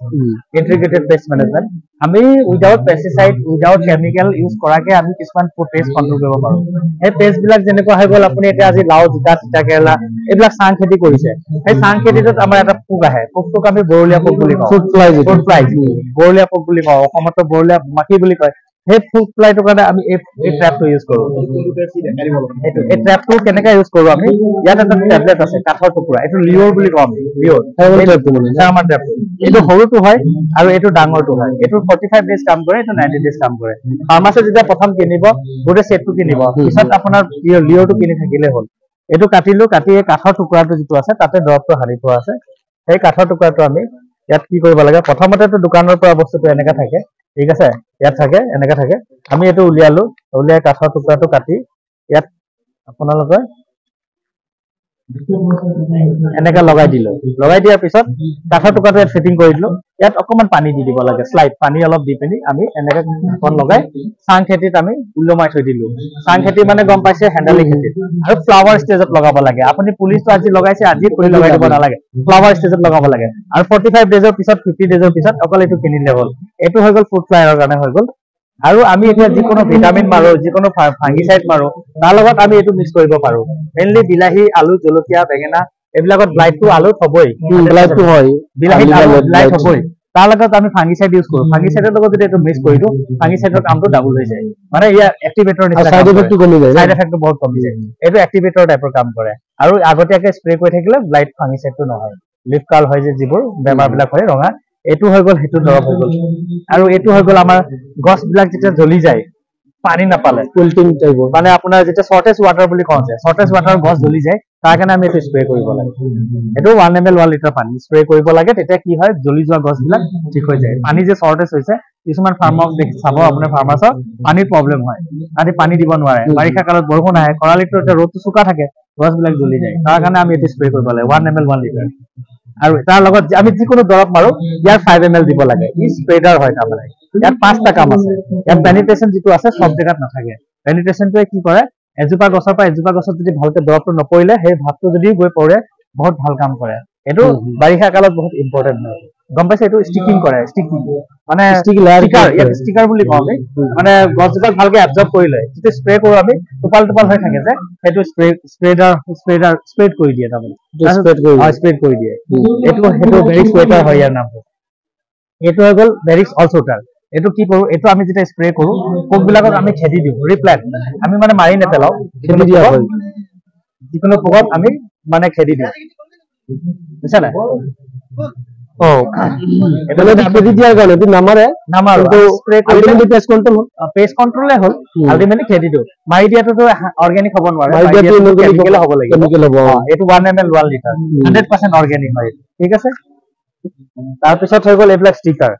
integrated pest management আমি without pesticide without chemical use কৰাকে আমি কিছুমান পেষ্ট কন্ট্ৰল কৰিব পাৰো এই পেষ্ট বিলাক যেনেকুৱা হৈ গ'ল আপুনি এতিয়া আজি লাও জিকা চিতা কেৰেলা এইবিলাক সাং খেতি কৰিছে সেই সাং খেতিটোত আমাৰ এটা পোক আহে পোকটোক আমি বৰলীয়া পোক বুলি কওঁ ফুড ফ্লাই বৰলীয়া পোক বুলি কওঁ অসমতো বৰলীয়া মাখি বুলি কয় সেই ফুড ফ্লাইটোৰ কাৰণে আমি এই ট্ৰেপটো ইউজ কৰো এই ট্ৰেপটো কেনেকৈ ইউজ কৰো আমি ইয়াত এটা টেবলেট আছে কাঠৰ টুকুৰা এইটো লিঅৰ বুলি কওঁ আমি লিঅৰ আমাৰ ট্ৰেপটো এইটো সৰুটো হয় আৰু এইটো ডাঙৰটো হয় এইটো 45 ডেজ কাম কৰে এইটো 90 ডেজ কাম কৰে ফাৰ্মাচী যেতিয়া প্ৰথম কিনিব গোটেই সেটটো কিনিব পিছত আপোনাৰ লিঅৰটো কিনি থাকিলে হ'ল এইটো কাটি এই কাঠৰ টুকুৰাটো যিটো আছে তাতে দৰৱটো হাৰি থোৱা আছে সেই কাঠৰ টুকুৰাটো আমি ইয়াত কি কৰিব লাগে প্ৰথমতেতো দোকানৰ পৰা বস্তুটো এনেকা থাকে ঠিক আছে ইয়াত থাকে এনেকা থাকে আমি এইটো উলিয়াই কাঠৰ টুকুৰাটো কাটি ইয়াত আপোনালোকে এনেকা লগাই দিয়াৰ পিছত কাঠৰ টুকুৰাটো ইয়াত ফিটিং কৰি দিলো ইয়াত অকমান পানী দি দিব লাগে স্লাইড পানী অলপ দি পিনি আমি এনেকা ঢাকন লগাই সাং খেতিত আমি উলমাই থৈ দিলো সাং খেতি মানে গম পাইছে হেন্ডালি খেতি আৰু ফ্লাৱাৰ ষ্টেজত লগাব লাগে আপুনি পুলিটো আজি লগাইছে আজি পুলি লগাই দিব নালাগে ফ্লাৱাৰ ষ্টেজত লগাব লাগে আৰু 45 ডেজৰ পিছত 50 ডেজৰ পিছত অকল এইটো কিনিলে হ'ল এইটো হৈ গ'ল ফুড ফ্লাইৰ কাৰণে হৈ গ'ল আৰু আমি এতিয়া যিকোনো ভিটামিন মাৰো যিকোনো ফাঙ্গিসাইড মাৰো তাৰ লগত আমি এইটো মিক্স কৰিব পাৰো মেইনলি বিলাহী আলু জলকীয়া বেঙেনা এইবিলাকত ব্লাইটটো আলুত হবই ব্লাইটটো হয় বিলাহীত ব্লাইট হবই তাৰ লগত আমি ফাঙ্গিসাইড ইউজ কৰো ফাঙ্গিসাইডৰ লগত যদি এইটো মিক্স কৰি দিও ফাঙ্গিসাইডৰ কামটো ডাবল হৈ যায় মানে ইয়াৰ এক্টিভেটৰ নিচিনা সাইড ইফেক্টটো কমি যায় সাইড ইফেক্টটো বহুত কমি যায় এইটো এক্টিভেটৰ টাইপৰ কাম কৰে আৰু আগতীয়াকে স্প্ৰে কৰি থাকিলে ব্লাইট ফাঙ্গিসাইডটো নহয় লিফ কাৰ্ল হয় যে যিবোৰ বেমাৰবিলাক হয় ৰঙা এইটো হৈ গ'ল হেতু দৰব হৈ গ'ল আৰু এইটো হৈ গ'ল আমাৰ গছ বিলাক যেতিয়া জ্বলি যায় পানী নাপালে কুলটিং টাইপৰ মানে আপোনাৰ যেতিয়া শৰ্টেজ ৱাটাৰ বুলি কওঁ যে শৰ্টেজ ৱাটাৰ গছ জ্বলি যায় তাৰ কাৰণে আমি এইটো স্প্ৰে কৰিব লাগে এইটো 1 ml 1 লিটাৰ পানী স্প্ৰে কৰিব লাগে তেতিয়া কি হয় জ্বলি যোৱা গছ বিলাক ঠিক হৈ যায় পানী যে শৰ্টেজ হৈছে কিছুমান ফাৰ্মাৰ্ছ চাব আপোনাৰ ফাৰ্মাৰ্ছৰ পানীৰ প্ৰব্লেম হয় আদি পানী দিব নোৱাৰে বাৰিষা কালত বৰষুণ আহে খৰালিটো ৰ'দটো চুকা থাকে গছ বিলাক জ্বলি যায় তাৰ কাৰণে আমি এইটো স্প্ৰে কৰিব লাগে 1 ml 1 লিটাৰ আৰু তাৰ লগত আমি যিকোনো দৰব মাৰো ইয়াৰ 5 ml দিব লাগে ই স্প্ৰেডাৰ হয় তাৰমানে ইয়াত 5টা কাম আছে ইয়াত পেনিট্ৰেশ্যন যিটো আছে সব জেগাত নাথাকে পেনিট্ৰেশ্যনটোৱে কি কৰে এজোপা গছৰ পৰা এজোপা গছত যদি ভালকে দৰবটো নপৰিলে সেই ভাতটো যদি গৈ পৰে বহুত ভাল কাম কৰে এইটো বাৰিষা কালত বহুত ইম্পৰ্টেন্ট হয় গম পাইছে এইটো ষ্টিকিং কৰে ষ্টিকিং মানে ষ্টিকাৰ বুলি কওঁ আমি মানে গছজোপাক ভালকে এবজৰ্ব কৰি লয় যেতিয়া স্প্ৰে কৰো আমি টোপাল হৈ থাকে যে সেইটো স্প্ৰেড কৰি দিয়ে তাৰমানে স্প্ৰেড কৰি দিয়ে সেইটো বেৰিক্স ৱেটাৰ হয় ইয়াৰ নামটো এইটো হৈ গ'ল বেৰিক্স অলছোটাৰ এইটো কি কৰো এইটো আমি যেতিয়া স্প্ৰে কৰো পোক বিলাকক আমি খেদি দিওঁ ৰিপ্লেন্ট আমি মানে মাৰি নেপেলাও খেদি দিয়া হয় যিকোনো পোকত আমি মানে খেদি দিওঁ বুজিছা না এটা খেদি দিয়াৰ কাৰণে এইটো নামাৰো স্প্ৰে কৰিলে পেষ্ট কন্ট্ৰল পেষ্ট কন্ট্ৰলে হ'ল আল্টিমেটলি খেদি দিওঁ মাৰি দিয়াটোতো অৰ্গেনিক হ'ব নোৱাৰে মাৰি দিয়াটো কেমিকেল হ'ব লাগে এইটো 1 ml 1 লিটাৰ 100% অৰ্গেনিক হয় ঠিক আছে তাৰপিছত হৈ গ'ল এইবিলাক ষ্টিকাৰ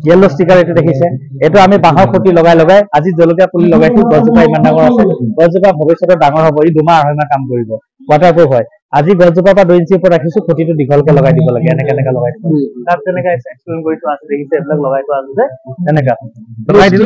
ইয়েলো ষ্টিকাৰ এইটো দেখিছে এইটো আমি বাঁহৰ খুঁটি লগাই আজি জলকীয়া পুলি লগাইছো গছজোপা ইমান ডাঙৰ আছে গছজোপা ভৱিষ্যতে ডাঙৰ হ'ব ই 2 মাহ 2.5 মাহ কাম কৰিব ৱাটাৰপ্ৰুফ হয় আজি গছজোপা পৰা 2 ইঞ্চি ওপৰত ৰাখিছো খুঁটিটো দীঘলকে লগাই দিব লাগে এনেকা লগাই দিব তাত তেনেকা এক্সপ্লেইন কৰি থোৱা আছে দেখিছে এইবিলাক লগাই থোৱা আছে তেনেকা লগাই দিলো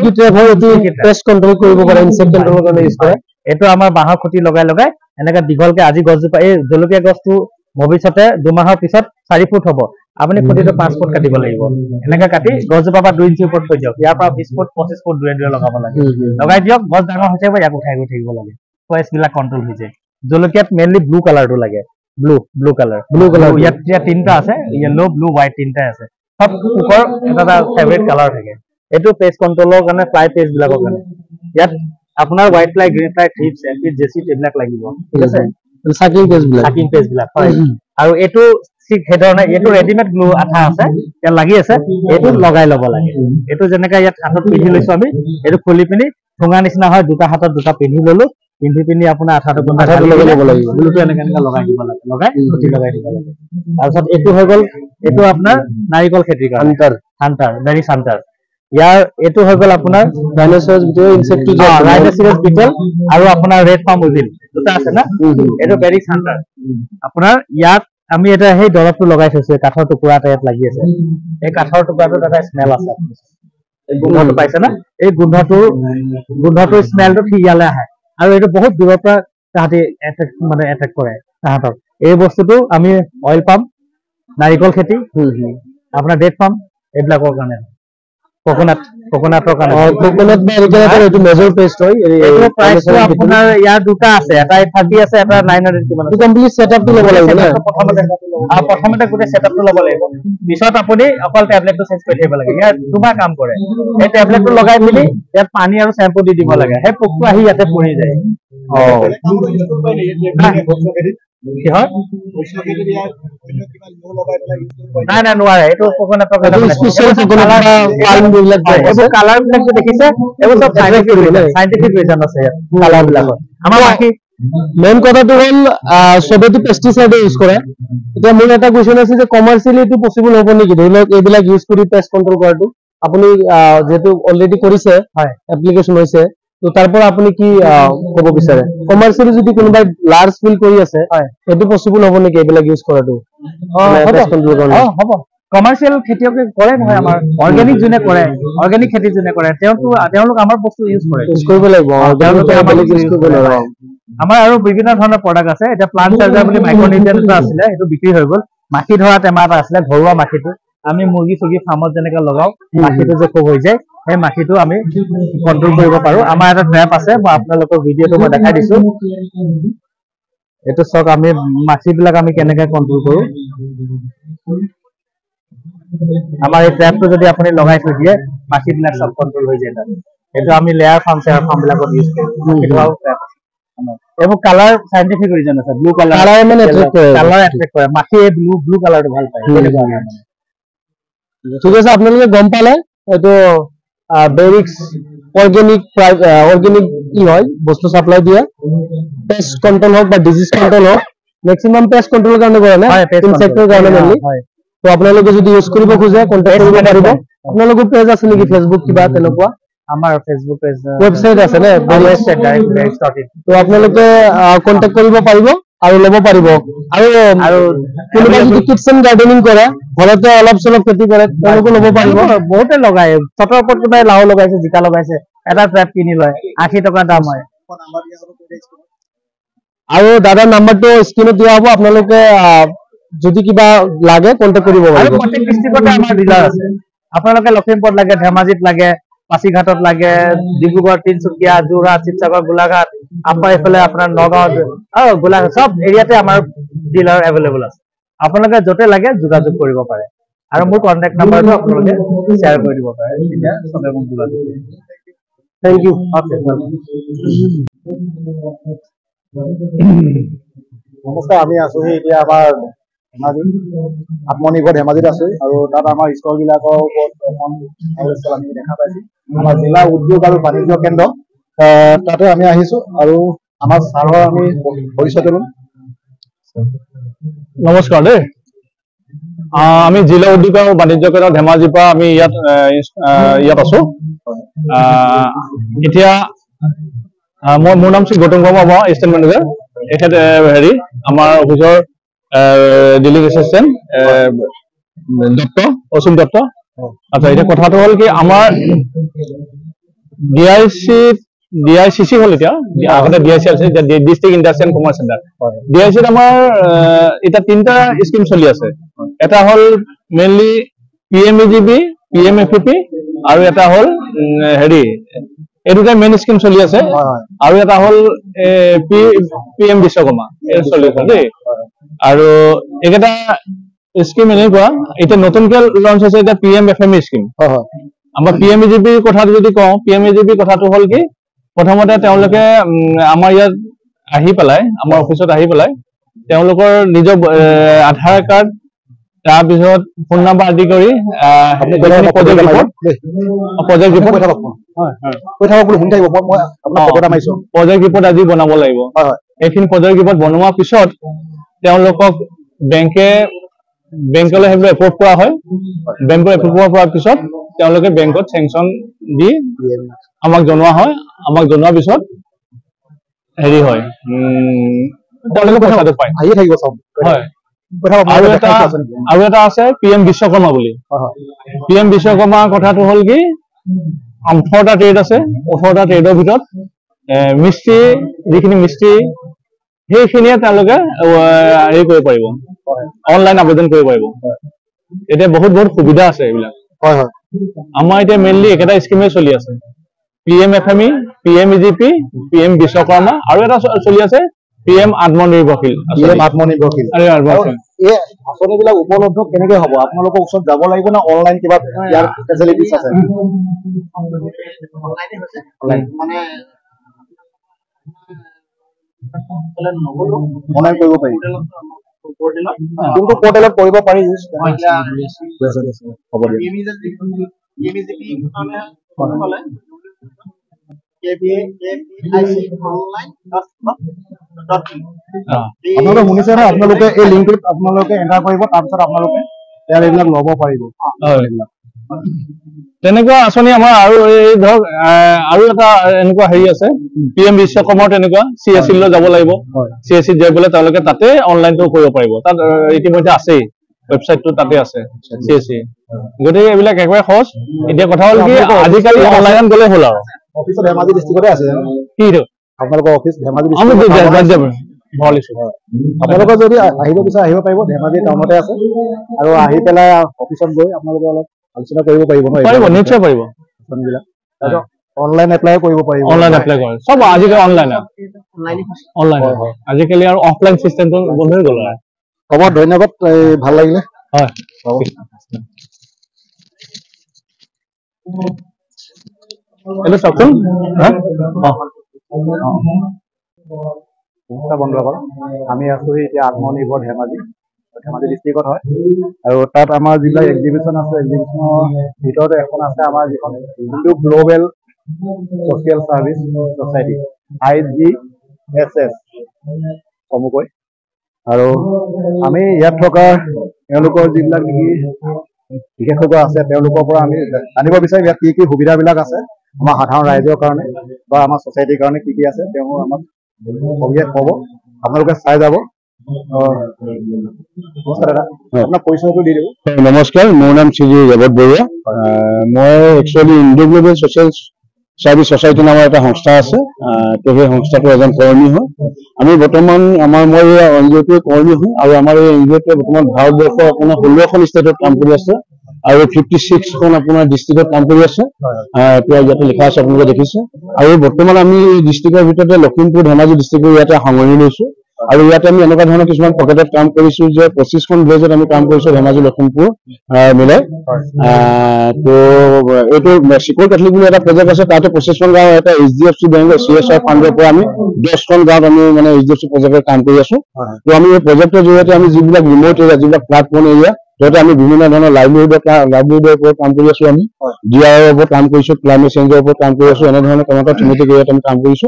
পেষ্ট কন্ট্ৰল কৰিব পাৰে ইনসেক্ট কন্ট্ৰলৰ কাৰণে ইউজ কৰে এইটো আমাৰ বাঁহৰ খুঁটি লগাই এনেকা দীঘলকে আজি গছজোপা এই জলকীয়া গছটো ভৱিষ্যতে 2 মাহৰ পিছত 4 ফুট হ'ব আপুনি খুঁটিটো 5 ফুট কাটিব লাগিব এনেকা কাটি গছজোপা পৰা 2 ইঞ্চি ওপৰত থৈ দিয়ক ইয়াৰ পৰা 20 ফুট 25 ফুট দূৰে দূৰে লগাব লাগে লগাই দিয়ক গছ ডাঙৰ হৈছে ইয়াক উঠাই গৈ থাকিব লাগে ফয়েছ বিলাক কন্ট্ৰোল হৈ যায় জলকিয়াত মেইনলি ব্লু কালাৰটো লাগে ব্লু কালাৰ ইয়াত তিনটা আছে ইয়েলো ব্লু হোৱাইট তিনটা আছে সব কুকৰ এটা ফেভাৰিট কালাৰ থাকে এইটো পেজ কন্ট্ৰোলৰ কাৰণে ফ্লাই পেজ বিলাকৰ কাৰণে ইয়াত আপোনাৰ white fly green fly thrips aphid jassid এইবিলাক লাগিব ঠিক আছে সাকিং পেজ বিলাক হয় আৰু এইটো সেইধৰণে এইটো ৰেডিমেড গ্লু আঠা আছে ইয়াত লাগি আছে এইটো লগাই ল'ব লাগে এইটো যেনেকা ইয়াত হাতত পিন্ধি লৈছো আমি এইটো খুলি পিনি ঠোঙা নিচিনা হয় দুটা হাতত দুটা পিন্ধি ললো পিন্ধি পিনি আপোনাৰ আঠাটো লগাই ল'ব লাগিব গ্লুটো এনেকা লগাই দিব লাগে খুঁটি লগাই দিব লাগে তাৰপিছত এইটো হৈ গ'ল এইটো আপোনাৰ নাৰিকল খেতিৰ কাৰণে হান্টাৰ বেৰি হান্টাৰ ইয়াৰ এইটো হৈ গ'ল আপোনাৰ ডাইনোসৰছ বিটল ইনসেক্টো ৰাইনোসেৰাছ বিটল আৰু আপোনাৰ ৰেড পাম উইল দুটা আছে না এইটো বেৰি হান্টাৰ আপোনাৰ ইয়াত আমি এটা সেই দৰবটো লগাই থৈছো কাঠৰ টুকুৰা এটা ইয়াত লাগি আছে এই কাঠৰ টুকুৰাটোত এটা স্মেল আছে এই গোন্ধটো পাইছে না এই গোন্ধটোৰ স্মেলটো ঠিক ইয়ালে আহে আৰু এইটো বহুত দূৰৰ পৰা তাহাঁতি এটেক কৰে তাহাঁতক এই বস্তুটো আমি অইল পাম নাৰিকল খেতি আপোনাৰ ডেট পাম এইবিলাকৰ কাৰণে কোকোনাটৰ কাৰণে কোকোনাট এইটো মেজৰ পেষ্ট হয় এইটো প্ৰাইসটো আপোনাৰ ইয়াৰ দুটা আছে এটা 30 আছে এটা 900 কিমান আছে কমপ্লিট সেটআপটো ল'ব লাগিব না প্ৰথমতে গোটে সেটআপটো ল'ব লাগিব পিছত আপুনি অকল টেবলেটটো চেঞ্জ কৰি থাকিব লাগে ইয়াৰ দুটা কাম কৰে এই টেবলেটটো লগাই পিনি ইয়াত পানী আৰু শ্যাম্পু দি দিব লাগে সেই পোকটো আহি ইয়াতে পৰি যায় নাই নোৱাৰে এইটো কোকোনাটৰ কালাৰ বিলাক দেখিছে এইবোৰ চব সাইন্টিফিক ৰিজন আছে কালাৰ বিলাকত আমাৰ মেইন কথাটো হ'ল সবেতো পেষ্টিসাইড ইউজ কৰে এতিয়া মোৰ এটা কোৱেশ্চন আছে যে কমাৰ্চিয়ালি এইটো পসিবল হ'ব নেকি ধৰি লওক এইবিলাক ইউজ কৰি পেষ্ট কন্ট্ৰোল কৰাটো আপুনি যেহেতু অলৰেডি কৰিছে এপ্লিকেশন হৈছে তো তাৰপৰা আপুনি কি ক'ব বিচাৰে কমাৰ্চিয়ালি যদি কোনোবাই লাৰ্জ ফিল কৰি আছে সেইটো পসিবল হ'ব নেকি এইবিলাক ইউজ কৰাটো হ'ব কমাৰ্চিয়াল খেতিয়কে কৰে নহয় আমাৰ অৰ্গেনিক যোনে কৰে অৰ্গেনিক খেতি যোনে কৰে তেওঁলোক আমাৰ বস্তু ইউজ কৰিব লাগিব আমাৰ আৰু বিভিন্ন ধৰণৰ প্ৰডাক্ট আছে এটা প্লান্ট চাৰ্জাৰ বুলি মাইক্ৰনিউট্ৰিয়েন্ট এটা আছিলে সেইটো বিক্ৰী হৈ গ'ল মাখি ধৰা টেমা এটা আছিলে ঘৰুৱা মাখিটো আমি মুৰ্গী চুৰ্গী ফাৰ্মত যেনেকে লগাও মাখিটো যে খুব হৈ যায় সেই মাখিটো আমি কন্ট্ৰোল কৰিব পাৰো আমাৰ এটা ট্ৰেপ আছে মই আপোনালোকৰ ভিডিঅ'টো মই দেখাই দিছো এইটো চক আমি মাখিবিলাক আমি কেনেকে কন্ট্ৰোল কৰো আমাৰ এই ট্ৰেপটো যদি আপুনি লগাই থৈ দিয়ে মাখিবিলাক সব কন্ট্ৰোল হৈ যায় এইটো আমি লেয়াৰ ফাৰ্ম চেয়াৰ ফাৰ্ম বিলাকত ইউজ কৰো এইটো আৰু ট্ৰেপ এইবোৰ কালাৰ সাইন্টিফিক ৰিজন আছে ব্লু কালাৰ মানে এট্ৰেক্ট কৰে মাখি ব্লু কালাৰটো ভাল পায় ঠিক আছে আপোনালোকে গম পালে এইটো বেৰিক্স অৰ্গেনিক কি হয় বস্তু সাপ্লাই দিয়ে পেষ্ট কন্ট্ৰোল হওক বা ডিজিজ কন্ট্ৰোল হওক ম্যাক্সিমাম পেষ্ট কন্ট্ৰোলৰ কাৰণে কৰে না ইনসেক্টৰ কাৰণে মেইনলি তো আপোনালোকে যদি ইউজ কৰিব খোজে কন্টাক্ট কৰিব পাৰিব আপোনালোকৰ পেজ আছে নেকি ফেসবুক কিবা তেনেকুৱা আমাৰ ফেসবুক পেজ ওয়েবসাইট আছে না বেৰিক্স.in তো আপোনালোকে কন্টাক্ট কৰিব পাৰিব আৰু ল'ব পাৰিব আৰু কোনোবা যদি কিচেন গাৰ্ডেনিং কৰে ঘৰতে অলপ চলপ খেতি কৰে তেওঁলোকে ল'ব পাৰিব বহুতে লগায় ছটৰ ওপৰত কিবা লাও লগাইছে জিকা লগাইছে এটা ট্ৰেপ কিনি লয় 80 টকা দাম হয় আৰু দাদাৰ নাম্বাৰটো স্ক্ৰিনত দিয়া হ'ব আপোনালোকে যদি কিবা লাগে কন্টাক্ট কৰিব পাৰিব প্ৰত্যেক ডিস্ট্ৰিক্টতে আমাৰ ডিলাৰ আছে আপোনালোকে লখিমপুৰত লাগে ধেমাজিত লাগে পাছিঘাটত লাগে ডিব্ৰুগড় তিনচুকীয়া যোৰহাট শিৱসাগৰ গোলাঘাট আমাৰ এইফালে আপোনাৰ নগাঁও গোলাঘাট সব এৰিয়াতে আমাৰ ডিলাৰ এভেইলেবল আছে আপোনালোকে যতে লাগে যোগাযোগ কৰিব পাৰে আৰু মোৰ কন্টাক্ট নাম্বাৰটো আপোনালোকে শ্বেয়াৰ কৰি দিব পাৰে তেতিয়া সবে মোক যোগাযোগ কৰিব থ্যাংক ইউ নমস্কাৰ আমি আছো এতিয়া আমাৰ ধেমাজি আত্মনিৰ্ভৰ ধেমাজিত আছো আৰু তাত আমাৰ ষ্টল বিলাকৰ ওপৰত আমি দেখা পাইছো আমাৰ জিলা উদ্যোগ আৰু বাণিজ্য কেন্দ্ৰ তাতে আমি আহিছো আৰু আমাৰ ছাৰৰ আমি পৰিচয় দিলো নমস্কাৰ দেই আমি জিলা উদ্যোগ আৰু বাণিজ্য কেন্দ্ৰ ধেমাজিৰ পৰা আমি ইয়াত আছো এতিয়া মোৰ নাম শ্ৰী গৌতম গমা এছিষ্টেণ্ট মেনেজাৰ এখেত হেৰি আমাৰ অফিচৰ ডিলিং এছিষ্টেণ্ট দত্ত অসীম দত্ত আচ্ছা এতিয়া কথাটো হ'ল কি আমাৰ DICC হ'ল এতিয়া আগতে DIC আছে এতিয়া district industry and commerce centre DICত আমাৰ এতিয়া 3টা স্কিম চলি আছে এটা হ'ল মেইনলি PMEGP, PMFP আৰু এটা হ'ল হেৰি এই দুটাই মেইন স্কিম চলি আছে আৰু এটা হ'ল PM বিশ্বকৰ্মা এই চলি আছে দেই আৰু এইকেইটা স্কিম এনেকুৱা এতিয়া নতুনকে লঞ্চ হৈছে এতিয়া PMFME স্কিম আমাৰ PMEGP কথাটো যদি কওঁ PMEGP কথাটো হ'ল কি প্ৰথমতে তেওঁলোকে আমাৰ ইয়াত আহি পেলাই আমাৰ অফিচত আহি পেলাই তেওঁলোকৰ নিজৰ আধাৰ কাৰ্ড তাৰপিছত ফোন নাম্বাৰ আদি কৰি প্ৰজেক্ট ৰিপৰ্ট আজি বনাব লাগিব এইখিনি প্ৰজেক্ট ৰিপৰ্ট বনোৱাৰ পিছত তেওঁলোকক বেংকলৈ সেইবোৰ এপ্ৰুভ কৰা হয় বেংকৰ এপ্ৰুভ কৰাৰ পিছত তেওঁলোকে বেংকত চেংচন দি আমাক জনোৱা হয় আমাক জনোৱাৰ পিছত হেৰি হয় তেওঁলোকে পইচাটো পায় আহিয়ে থাকিব চব হয় আৰু এটা আছে PM বিশ্বকৰ্মা বুলি PM বিশ্বকৰ্মাৰ কথাটো হ'ল কি 18টা ট্ৰেড আছে 18টা ট্ৰেডৰ ভিতৰত মিস্ত্ৰী যিখিনি মিস্ত্ৰী সেইখিনিয়ে তেওঁলোকে হেৰি কৰিব পাৰিব অনলাইন আবেদন কৰিব পাৰিব এতিয়া বহুত সুবিধা আছে এইবিলাক আমাৰ এতিয়া মেইনলি একেটা স্কিমে চলি আছে PMFME, PMEGP, PM বিশ্বকৰ্মা আৰু এটা চলি আছে PM আত্মনিৰ্ভৰশীল এই আঁচনিবিলাক উপলব্ধ কেনেকৈ হ'ব আপোনালোকৰ ওচৰত যাব লাগিব না অনলাইন কিবা ইয়াৰ ফেচিলিটিছ আছে অনলাইন কৰিব পাৰি কোনটো পৰ্টেলত কৰিব পাৰি হ'ব আপোনালোকে শুনিছে নহয় আপোনালোকে এই লিংকটোত আপোনালোকে এণ্টাৰ কৰিব তাৰপিছত আপোনালোকে ইয়াৰ এইবিলাক ল'ব পাৰিব তেনেকুৱা আঁচনি আমাৰ আৰু এই ধৰক আৰু এটা এনেকুৱা হেৰি আছে PM বিশ্বকৰ্মাৰ তেনেকুৱা CSC লৈ যাব লাগিব CSC যাই পেলাই তেওঁলোকে তাতে অনলাইনটো কৰিব পাৰিব তাত ইতিমধ্যে আছেই ৱেবছাইটটো তাতে আছে CSC গতিকে এইবিলাক একেবাৰে সহজ এতিয়া কথা হ'ল কি আজিকালি অনলাইনত গ'লে হ'ল আৰু অফিচত ধেমাজি ডিষ্ট্ৰিক্টতে আছে কিটো আপোনালোকৰ অফিচ ধেমাজি আপোনালোকৰ যদি আহিব বিচাৰে আহিব পাৰিব ধেমাজি টাউনতে আছে আৰু আহি পেলাই অফিচত গৈ আপোনালোকে অলপ আলোচনা কৰিব পাৰিব পাৰিব নিশ্চয় পাৰিব অনলাইন এপ্লাই কৰিব পাৰিব অনলাইন এপ্লাই কৰে সব আজিকালি অনলাইন আজিকালি আৰু অফলাইন চিষ্টেমটো বন্ধ হৈ গ'ল হ'ব ধন্যবাদ ভাল লাগিলে হয় এইটো চাওকচোন বন্ধুসকল আমি আছো এতিয়া আত্মনিৰ্ভৰ ধেমাজি ডিষ্ট্ৰিক্টত হয় আৰু তাত আমাৰ যিবিলাক এক্সিবিশ্যন আছে এক্সিবিশ্যনৰ ভিতৰতে এখন আছে আমাৰ যিখন Hindu global social service society IGSS চমুকৈ আৰু আমি ইয়াত থকা তেওঁলোকৰ যিবিলাক নেকি বিশেষজ্ঞ আছে তেওঁলোকৰ পৰা আমি জানিব বিচাৰিম ইয়াত কি সুবিধাবিলাক আছে আমাৰ সাধাৰণ ৰাইজৰ কাৰণে বা আমাৰ ছ'চাইটিৰ কাৰণে কি আছে তেওঁ আমাক সুবিধা ক'ব আপোনালোকে চাই যাব নমস্কাৰ মোৰ নাম শ্ৰী ৰেৱত বৰুৱা মই actually Indo global social service society নামৰ এটা সংস্থা আছে তো সেই সংস্থাটো এজন কৰ্মী হয় আমি বৰ্তমান মই NGOটোৰ কৰ্মী হয় আৰু আমাৰ এই NGOটোৱে বৰ্তমান ভাৰতবৰ্ষৰ আপোনাৰ 16খন ষ্টেটত কাম কৰি আছে আৰু 56খন আপোনাৰ ডিষ্ট্ৰিক্টত কাম কৰি আছে এতিয়া ইয়াতে লিখা আছে আপোনালোকে দেখিছে আৰু বৰ্তমান আমি ডিষ্ট্ৰিক্টৰ ভিতৰতে লখিমপুৰ ধেমাজি ডিষ্ট্ৰিক্টৰ ইয়াতে সামৰি লৈছো আৰু ইয়াতে আমি এনেকুৱা ধৰণৰ কিছুমান পকেটত কাম কৰিছো যে 25খন ভিলেজত আমি কাম কৰিছো ধেমাজি লখিমপুৰ মিলাই তো এইটো চিকল কেথলিক বুলি এটা প্ৰজেক্ট আছে তাতে 25খন গাঁও এটা HDFC বেংকৰ CSR ফাণ্ডৰ পৰা আমি 10খন গাঁৱত আমি মানে HDFC প্ৰজেক্টৰ কাম কৰি আছো তো আমি এই প্ৰজেক্টৰ জৰিয়তে আমি যিবিলাক ৰিম'ট এৰিয়া যিবিলাক ফ্লাড-প্ৰ'ন এৰিয়া য'ত আমি বিভিন্ন ধৰণৰ লাইভলিহুডৰ ওপৰত কাম কৰি আছো আমি DRR ওপৰত কাম কৰিছো ক্লাইমেট চেঞ্জৰ ওপৰত কাম কৰি আছো এনেধৰণৰ কামত থিমেটিক এৰিয়াত আমি কাম কৰিছো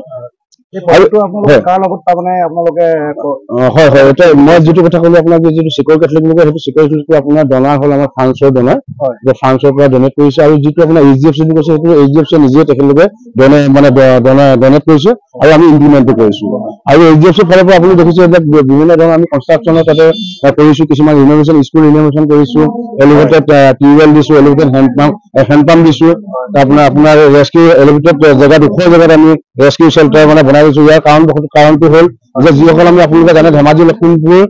হয় হয় এটা মই যিটো কথা ক'লো আপোনাক যিটো চিকল কেথলিক বুলি কয় সেইটো চিকল কেথলিকটো আপোনাৰ ডনাৰ হ'ল আমাৰ ফ্ৰান্সৰ ডনাৰ যে ফ্ৰান্সৰ পৰা ডনেট কৰিছে আৰু যিটো আপোনাৰ HDFC বুলি কৈছে সেইটো HDFC নিজে তেখেতলোকে ডনেট কৰিছে আৰু আমি ইমপ্লিমেণ্টটো কৰিছো আৰু HDFCৰ ফালৰ পৰা আপুনি দেখিছে এইবিলাক বিভিন্ন ধৰণৰ আমি কনষ্ট্ৰাকশ্যনৰ তাতে কৰিছো কিছুমান ৰিন'ভেশ্যন স্কুল ৰিন'ভেশ্যন কৰিছো এলিভেটেড টিউবৱেল দিছো এলিভেটেড হেণ্ডপাম্প দিছো আপোনাৰ ৰেস্কিউ এলিভেটেড জেগাত ওখৰ জেগাত আমি ৰেস্কিউ শেল্টাৰ মানে বনাই দিছো। ইয়াৰ কাৰণটো হ'ল যে যিসকল আমি আপোনালোকে জানে ধেমাজি লখিমপুৰ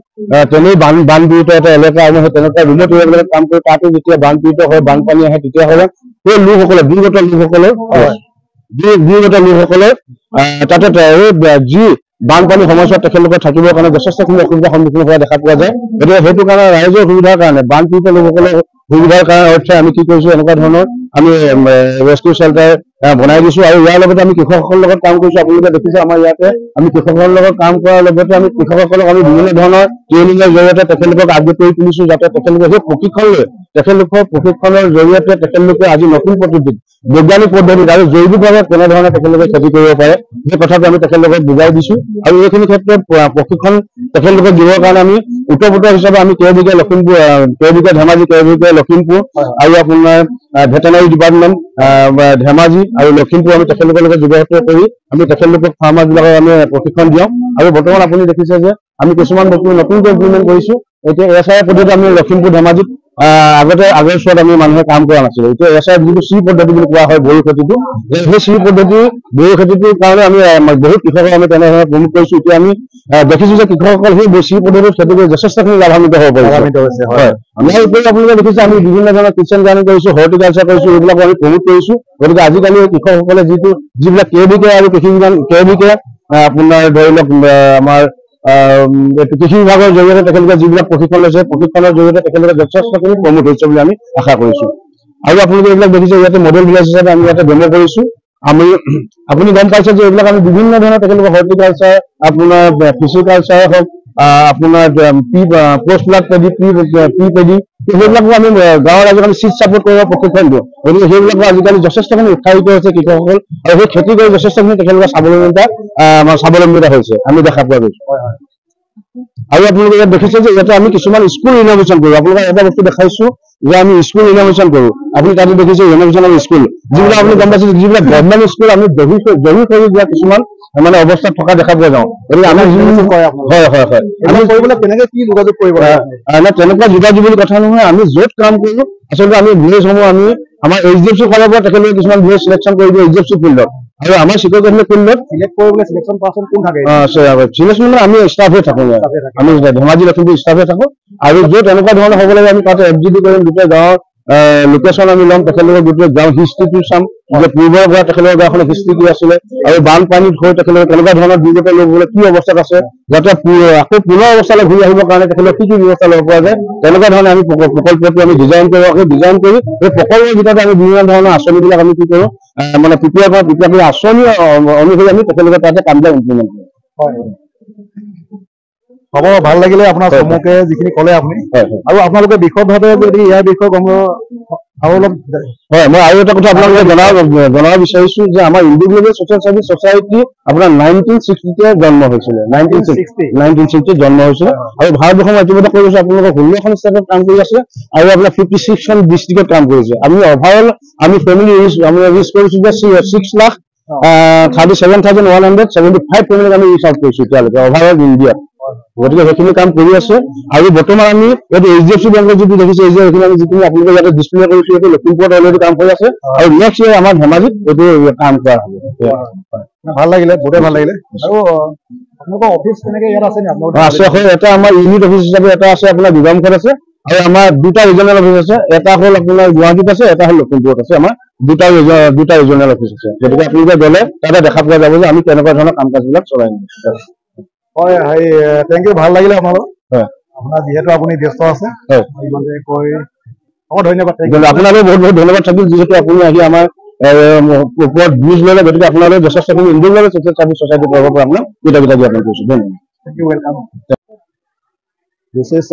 তেনেই বানপীড়িত এটা এলেকা, আমি সেই তেনেকুৱা ৰিমট এৰিয়াবিলাকত কাম কৰি তাতো যেতিয়া বানপীড়িত হয়, বানপানী আহে, তেতিয়াহ'লে সেই লোকসকলে দুৰ্গত লোকসকলে তাতে যি বানপানী সমস্যাত তেখেতলোকে থাকিবৰ কাৰণে যথেষ্টখিনি অসুবিধাৰ সন্মুখীন হোৱা দেখা পোৱা যায়। গতিকে সেইটো কাৰণে ৰাইজৰ সুবিধাৰ কাৰণে, বানপীড়িত লোকসকলৰ সুবিধাৰ কাৰণে অৰ্থে আমি কি কৰিছো, এনেকুৱা ধৰণৰ আমি ৰেস্কিউ শেল্টাৰ বনাই দিছো। আৰু ইয়াৰ লগতে আমি কৃষকসকলৰ লগত কাম কৰিছো। আপোনালোকে দেখিছে আমাৰ ইয়াতে আমি কৃষকসকলৰ লগত কাম কৰাৰ লগতে আমি কৃষকসকলক আমি বিভিন্ন ধৰণৰ ট্ৰেইনিঙৰ জৰিয়তে তেখেতলোকক আপডেট কৰি তুলিছো, যাতে তেখেতলোকে সেই প্ৰশিক্ষণ লৈ তেখেতলোকৰ প্ৰশিক্ষণৰ জৰিয়তে তেখেতলোকে আজি নতুন পদ্ধতিত, বৈজ্ঞানিক পদ্ধতিত আৰু জৈৱিকভাৱে কেনেধৰণে তেখেতলোকে খেতি কৰিব পাৰে সেই কথাটো আমি তেখেতলোকক বুজাই দিছো। আৰু এইখিনি ক্ষেত্ৰত প্ৰশিক্ষণ তেখেতলোকক দিবৰ কাৰণে আমি উত্তৰ হিচাপে আমি কেবিকে লখিমপুৰ, কেবিকে ধেমাজি, কেবিকে লখিমপুৰ আৰু আপোনাৰ ভেটেনাৰী ডিপাৰ্টমেণ্ট ধেমাজি আৰু লখিমপুৰ আমি তেখেতলোকৰ লগত যোগাযোগ কৰি আমি তেখেতলোকক ফাৰ্মাৰবিলাকক আমি প্ৰশিক্ষণ দিয়াওঁ। আৰু বৰ্তমান আপুনি দেখিছে যে আমি কিছুমান বস্তু নতুনকৈ ইমপ্লিমেণ্ট কৰিছো। এতিয়া SI পদ্ধতি আমি লখিমপুৰ ধেমাজিত আগৰ চোৱাত আমি মানুহে কাম কৰা নাছিলো। এতিয়া SI যিটো C পদ্ধতি বুলি কোৱা হয় বড়ো খেতিটো, সেই C পদ্ধতি বড়ো খেতিটোৰ কাৰণে আমি বহুত কৃষকক আমি তেনেধৰণে প্ৰমোট কৰিছো। এতিয়া আমি দেখিছো যে কৃষকসকল সেই C পদ্ধতিত খেতি কৰি যথেষ্টখিনি লাভান্বিত হ'ব পাৰিছে। হয়, আমাৰ উপৰি আপোনালোকে দেখিছে আমি বিভিন্ন ধৰণৰ কিচেন গাৰ্ডেন কৰিছো, হৰ্টিকালচাৰ কৰিছো, এইবিলাক আমি প্ৰমোট কৰিছো। গতিকে আজিকালি কৃষকসকলে যিবিলাক কেবিকে আৰু কেবিকে আপোনাৰ ধৰি লওক আমাৰ কৃষি বিভাগৰ জৰিয়তে তেখেতলোকে যিবিলাক প্ৰশিক্ষণ লৈছে, প্ৰশিক্ষণৰ জৰিয়তে তেখেতলোকে যথেষ্টখিনি প্ৰমোট হৈছে বুলি আমি আশা কৰিছো। আৰু আপোনালোকে এইবিলাক দেখিছে ইয়াতে মডেল ভিলেজ হিচাপে আমি ইয়াতে ডেমো কৰিছো। আপুনি গম পাইছে যে এইবিলাক আমি বিভিন্ন ধৰণৰ তেখেতলোকৰ হৰ্টিকালচাৰ, আপোনাৰ ফিচিকালচাৰ হওক, আপোনাৰ post blood paddy, pre paddy, সেইবিলাকো আমি গাঁৱৰ ৰাইজক আমি চিট ছাপোৰ্ট কৰিব প্ৰশিক্ষণ দিওঁ। গতিকে সেইবিলাকো আজিকালি যথেষ্টখিনি উৎসাহিত হৈছে কৃষকসকল, আৰু সেই খেতি কৰি যথেষ্টখিনি তেখেতলোকৰ স্বাৱলম্বিতা হৈছে আমি দেখা পোৱা গৈছে। আৰু আপোনালোকে ইয়াত দেখিছে যে ইয়াতে আমি কিছুমান স্কুল ৰিন'ভেশ্যন কৰো। আপোনালোকে এটা বস্তু দেখাইছো যে আমি স্কুল ৰিন'ভেশ্যন কৰো। আপুনি তাতে দেখিছে ৰিন'ভেশ্যন অফ স্কুল, যিবিলাক আপুনি গম পাইছে যিবিলাক গভৰ্ণমেণ্ট স্কুল আমি দহি কৰি দিয়া কিছুমান মানে অৱস্থাত থকা দেখা পোৱা যাওঁ। গতিকে আমি হয় আমি কৰিবলৈ কেনেকে কি যোগাযোগ কৰিব তেনেকুৱা যোগাযোগ বুলি কথা নহয়। আমি য'ত কাম কৰো আচলতে আমি ভিলেজসমূহ আমি আমাৰ HDFC ফালৰ পৰা তেখেতলোকে কিছুমান ভিলেজ চিলেকশ্যন কৰি দিয়ে HDFC ফিল্ডত, আৰু আমাৰ চিকৰগাঁও ফিল্ডত চিলেক্ট কৰিবলৈ চিলেকশ্যন পাৰ্চন কোন থাকে? চিলেকশ্যন মানে আমি ষ্টাফে থাকো, আমি ধেমাজি লখিমপুৰ ষ্টাফে থাকো। আৰু য'ত এনেকুৱা ধৰণৰ হ'ব লাগে আমি তাতে FGD কৰিম, গোটেই গাঁৱৰ লোকেশ্যন আমি ল'ম, তেখেতলোকে গোটেই গাঁৱৰ হিষ্ট্ৰীটো চাম যে পূৰ্বৰ পৰা তেখেতলোকৰ গাঁওখনৰ হিষ্ট্ৰী কি আছিলে, আৰু বানপানীত হৈ তেখেতলোকে কেনেকুৱা ধৰণৰ দুৰ্গত লোকসকলে কি অৱস্থাত আছে, যাতে আকৌ পুনৰ অৱস্থালৈ ঘূৰি আহিবৰ কাৰণে তেখেতলোকে কি ব্যৱস্থা ল'ব পৰা যায়, তেনেকুৱা ধৰণে আমি প্ৰকল্পটো আমি ডিজাইন কৰি সেই প্ৰকল্পৰ ভিতৰতে আমি বিভিন্ন ধৰণৰ আঁচনিবিলাক আমি কি কৰোঁ মানে প্ৰিপেয়াৰ কৰি আঁচনি অনুসৰি আমি তেখেতলোকে তাতে কামবিলাক ইমপ্লিমেণ্ট কৰোঁ। হ'ব, ভাল লাগিলে আপোনাৰ চমুকে যিখিনি ক'লে আপুনি। আৰু আপোনালোকে বিশদভাৱে যদি ইয়াৰ বিষয়ে গম আৰু অলপ হয়, মই আৰু এটা কথা আপোনালোকে জনাব বিচাৰিছো যে আমাৰ Indian global social service society আপোনাৰ 1960 জন্ম হৈছিলে, 1960 জন্ম হৈছিলে, আৰু ভাৰতবৰ্ষৰ ইতিমধ্যে কৰি আছে আপোনালোকৰ 16খন ষ্টেটত কাম কৰি আছে, আৰু আপোনাৰ 56খন ডিষ্ট্ৰিক্টত কাম কৰিছে। আমি অভাৰঅল আমি ফেমিলি ৰিচ কৰিছো যে 6,37,175 ফেমিলিক আমি ৰিচ আউট কৰিছো এতিয়ালৈকে অভাৰঅল ইণ্ডিয়াত। গতিকে সেইখিনি কাম কৰি আছে। আৰু বৰ্তমান আমি এইটো HDFC বেংকৰ যিটো দেখিছে এইখিনি আমি যিখিনি আপোনালোকে ইয়াতে ডিছপ্লে কৰিছো, এইটো লখিমপুৰত অলৰেডি কাম কৰি আছে, আৰু নেক্সট ইয়েৰ আমাৰ ধেমাজিত এইটো কাম কৰা হ'ব। ভাল লাগিলে, বহুতে ভাল লাগিলে। আৰু আপোনালোকৰ অফিচ কেনেকে ইয়াত আছে নে? আছে, এটা আমাৰ ইউনিট অফিচ হিচাপে এটা আছে আপোনাৰ বিভামখন আছে, আৰু আমাৰ দুটা ৰিজনেল অফিচ আছে, এটা হ'ল আপোনাৰ গুৱাহাটীত আছে, এটা হ'ল লখিমপুৰত আছে। আমাৰ দুটা ৰিজনেল অফিচ আছে। গতিকে আপোনালোকে গ'লে তাতে দেখা পোৱা যাব যে আমি কেনেকুৱা ধৰণৰ কাম কাজবিলাক চলাই নিম। হয়, থেংক ইউ, ভাল লাগিলে আপোনালোক। হয়, আপোনাৰ যিহেতু আপুনি ব্যস্ত আছে, ইমানে কৈ ধন্যবাদ। আপোনালৈ বহুত বহুত ধন্যবাদ থাকিল, যিহেতু আপুনি আহি আমাৰ ওপৰত ব্ৰিজ ল'লে। গতিকে আপোনালৈ যথেষ্টখিনি ইণ্ডিয়ান গ্লোবেল ছ'চিয়েল চাৰ্ভিছ ছ'চাইটিৰ তৰফৰ পৰা আপোনাক কৃতজ্ঞতা জ্ঞাপন কৰিছোঁ। ধন্যবাদ। Thank you, welcome. This is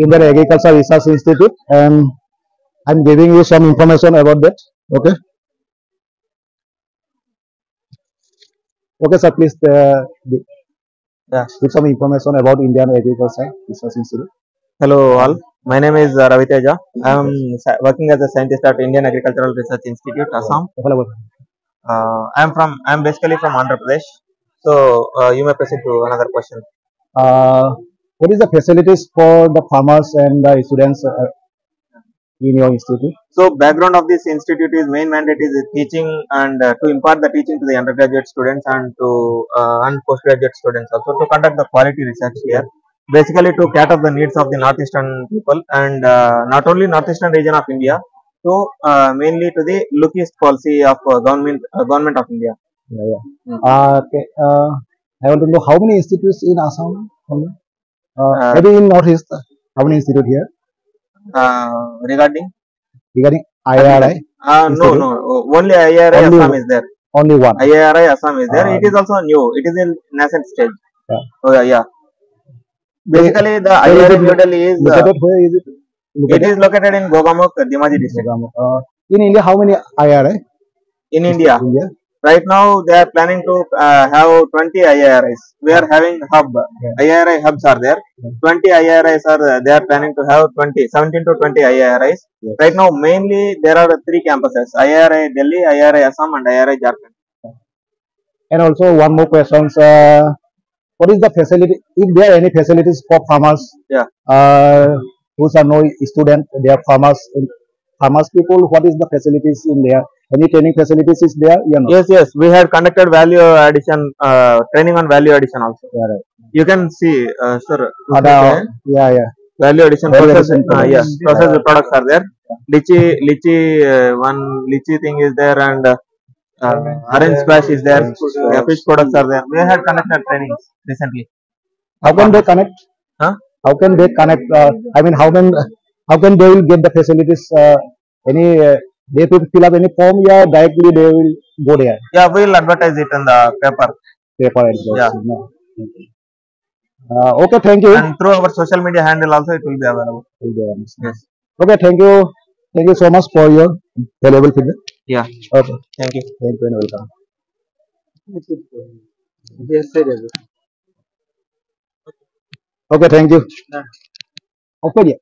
Indian Agriculture Research Institute, and I'm giving you some information about that. Okay. Okay, sir, please give some information about Indian Agriculture Research Institute. Hello all, my name is Ravi Teja. I am working as a scientist at Indian Agricultural Research Institute, Assam. I am basically from Andhra Pradesh. So you may proceed to another question. What is the facilities for the farmers and the students in your institute? So background of this institute is main mandate is teaching and to impart the teaching to the undergraduate students and to and postgraduate students also to conduct the quality research here. Basically to cater the needs of the northeastern people and not only northeastern region of India, to mainly to the look east policy of government of India. Yeah. Okay. I want to know how many institutes in Assam? Maybe in Northeast. How many institutes here? Regarding IRI? no, only IRI Only Assam is there. Only one. IRI Assam is there. It is also new. It is in nascent stage. Yeah. Oh yeah. Basically, the IRI model is Located where is it? it is located in Gogamuk, Dhemaji district. In India, how many IRI? In India, right now they are planning to have 20 IIRIs. We are having hub. IIRI hubs are there. 20 IIRIs are they are planning to have 17 to 20 IIRIs. Right now, mainly there are 3 campuses: IIRI Delhi, IIRI Assam, and IIRI Jharkhand. And also one more question. What is the facility? If there are any facilities for farmers? Yeah. Who are no student, they are farmers. Farmers people, what is the facilities in there? Any training facilities is there? Yes. We had conducted value addition training on value addition also. Yeah, right. You can see, sir. Yeah. Value addition process. Yes, processed products are there. Lychee, one lychee thing is there, and orange splash is there. Fish products are there. We had conducted trainings recently. How can they connect? Huh? How can they connect? I mean, how can they will get the facilities? They have to fill up any form? Yeah, directly they will go there. Yeah, we will advertise it in the paper. Yeah. Okay, thank you. And through our social media handle also it will be available. Yes. Okay, thank you. Thank you so much for your valuable feedback. Yeah. Okay. Thank you. Thank you and welcome. Yes, sir. Okay, thank you. Okay, yeah.